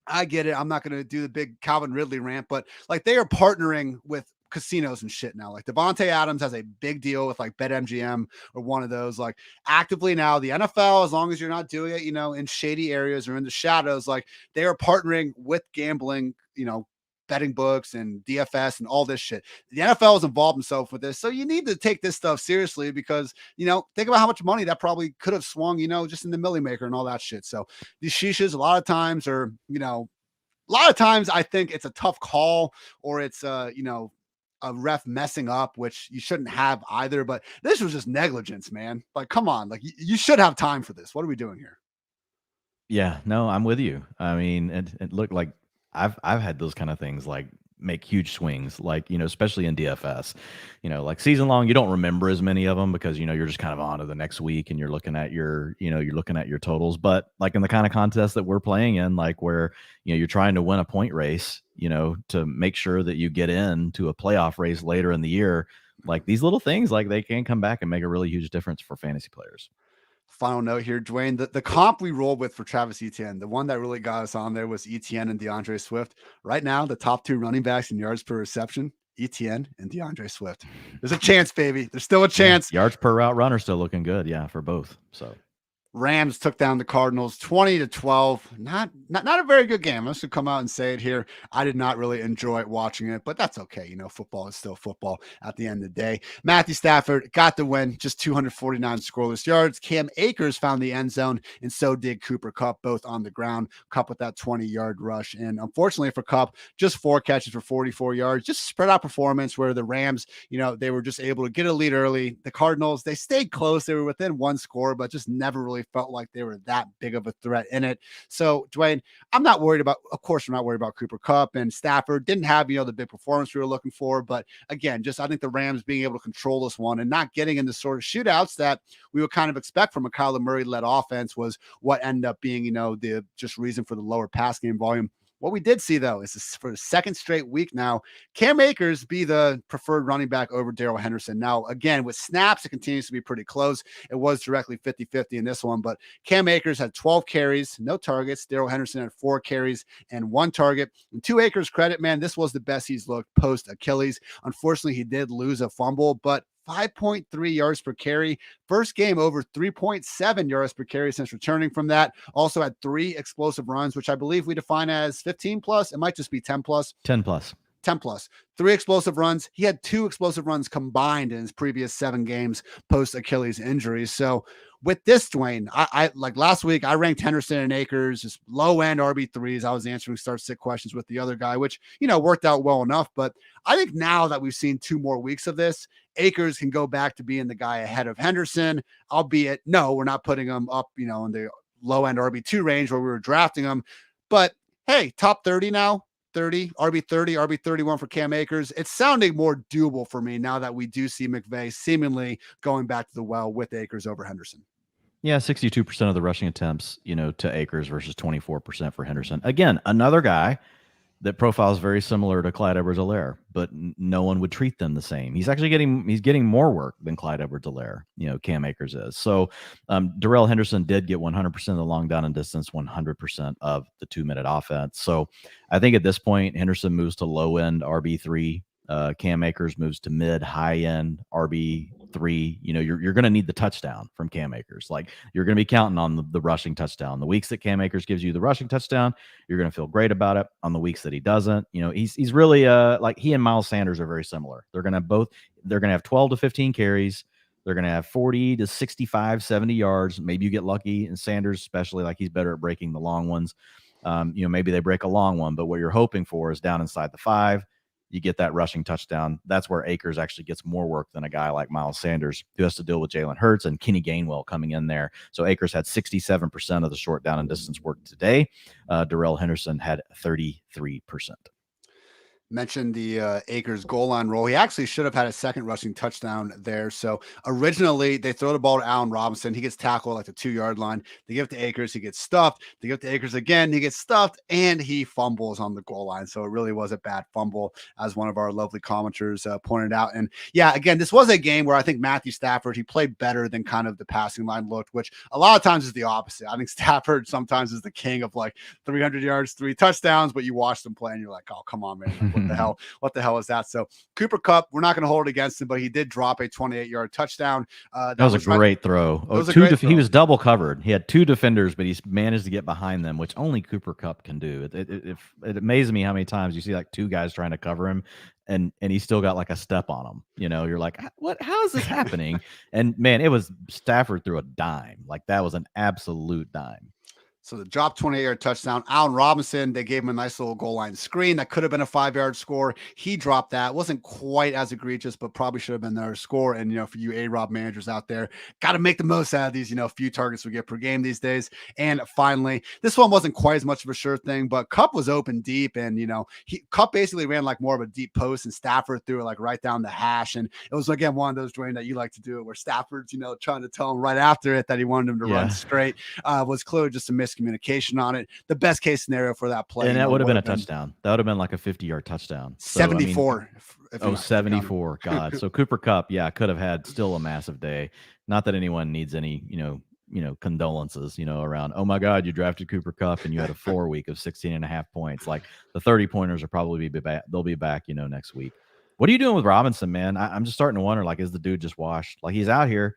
I get it. I'm not going to do the big Calvin Ridley rant, but like, they are partnering with casinos and shit now. Like, Devontae Adams has a big deal with like BetMGM or one of those. Like, actively now, the NFL, as long as you're not doing it, in shady areas or in the shadows, like, they are partnering with gambling, betting books and DFS and all this shit. The NFL has involved himself with this. So you need to take this stuff seriously because, think about how much money that probably could have swung, just in the Millie Maker and all that shit. So these sheeshas a lot of times are, I think it's a tough call, or it's, a ref messing up, which you shouldn't have either. But this was just negligence, man. Like, come on. Like, you should have time for this. What are we doing here? Yeah, no, I'm with you. I mean, it looked like I've had those kind of things like make huge swings, like, especially in DFS, like season long, you don't remember as many of them because, you're just kind of on to the next week and you're looking at your totals. But like in the kind of contest that we're playing in, like where, you're trying to win a point race, to make sure that you get into a playoff race later in the year, like these little things, like they can come back and make a really huge difference for fantasy players. Final note here, Dwain, the comp we rolled with for Travis Etienne, the one that really got us on there was Etienne and DeAndre Swift. Right now, the top 2 running backs in yards per reception, Etienne and DeAndre Swift. There's a chance, baby. There's still a chance. Yeah, yards per route runner still looking good. Yeah, for both. So Rams took down the Cardinals 20-12. Not a very good game. I'm just gonna come out and say it here. I did not really enjoy watching it, but that's okay. Football is still football at the end of the day. Matthew Stafford got the win, just 249 scoreless yards. Cam Akers found the end zone, and so did Cooper Kupp, both on the ground. Kupp with that 20-yard rush. And unfortunately for Kupp, just 4 catches for 44 yards, just spread out performance where the Rams, they were just able to get a lead early. The Cardinals, they stayed close. They were within 1 score, but just never really really felt like they were that big of a threat in it. So, Dwayne, I'm not worried about, of course, we're not worried about Cooper Kupp, and Stafford didn't have, the big performance we were looking for. But again, just I think the Rams being able to control this one and not getting into sort of shootouts that we would kind of expect from a Kyler Murray led offense was what ended up being, the just reason for the lower pass game volume. What we did see, though, is this, for the second straight week now, Cam Akers be the preferred running back over Darrell Henderson. Now, again, with snaps, it continues to be pretty close. It was directly 50-50 in this one, but Cam Akers had 12 carries, no targets. Darrell Henderson had 4 carries and 1 target. And to Akers' credit, man, this was the best he's looked post-Achilles. Unfortunately, he did lose a fumble, but 5.3 yards per carry. First game over 3.7 yards per carry since returning from that. Also had 3 explosive runs, which I believe we define as 15 plus. It might just be 10 plus. 10 plus. 10 plus. 3 explosive runs. He had 2 explosive runs combined in his previous 7 games post Achilles injuries. So with this, Dwayne, I like last week, I ranked Henderson and Akers just low end RB3s. I was answering start sit questions with the other guy, which, worked out well enough. But I think now that we've seen 2 more weeks of this, Akers can go back to being the guy ahead of Henderson, albeit no, we're not putting him up, in the low end RB2 range where we were drafting him. But hey, top 30 now. 30, RB30, RB31 for Cam Akers. It's sounding more doable for me now that we do see McVay seemingly going back to the well with Akers over Henderson. Yeah, 62% of the rushing attempts, to Akers versus 24% for Henderson. Again, another guy that profiles very similar to Clyde Edwards-Helaire, but no one would treat them the same. He's actually getting more work than Clyde Edwards-Helaire, Cam Akers is. So Darrell Henderson did get 100% of the long down and distance, 100% of the 2-minute offense. So I think at this point, Henderson moves to low end RB3. Cam Akers moves to mid, high end RB3. You're going to need the touchdown from Cam Akers. Like, you're going to be counting on the rushing touchdown. The weeks that Cam Akers gives you the rushing touchdown, you're going to feel great about it. On the weeks that he doesn't, he's really like he and Miles Sanders are very similar. They're going to have 12 to 15 carries. They're going to have 40 to 65, 70 yards. Maybe you get lucky, and Sanders, especially, like, he's better at breaking the long ones. Maybe they break a long one, but what you're hoping for is down inside the 5. You get that rushing touchdown. That's where Akers actually gets more work than a guy like Miles Sanders, who has to deal with Jalen Hurts and Kenny Gainwell coming in there. So Akers had 67% of the short down and distance work today. Darrell Henderson had 33%. Mentioned the Akers goal line roll. He actually should have had a second rushing touchdown there. So originally they throw the ball to Allen Robinson. He gets tackled like the 2-yard line. They give it to Akers. He gets stuffed. They give it to Akers again. He gets stuffed and he fumbles on the goal line. So it really was a bad fumble, as one of our lovely commenters pointed out. And yeah, again, this was a game where I think Matthew Stafford, he played better than kind of the passing line looked, which a lot of times is the opposite. I think Stafford sometimes is the king of like 300 yards, 3 touchdowns, but you watch them play and you're like, oh, come on, man. What the hell is that? So Cooper Kupp, we're not going to hold it against him, but he did drop a 28-yard touchdout. That was a great throw. He was double covered. He had 2 defenders, but he's managed to get behind them, which only Cooper Kupp can do. It amazes me how many times you see like 2 guys trying to cover him, and he still got like a step on him. You're like, what? How is this happening? And man, it was Stafford threw a dime. Like, that was an absolute dime. So the drop 28-yard touchdown. Allen Robinson, they gave him a nice little goal line screen. That could have been a 5-yard score. He dropped that. Wasn't quite as egregious, but probably should have been their score. And, for you A-Rob managers out there, got to make the most out of these, few targets we get per game these days. And finally, this one wasn't quite as much of a sure thing, but Kupp was open deep. And, Kupp basically ran like more of a deep post, and Stafford threw it like right down the hash. And it was, again, one of those, Dwayne, that you like to do it, where Stafford's, trying to tell him right after it that he wanted him to run straight. Was clearly just a miscommunication on it. The best case scenario for that play, and that would have been a touchdown. That would have been like a 50-yard touchdown. 74. 74. God. So Cooper Kupp, could have had still a massive day. Not that anyone needs any, condolences, around, oh my God, you drafted Cooper Kupp and you had a 4 week of 16.5 points. Like, the 30 pointers are probably be back. They'll be back, next week. What are you doing with Robinson, man? I'm just starting to wonder, like, is the dude just washed? Like, he's out here,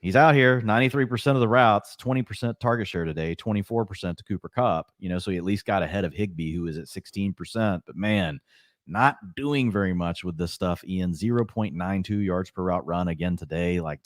93% of the routes, 20% target share today, 24% to Cooper Kupp, so he at least got ahead of Higbee, who is at 16%. But man, not doing very much with this stuff. Ian, 0.92 yards per route run again today. Like,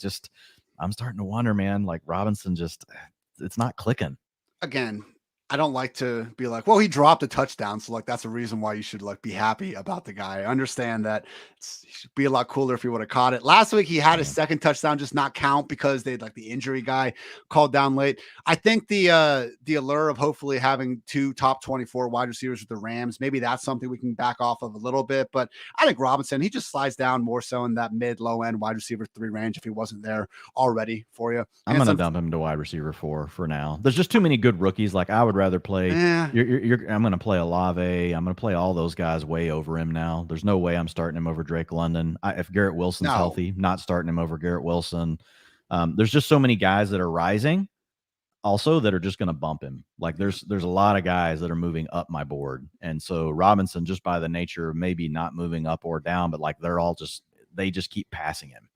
I'm starting to wonder, man, like, Robinson it's not clicking. Again, I don't like to be like, well, he dropped a touchdown, so like that's a reason why you should like be happy about the guy. I understand that it should be a lot cooler if he would have caught it. Last week he had his Yeah. second touchdown just not count because they like the injury guy called down late. I think the allure of hopefully having 2 top 24 wide receivers with the Rams, maybe that's something we can back off of a little bit. But I think Robinson, he just slides down more so in that mid low end wide receiver 3 range if he wasn't there already for you. I'm going to dump him to wide receiver 4 for now. There's just too many good rookies. Like I would rather play. I'm going to play Olave. I'm going to play all those guys way over him now. There's no way I'm starting him over Drake London. If Garrett Wilson's healthy, not starting him over Garrett Wilson. There's just so many guys that are rising also that are just going to bump him. Like there's a lot of guys that are moving up my board. And so Robinson, just by the nature of maybe not moving up or down, but like they just keep passing him.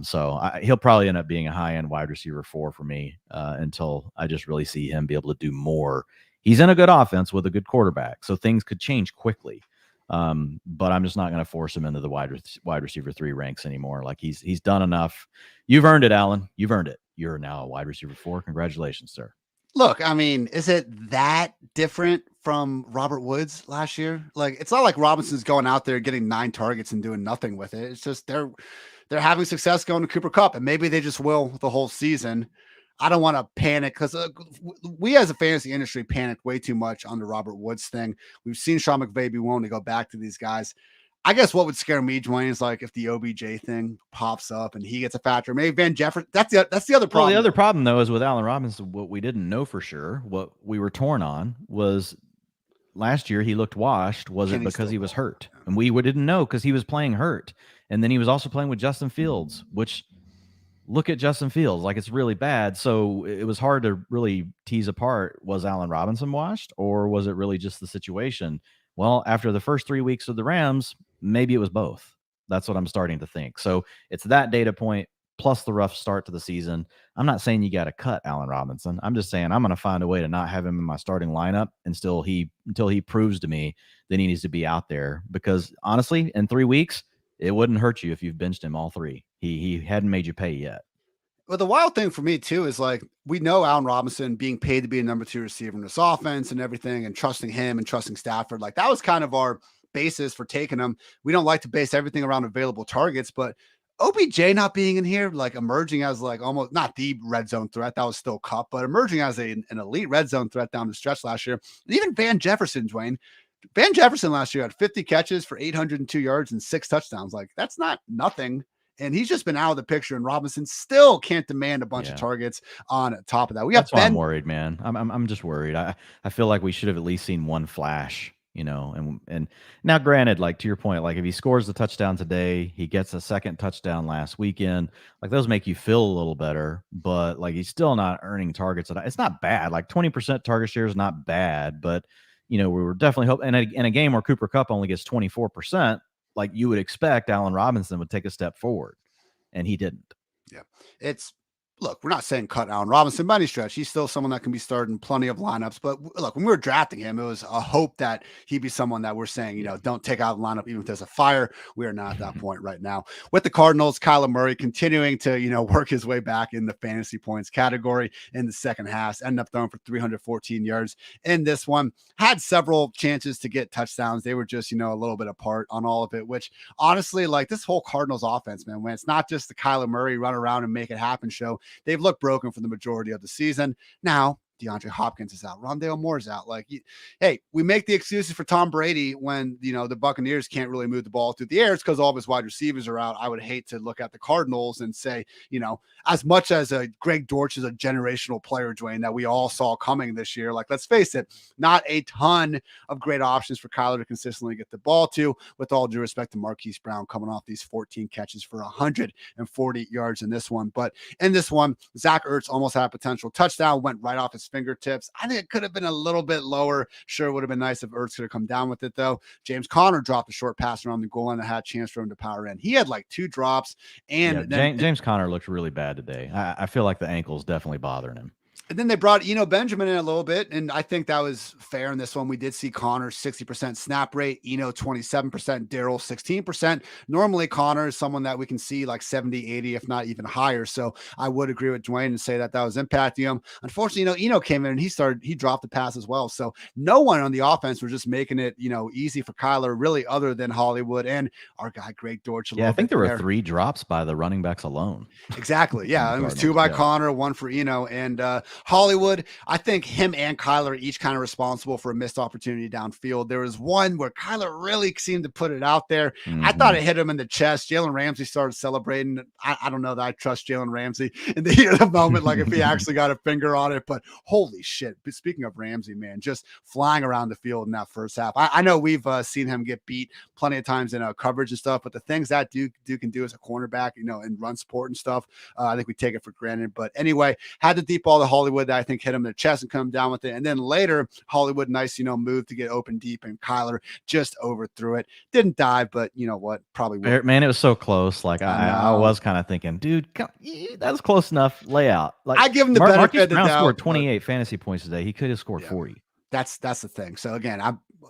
So he'll probably end up being a high-end wide receiver 4 for me until I just really see him be able to do more. He's in a good offense with a good quarterback, so things could change quickly. But I'm just not going to force him into the wide receiver 3 ranks anymore. Like he's done enough. You've earned it, Allen. You've earned it. You're now a wide receiver 4. Congratulations, sir. Look, I mean, is it that different from Robert Woods last year? Like, it's not like Robinson's going out there getting 9 targets and doing nothing with it. It's just they're having success going to Cooper Kupp, and maybe they just will the whole season. I don't want to panic because we as a fantasy industry panicked way too much on the Robert Woods thing. We've seen Sean McVay be willing to go back to these guys. I guess what would scare me, Dwain, is like if the OBJ thing pops up and he gets a factor. Maybe Van Jefferson. That's the other problem. Well, the other problem though is with Allen Robinson. What we didn't know for sure, what we were torn on, was last year he looked washed. Was it because he was hurt? And we didn't know because he was playing hurt, and then he was also playing with Justin Fields. Which, look at Justin Fields, like it's really bad. So it was hard to really tease apart: was Allen Robinson washed, or was it really just the situation? Well, after the first 3 weeks of the Rams, maybe it was both. That's what I'm starting to think. So it's that data point plus the rough start to the season. I'm not saying you got to cut Allen Robinson. I'm just saying I'm going to find a way to not have him in my starting lineup until he proves to me that he needs to be out there. Because honestly, in 3 weeks, it wouldn't hurt you if you've benched him all 3. He hadn't made you pay yet. Well, the wild thing for me too is like we know Allen Robinson being paid to be a number 2 receiver in this offense and everything, and trusting him and trusting Stafford. Like that was kind of our basis for taking him. We don't like to base everything around available targets, but OBJ not being in here, like emerging as like almost not the red zone threat, that was still Kupp, but emerging as an elite red zone threat down the stretch last year. And even Van Jefferson, Dwain. Van Jefferson last year had 50 catches for 802 yards and 6 touchdowns. Like that's not nothing. And he's just been out of the picture, and Robinson still can't demand a bunch of targets on top of that. That's why I'm worried, man. I'm just worried. I feel like we should have at least seen one flash, and now granted, like to your point, like if he scores the touchdown today, he gets a second touchdown last weekend, like those make you feel a little better, but like he's still not earning targets. It's not bad. Like 20% target share is not bad, but we were definitely hoping in a game where Cooper Kupp only gets 24%, like you would expect Allen Robinson would take a step forward, and he didn't. Yeah. Look, we're not saying cut Allen Robinson by any stretch. He's still someone that can be started in plenty of lineups. But look, when we were drafting him, it was a hope that he'd be someone that we're saying, don't take out the lineup even if there's a fire. We are not at that point right now. With the Cardinals, Kyler Murray continuing to, work his way back in the fantasy points category in the second half, ended up throwing for 314 yards in this one. Had several chances to get touchdowns. They were just, a little bit apart on all of it, which honestly, like this whole Cardinals offense, man, when it's not just the Kyler Murray run around and make it happen show, they've looked broken for the majority of the season. Now, DeAndre Hopkins is out. Rondale Moore's out. Like, hey, we make the excuses for Tom Brady when, the Buccaneers can't really move the ball through the air. It's because all of his wide receivers are out. I would hate to look at the Cardinals and say, as much as Greg Dortch is a generational player, Dwayne, that we all saw coming this year, like, let's face it, not a ton of great options for Kyler to consistently get the ball to, with all due respect to Marquise Brown coming off these 14 catches for 140 yards in this one. But in this one, Zach Ertz almost had a potential touchdown, went right off his fingertips. I think it could have been a little bit lower. Sure, it would have been nice if Ertz could have come down with it, though. James Conner dropped a short pass around the goal line that had a chance for him to power in. He had like 2 drops. And James Conner looked really bad today. I feel like the ankle's definitely bothering him. And then they brought Benjamin in a little bit, and I think that was fair in this one. We did see Connor 60% snap rate, 27%, Darrell 16%. Normally, Connor is someone that we can see like 70, 80, if not even higher. So I would agree with Dwain and say that was impacting him. Unfortunately, came in and he dropped the pass as well. So no one on the offense was just making it, easy for Kyler, really, other than Hollywood and our guy Greg Dortch. I think there were 3 drops by the running backs alone. Exactly. Yeah, it was 2 by Connor, 1 for and Hollywood. I think him and Kyler are each kind of responsible for a missed opportunity downfield. There was one where Kyler really seemed to put it out there. I thought it hit him in the chest. Jalen Ramsey started celebrating. I don't know that I trust Jalen Ramsey in the heat of the moment, like if he actually got a finger on it. But holy shit! But speaking of Ramsey, man, just flying around the field in that first half. I know we've seen him get beat plenty of times in coverage and stuff, but the things that Duke can do as a cornerback, and run support and stuff, I think we take it for granted. But anyway, had the deep ball to Hollywood that I think hit him in the chest and come down with it. And then later, Hollywood, nice, move to get open deep, and Kyler just overthrew it. Didn't dive, but you know what? Probably would. Man, it was so close. Like I was kind of thinking, dude, that was close enough layout. Like I give him the benefit of the doubt. Scored 28 fantasy points today. He could have scored 40. That's the thing. So again,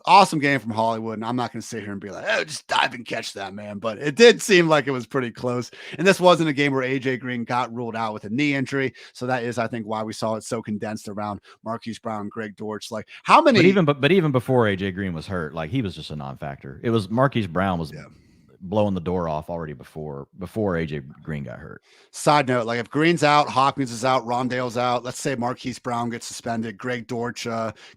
awesome game from Hollywood, and I'm not going to sit here and be like, oh, just dive and catch that, man. But it did seem like it was pretty close. And this wasn't a game where AJ Green got ruled out with a knee injury. So that is, I think, why we saw it so condensed around Marquise Brown and Greg Dortch. Like how many? But even before AJ Green was hurt, like he was just a non-factor. It was Marquise Brown was blowing the door off already before AJ Green got hurt. Side note, like if Green's out, Hopkins is out, Rondale's out, let's say Marquise Brown gets suspended, Greg Dortch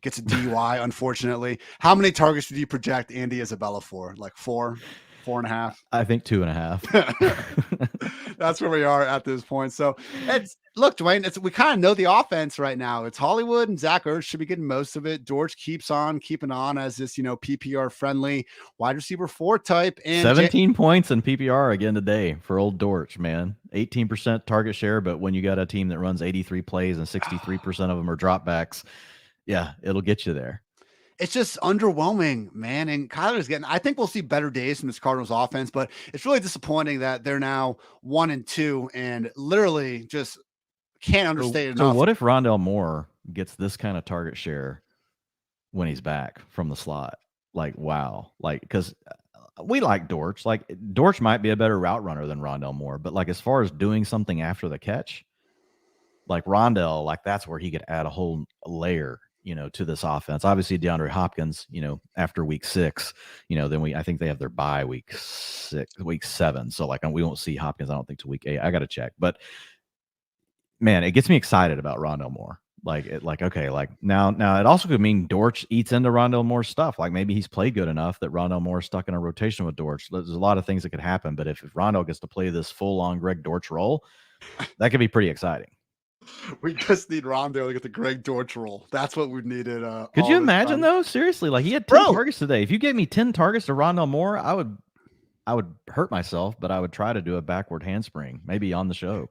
gets a DUI, unfortunately. How many targets do you project Andy Isabella for? Like 4, 4.5? I think 2.5. That's where we are at this point. So look, Dwain, we kind of know the offense right now. It's Hollywood and Zach Ertz should be getting most of it. Dortch keeps on keeping on as this, PPR friendly wide receiver 4 type. And 17 points in PPR again today for old Dortch, man. 18% target share, but when you got a team that runs 83 plays and 63% of them are dropbacks, yeah, it'll get you there. It's just underwhelming, man. And Kyler's I think we'll see better days from this Cardinals offense, but it's really disappointing that they're now 1-2 and literally just can't understate it enough. So what if Rondale Moore gets this kind of target share when he's back from the slot? Like, wow. Like, because we like Dortch. Like, Dortch might be a better route runner than Rondale Moore, but like as far as doing something after the catch, like Rondale, like that's where he could add a whole layer to this offense. Obviously, DeAndre Hopkins, after week 6, then I think they have their bye week 7. So like we won't see Hopkins, I don't think, till week 8. I got to check. But man, it gets me excited about Rondale Moore. Okay, now it also could mean Dortch eats into Rondale Moore's stuff. Like maybe he's played good enough that Rondale Moore's stuck in a rotation with Dortch. There's a lot of things that could happen. But if Rondale gets to play this full-on Greg Dortch role, that could be pretty exciting. We just need Rondale to get the Greg Dortch role. That's what we needed. Could you imagine though? Seriously, like he had 10 targets today. If you gave me 10 targets to Rondale Moore, I would hurt myself, but I would try to do a backward handspring, maybe on the show.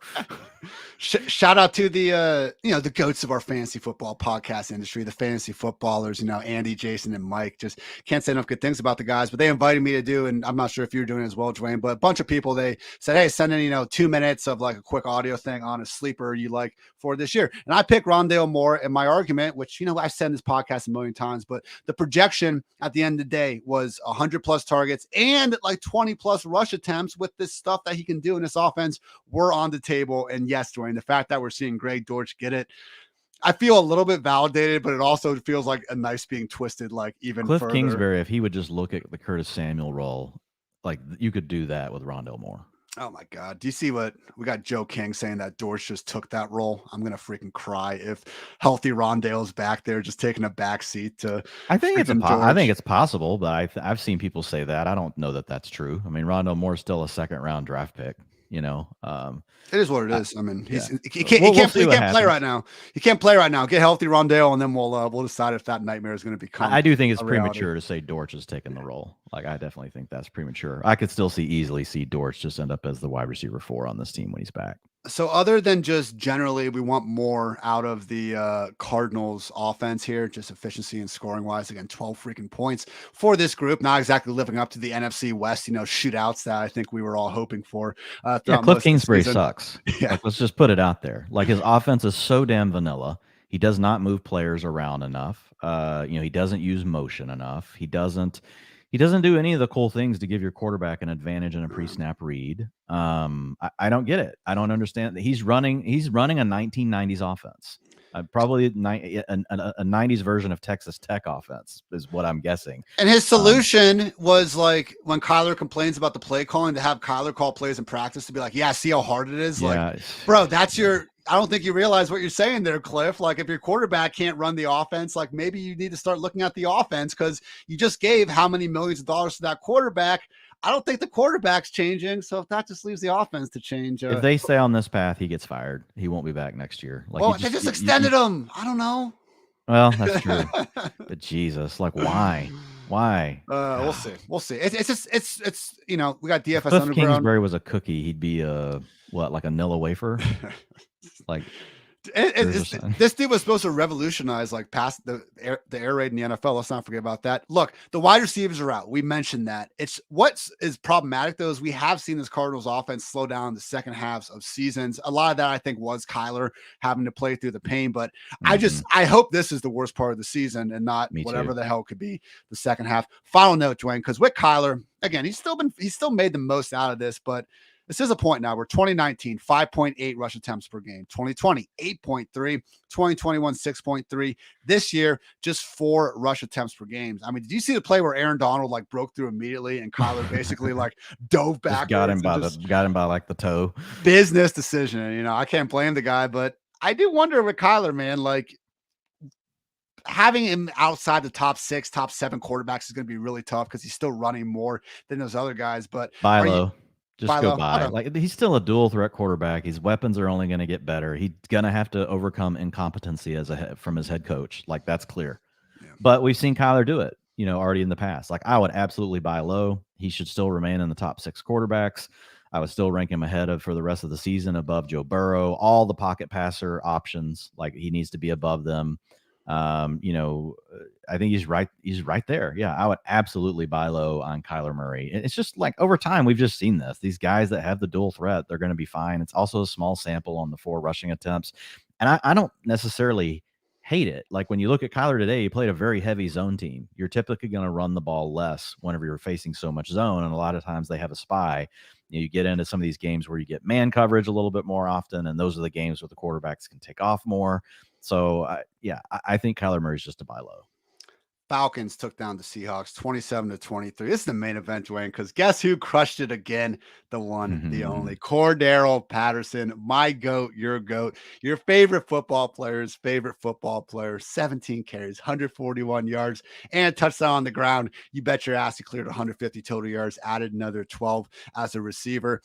Shout out to the the goats of our fantasy football podcast industry, the fantasy footballers, Andy, Jason, and Mike. Just can't say enough good things about the guys, but they invited me to do, and I'm not sure if you're doing it as well, Dwain, but a bunch of people, they said, hey, send in, 2 minutes of like a quick audio thing on a sleeper you like for this year. And I picked Rondale Moore, and my argument, which, I've said in this podcast a million times, but the projection at the end of the day was 100 plus targets and like 20 plus rush attempts with this stuff that he can do in this offense were on the table. And yes, Dwain, the fact that we're seeing Greg Dortch get it, I feel a little bit validated, but it also feels like a knife being twisted, like even Cliff further. Kingsbury, if he would just look at the Curtis Samuel role, like you could do that with Rondale Moore. Oh my God. Do you see what we got? Joe King saying that Dortch just took that role. I'm going to freaking cry if healthy Rondale's back there, just taking a back seat to. I think it's possible, but I've seen people say that. I don't know that that's true. I mean, Rondale Moore's still a 2nd round draft pick. It is what it is. I mean, he can't play right now. He can't play right now. Get healthy, Rondale, and then we'll decide if that nightmare is going to become. I do think it's premature to say Dortch is taking the role. Like, I definitely think that's premature. I could still easily see Dortch just end up as the wide receiver 4 on this team when he's back. So other than just generally, we want more out of the Cardinals offense here, just efficiency and scoring wise. Again, 12 freaking points for this group. Not exactly living up to the NFC West, shootouts that I think we were all hoping for. Yeah, Cliff Kingsbury sucks. Yeah. Like, let's just put it out there. Like, his offense is so damn vanilla. He does not move players around enough. He doesn't use motion enough. He doesn't do any of the cool things to give your quarterback an advantage in a pre-snap read. I don't get it. I don't understand that he's running a 1990s offense. Probably a 90s version of Texas Tech offense is what I'm guessing. And his solution was like when Kyler complains about the play calling, to have Kyler call plays in practice to be like, yeah, see how hard it is. Yeah. Like, bro, that's I don't think you realize what you're saying there, Cliff. Like, if your quarterback can't run the offense, like, maybe you need to start looking at the offense, because you just gave how many millions of dollars to that quarterback. I don't think the quarterback's changing. So if that just leaves the offense to change. If they stay on this path, he gets fired. He won't be back next year. Like, they just extended him. I don't know. Well, that's true. But Jesus, like, why? Why? We'll see. It's we got DFS if Underground. Kingsbury was a cookie, he'd be like a Nilla wafer? Like, this dude was supposed to revolutionize like past the air raid in the NFL. Let's not forget about that. Look, the wide receivers are out. We mentioned that. It's what is problematic though is we have seen this Cardinals offense slow down the second halves of seasons. A lot of that I think was Kyler having to play through the pain, but I hope this is the worst part of the season and not whatever the hell could be the second half. Final note, Dwayne, because with Kyler, again, he's still made the most out of this, but this is a point now. We're 2019, 5.8 rush attempts per game. 2020, 8.3. 2021, 6.3. This year, just 4 rush attempts per game. I mean, did you see the play where Aaron Donald like broke through immediately and Kyler basically like dove back? Got him by like the toe. Business decision. I can't blame the guy, but I do wonder with Kyler, man, like having him outside the top 6, top 7 quarterbacks is going to be really tough because he's still running more than those other guys. But buy low. Just go by. Like, he's still a dual threat quarterback. His weapons are only going to get better. He's going to have to overcome incompetency from his head coach. Like, that's clear. Yeah. But we've seen Kyler do it, already in the past. Like, I would absolutely buy low. He should still remain in the top 6 quarterbacks. I would still rank him ahead for the rest of the season above Joe Burrow. All the pocket passer options, like, he needs to be above them. I think he's right. He's right there. Yeah, I would absolutely buy low on Kyler Murray. It's just like over time, we've just seen this. These guys that have the dual threat, they're going to be fine. It's also a small sample on the 4 rushing attempts. And I don't necessarily hate it. Like, when you look at Kyler today, he played a very heavy zone team. You're typically going to run the ball less whenever you're facing so much zone. And a lot of times they have a spy. You get into some of these games where you get man coverage a little bit more often. And those are the games where the quarterbacks can take off more. So, I think Kyler Murray's just a buy low. Falcons took down the Seahawks 27-23. This is the main event, Dwayne, because guess who crushed it again? The one, the only Cordero Patterson, my GOAT, your GOAT, your favorite football player's favorite football player. 17 carries, 141 yards, and a touchdown on the ground. You bet your ass he cleared 150 total yards, added another 12 as a receiver.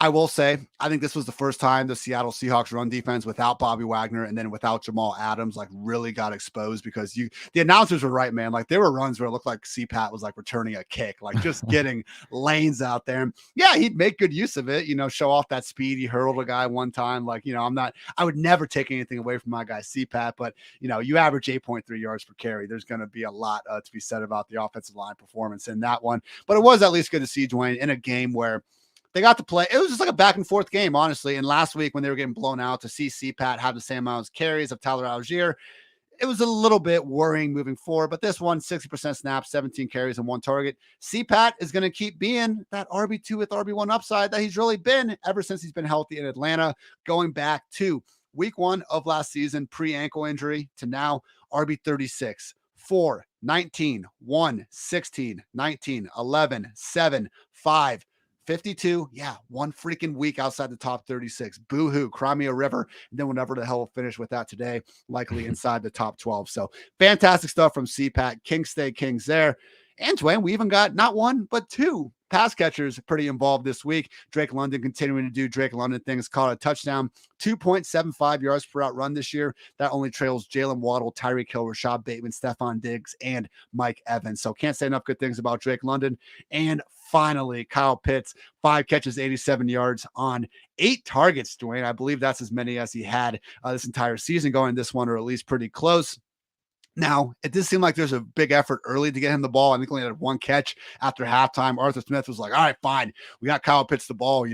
I will say, I think this was the first time the Seattle Seahawks run defense without Bobby Wagner and then without Jamal Adams, like, really got exposed, because the announcers were right, man. Like, there were runs where it looked like CPAT was like returning a kick, like just getting lanes out there. And yeah, he'd make good use of it, show off that speed. He hurdled a guy one time. Like, I would never take anything away from my guy CPAT, but you average 8.3 yards per carry. There's going to be a lot to be said about the offensive line performance in that one. But it was at least good to see, Dwayne, in a game where they got to play. It was just like a back and forth game, honestly. And last week when they were getting blown out, to see CPAT have the same amount of carries of Tyler Algier, it was a little bit worrying moving forward. But this one, 60% snaps, 17 carries and 1 target. CPAT is going to keep being that RB2 with RB1 upside that he's really been ever since he's been healthy in Atlanta, going back to week 1 of last season, pre-ankle injury, to now RB36. 4, 19, 1, 16, 19, 11, 7, 5, 52. Yeah, 1 freaking week outside the top 36. Boo-hoo, cry me a river. And then whenever the hell we'll finish with that today, likely inside the top 12. So fantastic stuff from CPAT. Kings stay kings there. And Dwayne, we even got not 1, but 2 pass catchers pretty involved this week. Drake London continuing to do Drake London things, caught a touchdown, 2.75 yards per out run this year. That only trails Jalen Waddle, Tyreek Hill, Rashad Bateman, Stephon Diggs, and Mike Evans. So can't say enough good things about Drake London. And finally, Kyle Pitts, 5 catches, 87 yards on 8 targets, Dwayne. I believe that's as many as he had this entire season going this one, or at least pretty close. Now, it did seem like there's a big effort early to get him the ball. I think only had 1 catch after halftime. Arthur Smith was like, all right, fine. We got Kyle Pitts the ball,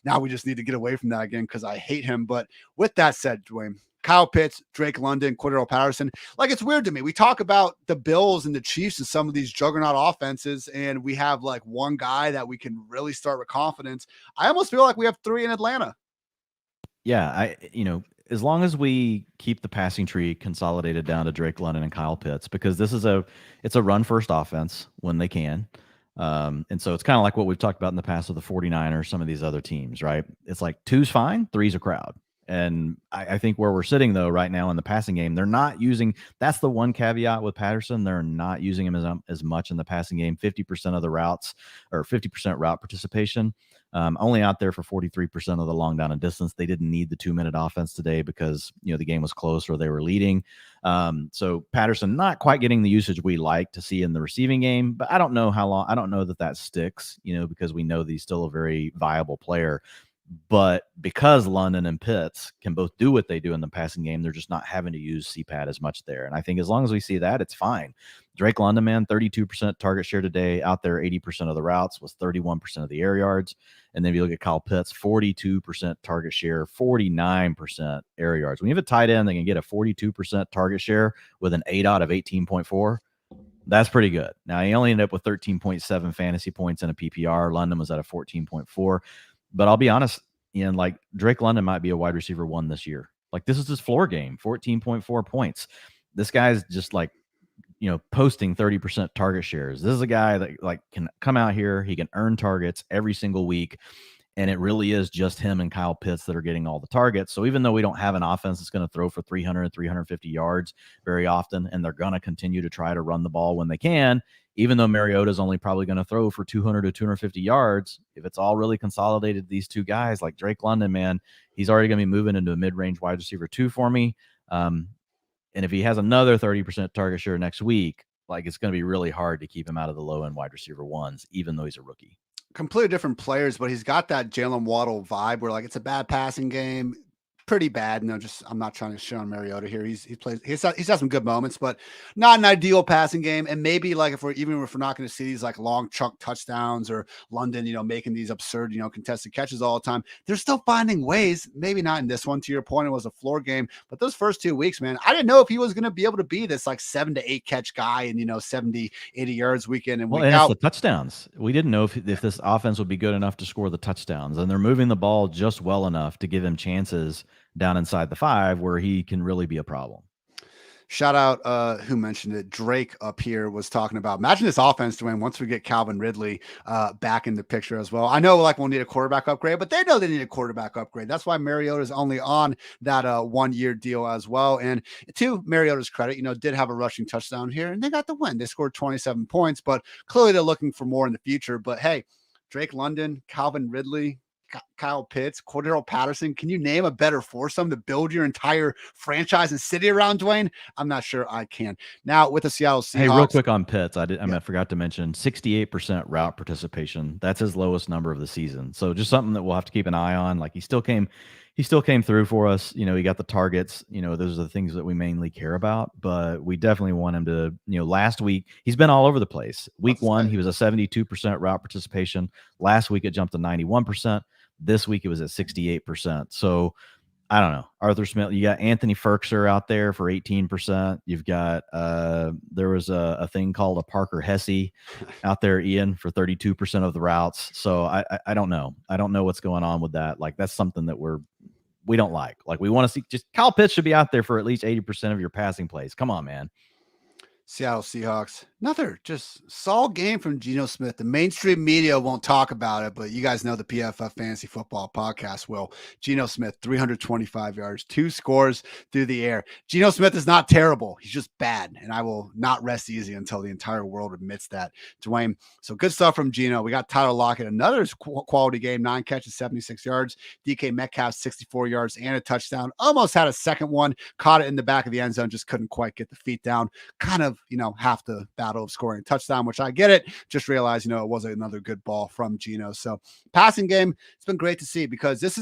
Now we just need to get away from that again because I hate him. But with that said, Dwayne, Kyle Pitts, Drake London, Cordero Patterson, like it's weird to me. We talk about the Bills and the Chiefs and some of these juggernaut offenses, and we have like one guy that we can really start with confidence. I almost feel like we have 3 in Atlanta. Yeah, as long as we keep the passing tree consolidated down to Drake London and Kyle Pitts, because it's a run first offense when they can. And so it's kind of like what we've talked about in the past with the 49ers, some of these other teams, right? It's like 2's fine, 3's a crowd. And I think where we're sitting though right now in the passing game, they're not using, that's the one caveat with Patterson. They're not using him as much in the passing game, 50% of the routes or 50% route participation. Only out there for 43% of the long down and distance. They didn't need the 2-minute offense today because, the game was close or they were leading. So Patterson not quite getting the usage we like to see in the receiving game, but I don't know how long. I don't know that sticks, because we know that he's still a very viable player. But because London and Pitts can both do what they do in the passing game, they're just not having to use CPAT as much there. And I think as long as we see that, it's fine. Drake London, man, 32% target share today, out there 80% of the routes, was 31% of the air yards. And then if you look at Kyle Pitts, 42% target share, 49% air yards. When you have a tight end that can get a 42% target share with an ADOT of 18.4, that's pretty good. Now, he only ended up with 13.7 fantasy points in a PPR. London was at a 14.4. But I'll be honest, Ian, like Drake London might be a wide receiver 1 this year. Like this is his floor game, 14.4 points. This guy's just like, posting 30% target shares. This is a guy that like can come out here. He can earn targets every single week. And it really is just him and Kyle Pitts that are getting all the targets. So even though we don't have an offense that's going to throw for 300, 350 yards very often, and they're going to continue to try to run the ball when they can, even though Mariota's only probably going to throw for 200 to 250 yards, if it's all really consolidated, these 2 guys like Drake London, man, he's already going to be moving into a mid-range wide receiver 2 for me. And if he has another 30% target share next week, like it's going to be really hard to keep him out of the low-end wide receiver 1s, even though he's a rookie. Completely different players, but he's got that Jalen Waddle vibe where like it's a bad passing game. Pretty bad. I'm not trying to shit on Mariota here. He's had some good moments, but not an ideal passing game. And maybe like if we're not going to see these like long chunk touchdowns or London, making these absurd, contested catches all the time, they're still finding ways. Maybe not in this one. To your point, it was a floor game, but those first 2 weeks, man, I didn't know if he was going to be able to be this like 7 to 8 catch guy and 70, 80 yards week in and week out. It's the touchdowns. We didn't know if this offense would be good enough to score the touchdowns, and they're moving the ball just well enough to give him chances down inside the 5 where he can really be a problem. Shout out, who mentioned it? Drake up here was talking about, imagine this offense, Dwayne, once we get Calvin Ridley back in the picture as well. I know like we'll need a quarterback upgrade, but they know they need a quarterback upgrade. That's why Mariota's only on that 1-year deal as well. And to Mariota's credit, did have a rushing touchdown here and they got the win. They scored 27 points, but clearly they're looking for more in the future. But hey, Drake London, Calvin Ridley, Kyle Pitts, Cordero Patterson. Can you name a better foursome to build your entire franchise and city around, Dwayne? I'm not sure I can. Now with the Seattle Seahawks. Hey, real quick on Pitts, I forgot to mention 68% route participation. That's his lowest number of the season. So just something that we'll have to keep an eye on. Like he still came through for us. He got the targets. Those are the things that we mainly care about. But we definitely want him to. Last week he's been all over the place. Week 1 he was a 72% route participation. Last week it jumped to 91%. This week it was at 68%. So I don't know. Arthur Smith, you got Anthony Ferkser out there for 18%. You've got there was a thing called a Parker Hesse out there, Ian, for 32% of the routes. So I don't know. I don't know what's going on with that. Like that's something that we don't like. Like we want to see just Kyle Pitts should be out there for at least 80% of your passing plays. Come on, man. Seattle Seahawks. Another just solid game from Geno Smith. The mainstream media won't talk about it, but you guys know the PFF Fantasy Football Podcast will. Geno Smith, 325 yards, 2 scores through the air. Geno Smith is not terrible. He's just bad, and I will not rest easy until the entire world admits that. Dwayne, so good stuff from Geno. We got Tyler Lockett, another quality game, 9 catches, 76 yards. DK Metcalf, 64 yards and a touchdown. Almost had a second one, caught it in the back of the end zone, just couldn't quite get the feet down. Kind of, half the battle battle of scoring a touchdown, which I get it. Just realized, it was another good ball from Geno. So passing game, it's been great to see, because this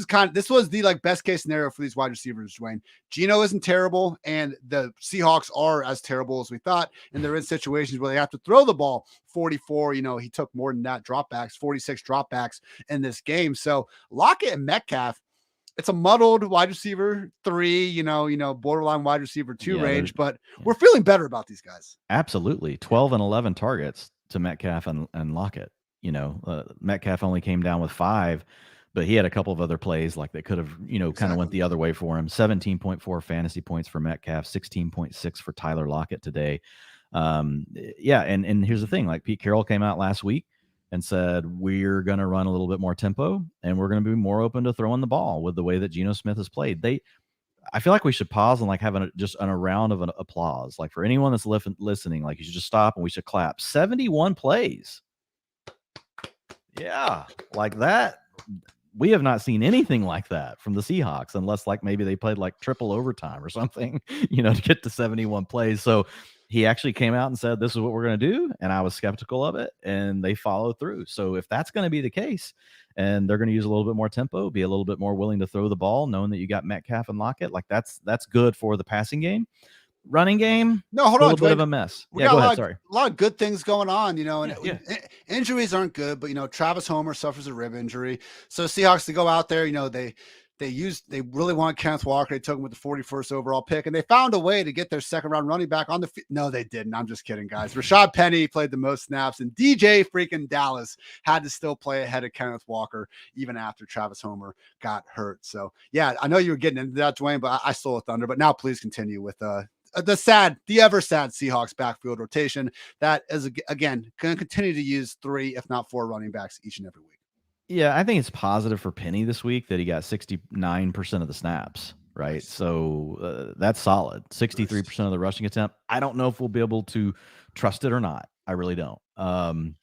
was the like best case scenario for these wide receivers, Dwayne. Geno isn't terrible, and the Seahawks are as terrible as we thought, and they're in situations where they have to throw the ball 44. He took more than that dropbacks, 46 dropbacks in this game. So Lockett and Metcalf, it's a muddled wide receiver 3, borderline wide receiver 2 range, but we're feeling better about these guys. Absolutely. 12 and 11 targets to Metcalf and Lockett. Metcalf only came down with 5, but he had a couple of other plays like that could have, kind of went the other way for him. 17.4 fantasy points for Metcalf, 16.6 for Tyler Lockett today. And here's the thing, like Pete Carroll came out last week and said, we're going to run a little bit more tempo, and we're going to be more open to throwing the ball with the way that Geno Smith has played. I feel like we should pause and like have a round of an applause. Like for anyone that's listening, like you should just stop and we should clap. 71 plays. Yeah, like that. We have not seen anything like that from the Seahawks, unless like maybe they played like triple overtime or something, to get to 71 plays. So he actually came out and said, this is what we're going to do. And I was skeptical of it, and they followed through. So if that's going to be the case, and they're going to use a little bit more tempo, be a little bit more willing to throw the ball, knowing that you got Metcalf and Lockett, like that's good for the passing game. Running game, no, hold on, a little bit of a mess. We got go ahead. Sorry. A lot of good things going on, and injuries aren't good, but Travis Homer suffers a rib injury. So Seahawks, to go out there, they really want Kenneth Walker. They took him with the 41st overall pick, and they found a way to get their second round running back on the field. No, they didn't. I'm just kidding, guys. Rashad Penny played the most snaps, and DJ freaking Dallas had to still play ahead of Kenneth Walker even after Travis Homer got hurt. So yeah, I know you were getting into that, Dwayne, but I stole a thunder. But now please continue with the ever sad Seahawks backfield rotation that is, again, going to continue to use 3, if not 4 running backs each and every week. Yeah, I think it's positive for Penny this week that he got 69% of the snaps, right? Nice. So that's solid. 63% of the rushing attempt. I don't know if we'll be able to trust it or not. I really don't.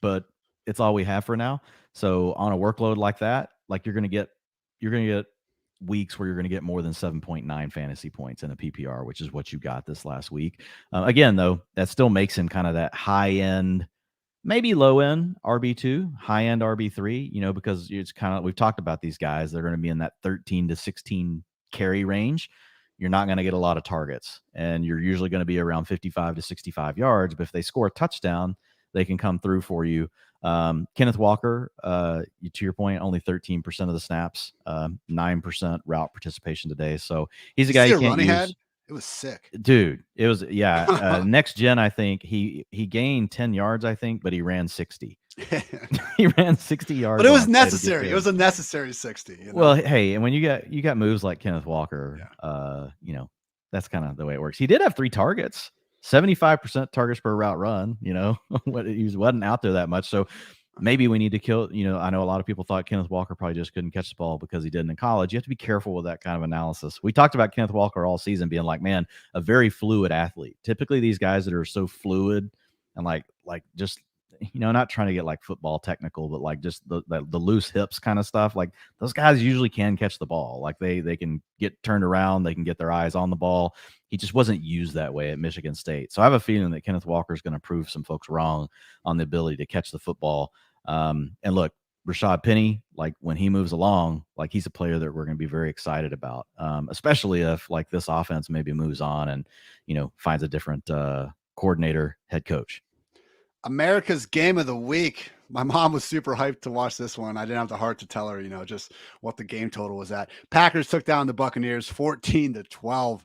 But it's all we have for now. So on a workload like that, like you're going to get weeks where you're going to get more than 7.9 fantasy points in a PPR, which is what you got this last week. Again, though, that still makes him kind of that high end, maybe low end RB2, high end RB3, because it's kind of, we've talked about these guys. They're going to be in that 13 to 16 carry range. You're not going to get a lot of targets, and you're usually going to be around 55 to 65 yards. But if they score a touchdown, they can come through for you. Kenneth Walker, to your point, only 13% of the snaps, 9% route participation today. So he's a guy you can't use. It was sick, dude. It was, next gen. I think he gained 10 yards, I think, but he ran 60. He ran 60 yards, but it was necessary. It was a necessary 60. Well, hey, and when you got moves like Kenneth Walker, that's kind of the way it works. He did have 3 targets. 75% targets per route run, he wasn't out there that much. So maybe we need to kill, I know a lot of people thought Kenneth Walker probably just couldn't catch the ball because he didn't in college. You have to be careful with that kind of analysis. We talked about Kenneth Walker all season being like, man, a very fluid athlete. Typically these guys that are so fluid and like just, not trying to get like football technical, but like just the loose hips kind of stuff. Like those guys usually can catch the ball. Like they can get turned around. They can get their eyes on the ball. He just wasn't used that way at Michigan State. So I have a feeling that Kenneth Walker is going to prove some folks wrong on the ability to catch the football. And look, Rashad Penny, like when he moves along, like he's a player that we're going to be very excited about, especially if like this offense maybe moves on and, finds a different coordinator, head coach. America's game of the week. My mom was super hyped to watch this one. I didn't have the heart to tell her, just what the game total was at. Packers took down the Buccaneers 14-12.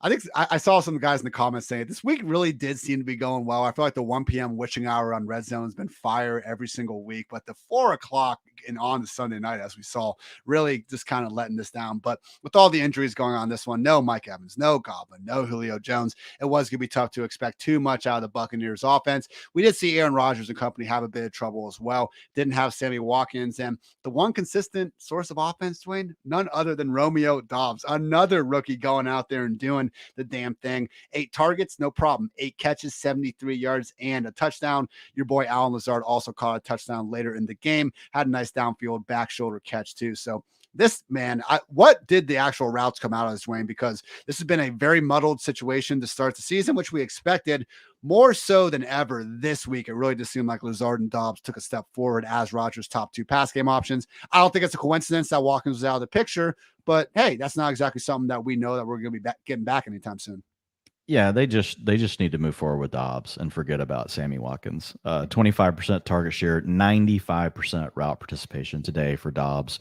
I think I saw some guys in the comments saying this week really did seem to be going well. I feel like the 1 p.m. witching hour on Red Zone has been fire every single week, but the 4 o'clock and on to Sunday night, as we saw, really just kind of letting this down. But with all the injuries going on this one, no Mike Evans, no Godwin, no Julio Jones, it was going to be tough to expect too much out of the Buccaneers offense. We did see Aaron Rodgers and company have a bit of trouble as well. Didn't have Sammy Watkins, and the one consistent source of offense, Dwayne, none other than Romeo Doubs, another rookie going out there and doing the damn thing. 8 targets, no problem. 8 catches, 73 yards, and a touchdown. Your boy Allen Lazard also caught a touchdown later in the game. Had a nice downfield back shoulder catch too. So this, man, what did the actual routes come out of this, Dwayne? Because this has been a very muddled situation to start the season, which we expected more so than ever this week. It really just seemed like Lazard and Dobbs took a step forward as Rodgers' top 2 pass game options. I don't think it's a coincidence that Watkins was out of the picture, but hey, that's not exactly something that we know that we're going to be getting back anytime soon. Yeah, they just need to move forward with Dobbs and forget about Sammy Watkins. 25% target share, 95% route participation today for Dobbs.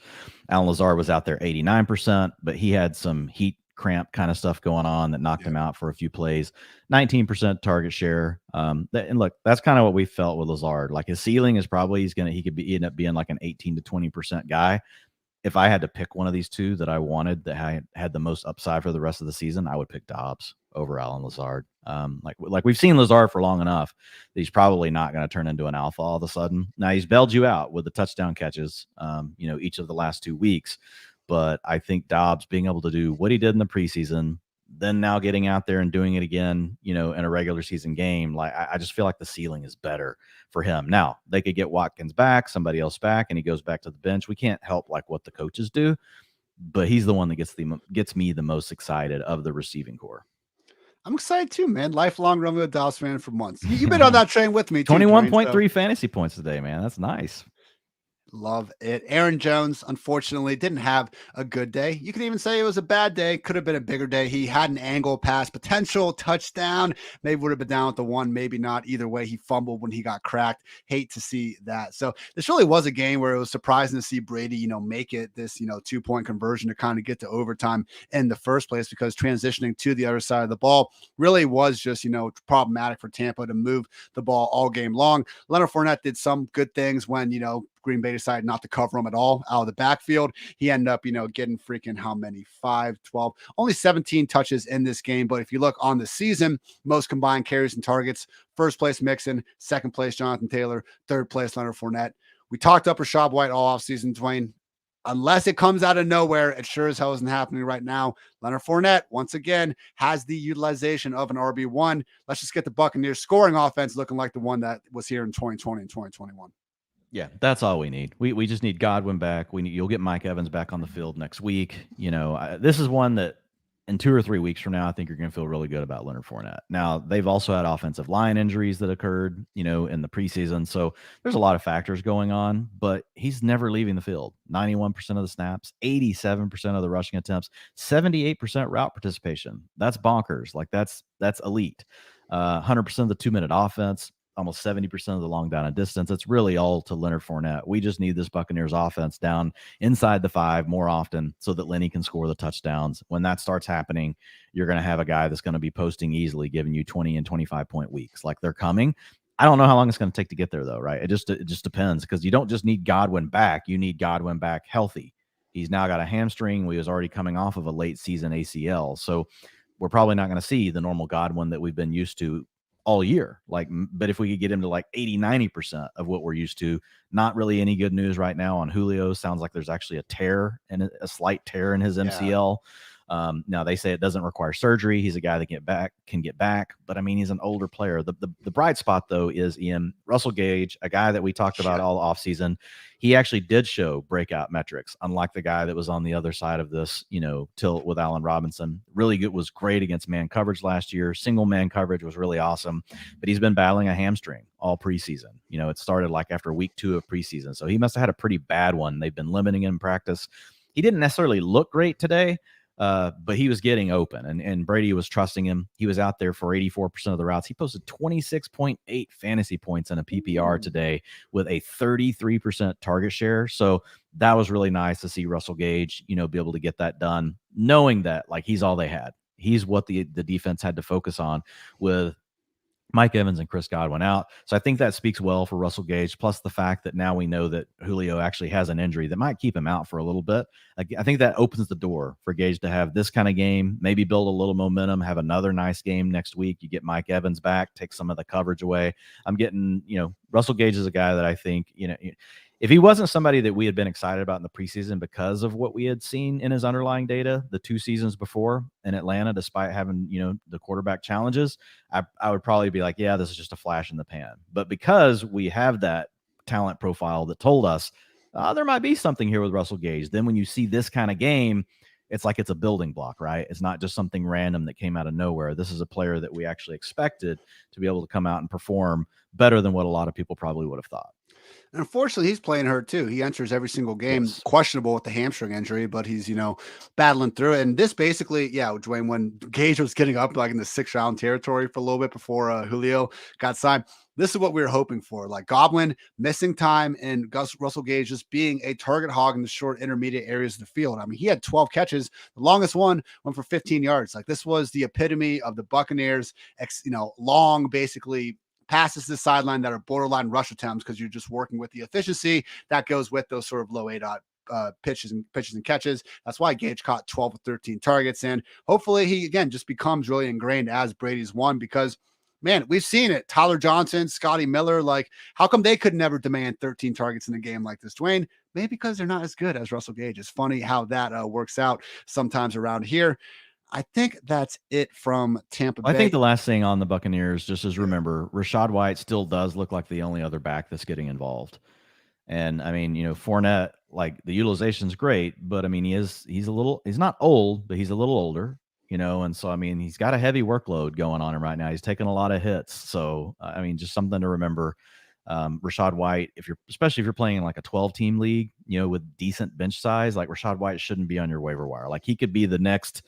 Alan Lazard was out there 89%, but he had some heat cramp kind of stuff going on that knocked him out for a few plays. 19% target share. And look, that's kind of what we felt with Lazard. Like his ceiling is probably he could end up being like an 18 to 20% guy. If I had to pick one of these two that I wanted that had the most upside for the rest of the season, I would pick Dobbs over Allen Lazard. Like we've seen Lazard for long enough that he's probably not going to turn into an alpha all of a sudden. Now he's bailed you out with the touchdown catches, each of the last 2 weeks. But I think Dobbs being able to do what he did in the preseason, then now getting out there and doing it again, in a regular season game, like I just feel like the ceiling is better for him. Now they could get Watkins back, somebody else back, and he goes back to the bench. We can't help like what the coaches do, but he's the one that gets me the most excited of the receiving core. I'm excited too, man. Lifelong Romeo Dobbs fan for months. You've been on that train with me too. 21.3 fantasy points today, man. That's nice. Love it. Aaron Jones, unfortunately, didn't have a good day. You could even say it was a bad day. Could have been a bigger day. He had an angle pass, potential touchdown. Maybe would have been down with the one, maybe not. Either way, he fumbled when he got cracked. Hate to see that. So this really was a game where it was surprising to see Brady, make it this, 2-point conversion to kind of get to overtime in the first place, because transitioning to the other side of the ball really was just, problematic for Tampa to move the ball all game long. Leonard Fournette did some good things when, Green Bay decided not to cover him at all out of the backfield. He ended up, getting freaking how many? 5, 12, only 17 touches in this game. But if you look on the season, most combined carries and targets, first place Mixon, second place Jonathan Taylor, third place Leonard Fournette. We talked up Rachaad White all offseason, Dwayne. Unless it comes out of nowhere, it sure as hell isn't happening right now. Leonard Fournette, once again, has the utilization of an RB1. Let's just get the Buccaneers scoring offense looking like the one that was here in 2020 and 2021. Yeah, that's all we need. We just need Godwin back. You'll get Mike Evans back on the field next week. This is one that in 2 or 3 weeks from now, I think you're going to feel really good about Leonard Fournette. Now, they've also had offensive line injuries that occurred, in the preseason. So there's a lot of factors going on, but he's never leaving the field. 91% of the snaps, 87% of the rushing attempts, 78% route participation. That's bonkers. Like that's elite. 100% of the 2-minute offense. Almost 70% of the long down and distance. It's really all to Leonard Fournette. We just need this Buccaneers offense down inside the 5 more often so that Lenny can score the touchdowns. When that starts happening, you're going to have a guy that's going to be posting easily, giving you 20 and 25-point weeks. Like they're coming. I don't know how long it's going to take to get there, though, right? It just depends, because you don't just need Godwin back. You need Godwin back healthy. He's now got a hamstring. He was already coming off of a late season ACL. So we're probably not going to see the normal Godwin that we've been used to all year. But if we could get him to like 80-90% of what we're used to, not really any good news right now on Julio. Sounds like there's actually a slight tear in his MCL. Now they say it doesn't require surgery. He's a guy that can get back, but I mean, he's an older player. The bright spot though is Ian Russell Gage, a guy that we talked about all offseason. He actually did show breakout metrics, unlike the guy that was on the other side of this, tilt with Allen Robinson. Really good, was great against man coverage last year. Single man coverage was really awesome, but he's been battling a hamstring all preseason. It started like after week 2 of preseason. So he must've had a pretty bad one. They've been limiting him in practice. He didn't necessarily look great today. But he was getting open, and Brady was trusting him. He was out there for 84% of the routes. He posted 26.8 fantasy points in a PPR today with a 33% target share. So that was really nice to see Russell Gage, be able to get that done, knowing that like he's all they had. He's what the defense had to focus on with Mike Evans and Chris Godwin out. So I think that speaks well for Russell Gage, plus the fact that now we know that Julio actually has an injury that might keep him out for a little bit. I think that opens the door for Gage to have this kind of game, maybe build a little momentum, have another nice game next week. You get Mike Evans back, take some of the coverage away. I'm getting, Russell Gage is a guy that I think, if he wasn't somebody that we had been excited about in the preseason because of what we had seen in his underlying data the 2 seasons before in Atlanta, despite having, the quarterback challenges, I would probably be like, yeah, this is just a flash in the pan. But because we have that talent profile that told us, there might be something here with Russell Gage. Then when you see this kind of game, it's like it's a building block, right? It's not just something random that came out of nowhere. This is a player that we actually expected to be able to come out and perform better than what a lot of people probably would have thought. And unfortunately, he's playing hurt too. He enters every single game, Yes. questionable with the hamstring injury, but he's, battling through it. And this basically, Dwayne, when Gage was getting up like in the 6th round territory for a little bit before Julio got signed, this is what we were hoping for. Like Goblin missing time and Russell Gage just being a target hog in the short intermediate areas of the field. I mean, he had 12 catches. The longest one went for 15 yards. Like this was the epitome of the Buccaneers, long, basically passes to the sideline that are borderline rush attempts because you're just working with the efficiency that goes with those sort of low A-dot pitches and catches. That's why Gage caught 12 or 13 targets. And hopefully he, again, just becomes really ingrained as Brady's one because, man, we've seen it. Tyler Johnson, Scotty Miller, like how come they could never demand 13 targets in a game like this, Dwayne? Maybe because they're not as good as Russell Gage. It's funny how that works out sometimes around here. I think that's it from Tampa Bay. I think the last thing on the Buccaneers, just as remember, Rachaad White still does look like the only other back that's getting involved. And I mean, Fournette, like the utilization's great, but I mean, he's not old, but he's a little older, and so, I mean, he's got a heavy workload going on him right now. He's taking a lot of hits. So, I mean, just something to remember. Rachaad White, especially if you're playing in like a 12-team league, with decent bench size, like Rachaad White shouldn't be on your waiver wire. Like he could be the next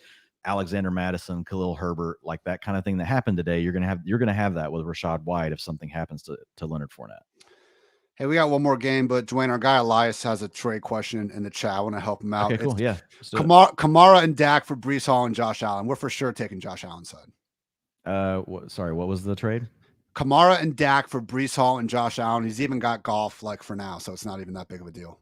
Alexander Madison, Khalil Herbert, like that kind of thing that happened today. You're gonna have that with Rachaad White if something happens to Leonard Fournette. Hey, we got one more game, but Dwayne, our guy Elias has a trade question in the chat. I want to help him out. Okay, cool. Yeah. Kamara and Dak for Breece Hall and Josh Allen. We're for sure taking Josh Allen's side. What was the trade? Kamara and Dak for Breece Hall and Josh Allen. He's even got golf like for now, so it's not even that big of a deal.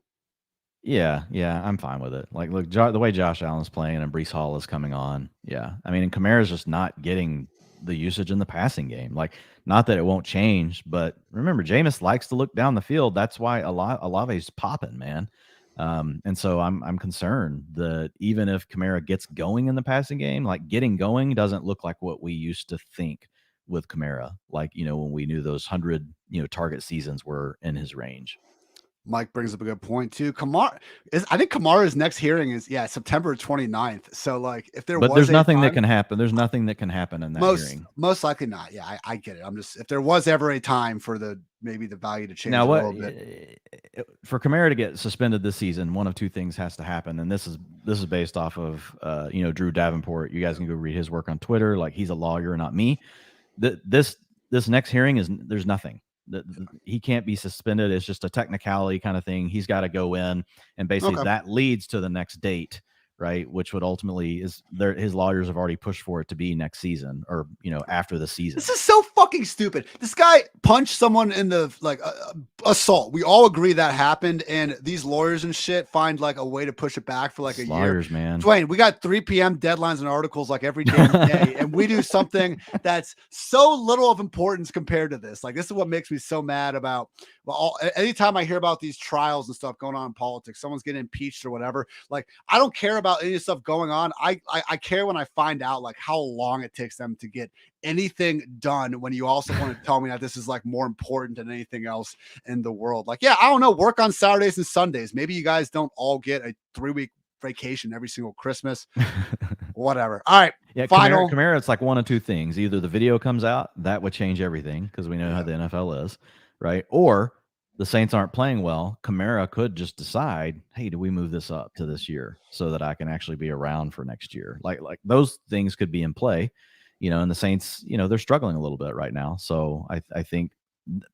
Yeah, I'm fine with it. Like, look, the way Josh Allen's playing and Breece Hall is coming on. Yeah, I mean, and Kamara's just not getting the usage in the passing game. Like, not that it won't change, but remember, Jameis likes to look down the field. That's why Olave's popping, man. And so I'm concerned that even if Kamara gets going in the passing game, like getting going doesn't look like what we used to think with Kamara. Like, when we knew those 100, target seasons were in his range. Mike brings up a good point too. I think Kamara's next hearing is September 29th. So like if there's nothing that can happen. There's nothing that can happen in that hearing. Most likely not. Yeah, I get it. I'm just, if there was ever a time for maybe the value to change now, a little bit. For Kamara to get suspended this season, one of two things has to happen. And this is based off of Drew Davenport. You guys can go read his work on Twitter. Like, he's a lawyer, not me. This next hearing there's nothing. He can't be suspended. It's just a technicality kind of thing. He's got to go in, and basically that leads to the next date, right? Which would ultimately his lawyers have already pushed for it to be next season or after the season. This is so fucking stupid. This guy punched someone in the assault. We all agree that happened, and these lawyers and shit find like a way to push it back for like a lawyers, year. Man, Dwayne, we got 3 p.m. deadlines and articles like every damn day, and we do something that's so little of importance compared to this. Like, this is what makes me so mad about. Well, anytime I hear about these trials and stuff going on in politics, someone's getting impeached or whatever. Like, I don't care about any stuff going on. I care when I find out like how long it takes them to get anything done, when you also want to tell me that this is like more important than anything else in the world. Like, I don't know, work on Saturdays and Sundays. Maybe you guys don't all get a 3-week vacation every single Christmas. Whatever. All right. Yeah, Kamara, it's like one of two things. Either the video comes out, that would change everything because we know how the NFL is, right? Or the Saints aren't playing well. Kamara could just decide, hey, do we move this up to this year so that I can actually be around for next year? Like those things could be in play, and the Saints, they're struggling a little bit right now. So I think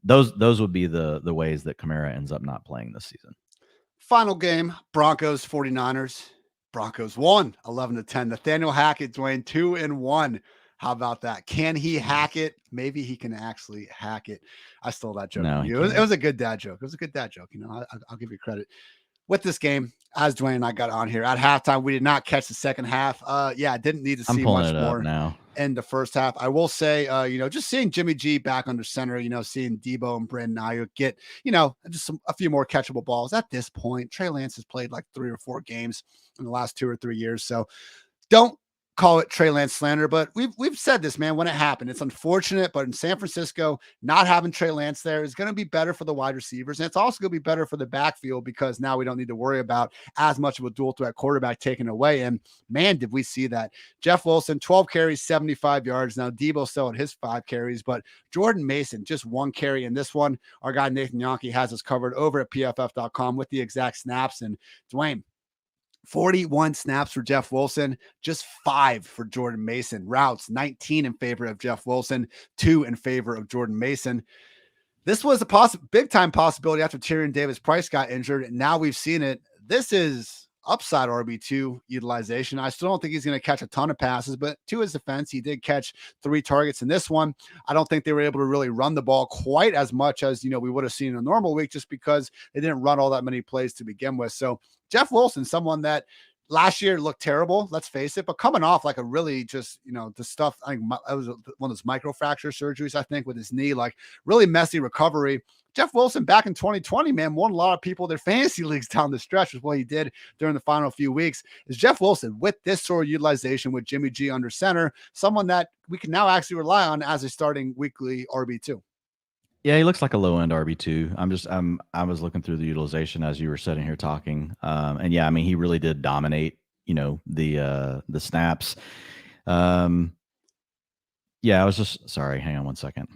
those would be the ways that Kamara ends up not playing this season. Final game, Broncos 49ers. Broncos won 11-10. Nathaniel Hackett, Dwayne, 2-1. How about that? Can he hack it? Maybe he can actually hack it. I stole that joke from you. It was a good dad joke. It was a good dad joke. I'll give you credit. With this game, as Dwayne and I got on here at halftime, we did not catch the second half. Didn't need to see much more now in the first half. I will say, just seeing Jimmy G back under center, seeing Debo and Brandon Ayuk get, just a few more catchable balls. At this point, Trey Lance has played like 3 or 4 games in the last 2 or 3 years. So don't call it Trey Lance slander, but we've said this, man, when it happened. It's unfortunate, but in San Francisco, not having Trey Lance there is going to be better for the wide receivers. And it's also going to be better for the backfield because now we don't need to worry about as much of a dual threat quarterback taken away. And man, did we see that. Jeff Wilson, 12 carries, 75 yards. Now Debo still at his 5 carries, but Jordan Mason, just 1 carry in this one. Our guy Nathan Yonke has us covered over at PFF.com with the exact snaps. And Dwayne, 41 snaps for Jeff Wilson, just 5 for Jordan Mason. Routes, 19 in favor of Jeff Wilson, 2 in favor of Jordan Mason. This was a big time possibility after Tyrion Davis-Price got injured. And now we've seen it. This is upside RB2 utilization. I still don't think he's going to catch a ton of passes, but to his defense, he did catch 3 targets in this one. I don't think they were able to really run the ball quite as much as, we would have seen in a normal week just because they didn't run all that many plays to begin with. So Jeff Wilson, someone that last year looked terrible, let's face it, but coming off like a really just, the stuff, I think it was one of those microfracture surgeries, I think, with his knee, like really messy recovery. Jeff Wilson back in 2020, man, won a lot of people their fantasy leagues down the stretch with what he did during the final few weeks. Is Jeff Wilson with this sort of utilization with Jimmy G under center, someone that we can now actually rely on as a starting weekly RB2? Yeah, he looks like a low end RB2. I was looking through the utilization as you were sitting here talking. And yeah, I mean, he really did dominate, the snaps. Yeah, I was just sorry. Hang on one second.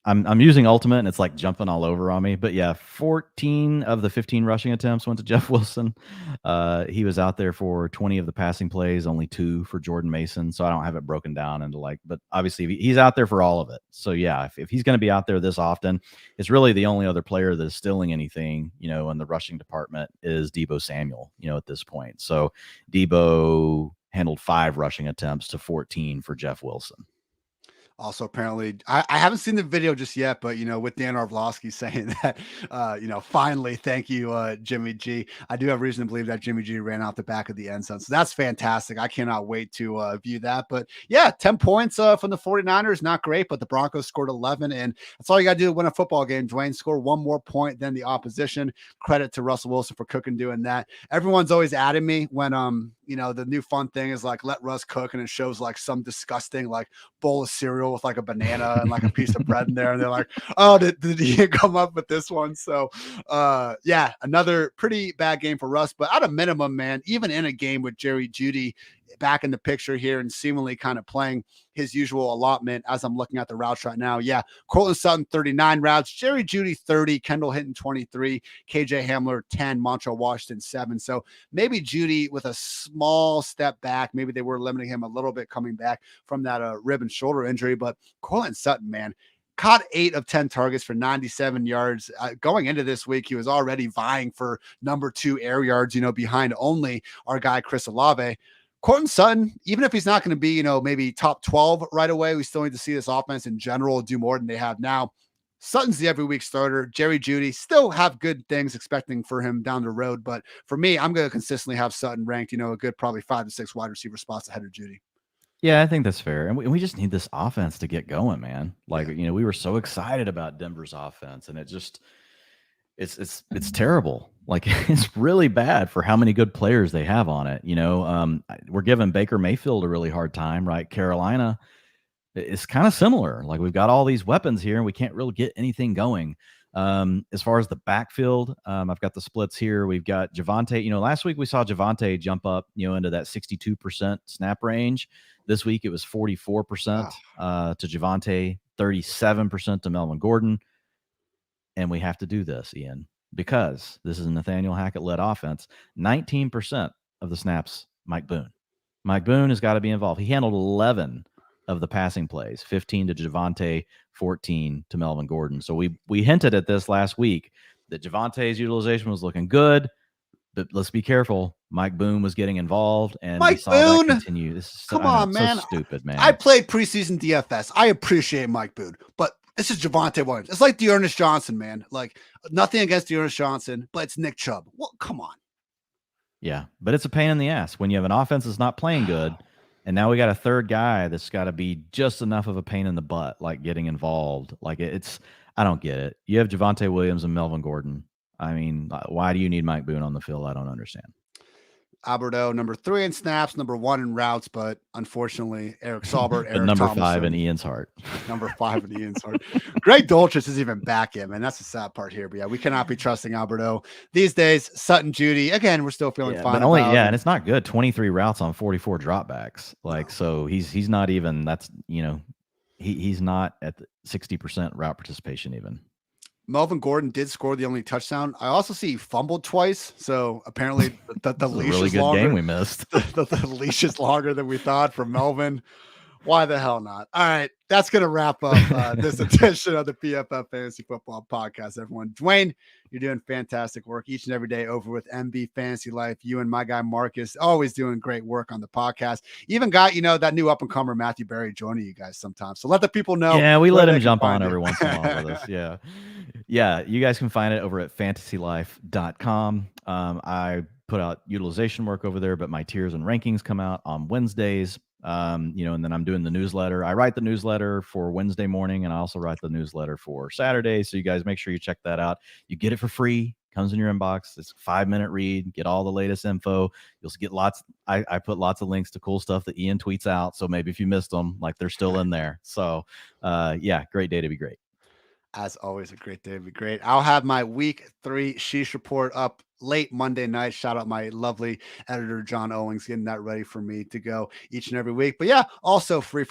I'm using Ultimate and it's like jumping all over on me. But yeah, 14 of the 15 rushing attempts went to Jeff Wilson. He was out there for 20 of the passing plays, only 2 for Jordan Mason. So I don't have it broken down into but obviously he's out there for all of it. So yeah, if he's going to be out there this often, it's really the only other player that is stealing anything, in the rushing department is Deebo Samuel, at this point. So Deebo handled 5 rushing attempts to 14 for Jeff Wilson. Also, apparently, I haven't seen the video just yet, but, with Dan Orlovsky saying that, finally, thank you, Jimmy G. I do have reason to believe that Jimmy G ran out the back of the end zone. So that's fantastic. I cannot wait to view that. But yeah, 10 points from the 49ers, not great, but the Broncos scored 11. And that's all you got to do to win a football game, Dwayne. Score 1 more point than the opposition. Credit to Russell Wilson for cooking doing that. Everyone's always adding me when, the new fun thing is like, let Russ cook, and it shows like some disgusting like bowl of cereal with like a banana and like a piece of bread in there. And they're like, oh, did he come up with this one? So yeah, another pretty bad game for Russ, but at a minimum, man, even in a game with Jerry Jeudy back in the picture here and seemingly kind of playing his usual allotment as I'm looking at the routes right now. Yeah, Cortland Sutton, 39 routes, Jerry Jeudy, 30, Kendall Hinton, 23, KJ Hamler, 10, Montrell Washington, 7. So maybe Jeudy with a small step back. Maybe they were limiting him a little bit coming back from that rib and shoulder injury, but Cortland Sutton, man, caught 8 of 10 targets for 97 yards. Going into this week, he was already vying for number 2 air yards, behind only our guy, Chris Olave. Cortland Sutton, even if he's not going to be, maybe top 12 right away, we still need to see this offense in general do more than they have now. Sutton's the every week starter. Jerry Jeudy still have good things expecting for him down the road. But for me, I'm going to consistently have Sutton ranked, a good probably 5 to 6 wide receiver spots ahead of Jeudy. Yeah, I think that's fair. And we just need this offense to get going, man. Like, we were so excited about Denver's offense, and it just it's terrible. Like, it's really bad for how many good players they have on it. We're giving Baker Mayfield a really hard time, right? Carolina is kind of similar. Like, we've got all these weapons here and we can't really get anything going. As far as the backfield, I've got the splits here. We've got Javonte. Last week we saw Javonte jump up, into that 62% snap range. This week it was 44% to Javonte, 37% to Melvin Gordon. And we have to do this, Ian, because this is a Nathaniel Hackett-led offense. 19% of the snaps, Mike Boone. Mike Boone has got to be involved. He handled 11 of the passing plays, 15 to Javonte, 14 to Melvin Gordon. So we hinted at this last week that Javonte's utilization was looking good, but let's be careful. Mike Boone was getting involved, and Mike we saw Boone, that continue. This is come on, man. So stupid, man. I played preseason DFS. I appreciate Mike Boone, but this is Javonte Williams. It's like Dearness Johnson, man. Like, nothing against Dearness Johnson, but it's Nick Chubb. Well, come on. Yeah, but it's a pain in the ass when you have an offense that's not playing good, and now we got a third guy that's got to be just enough of a pain in the butt, like getting involved. Like, I don't get it. You have Javonte Williams and Melvin Gordon. I mean, why do you need Mike Boone on the field? I don't understand. Alberto, number 3 in snaps, number 1 in routes, but unfortunately, Eric Saubert, But Eric number Thompson, 5 in Ian's heart. number 5 in Ian's heart. Greg Dulcich is even back in, man. That's the sad part here. But yeah, we cannot be trusting Alberto these days. Sutton, Jeudy, again, we're still feeling fine. But only, and it's not good. 23 routes on 44 dropbacks. So he's not even. That's he's not at the 60% route participation even. Melvin Gordon did score the only touchdown. I also see he fumbled twice. So apparently the leash really is good longer. Game we missed. The leash is longer than we thought for Melvin. Why the hell not? All right. That's going to wrap up this edition of the PFF Fantasy Football Podcast, everyone. Dwain, you're doing fantastic work each and every day over with MB Fantasy Life. You and my guy Marcus always doing great work on the podcast. Even got, that new up-and-comer Matthew Berry joining you guys sometimes. So let the people know. Yeah, we let him jump on every once in a while with us. Yeah. Yeah, you guys can find it over at FantasyLife.com. I put out utilization work over there, but my tiers and rankings come out on Wednesdays. And then I'm doing the newsletter. I write the newsletter for Wednesday morning, and I also write the newsletter for Saturday. So you guys make sure you check that out. You get it for free. Comes in your inbox. It's a 5-minute read. Get all the latest info. You'll get lots. I put lots of links to cool stuff that Ian tweets out. So maybe if you missed them, they're still in there. So great day to be great. As always, a great day to be great. I'll have my week 3 Sheesh report up late Monday night. Shout out my lovely editor, John Owings, getting that ready for me to go each and every week. But yeah, also free.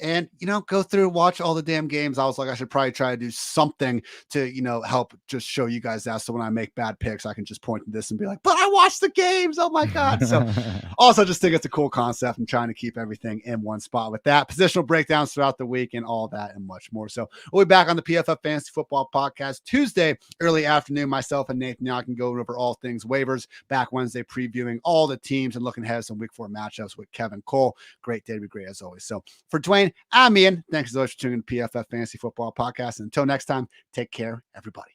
And, go through, watch all the damn games. I was like, I should probably try to do something to, help just show you guys that. So when I make bad picks, I can just point to this and be like, but I watched the games. Oh my God. So also just think it's a cool concept and trying to keep everything in one spot with that. Positional breakdowns throughout the week and all that and much more. So we'll be back on the PFF Fantasy Football Podcast Tuesday, early afternoon. Myself and Nathan Young can go over all things waivers. Back Wednesday previewing all the teams and looking ahead at some week 4 matchups with Kevin Cole. Great day to be great as always. So for Dwain, I'm Ian. Thanks so much for tuning in to PFF Fantasy Football Podcast. And until next time, take care, everybody.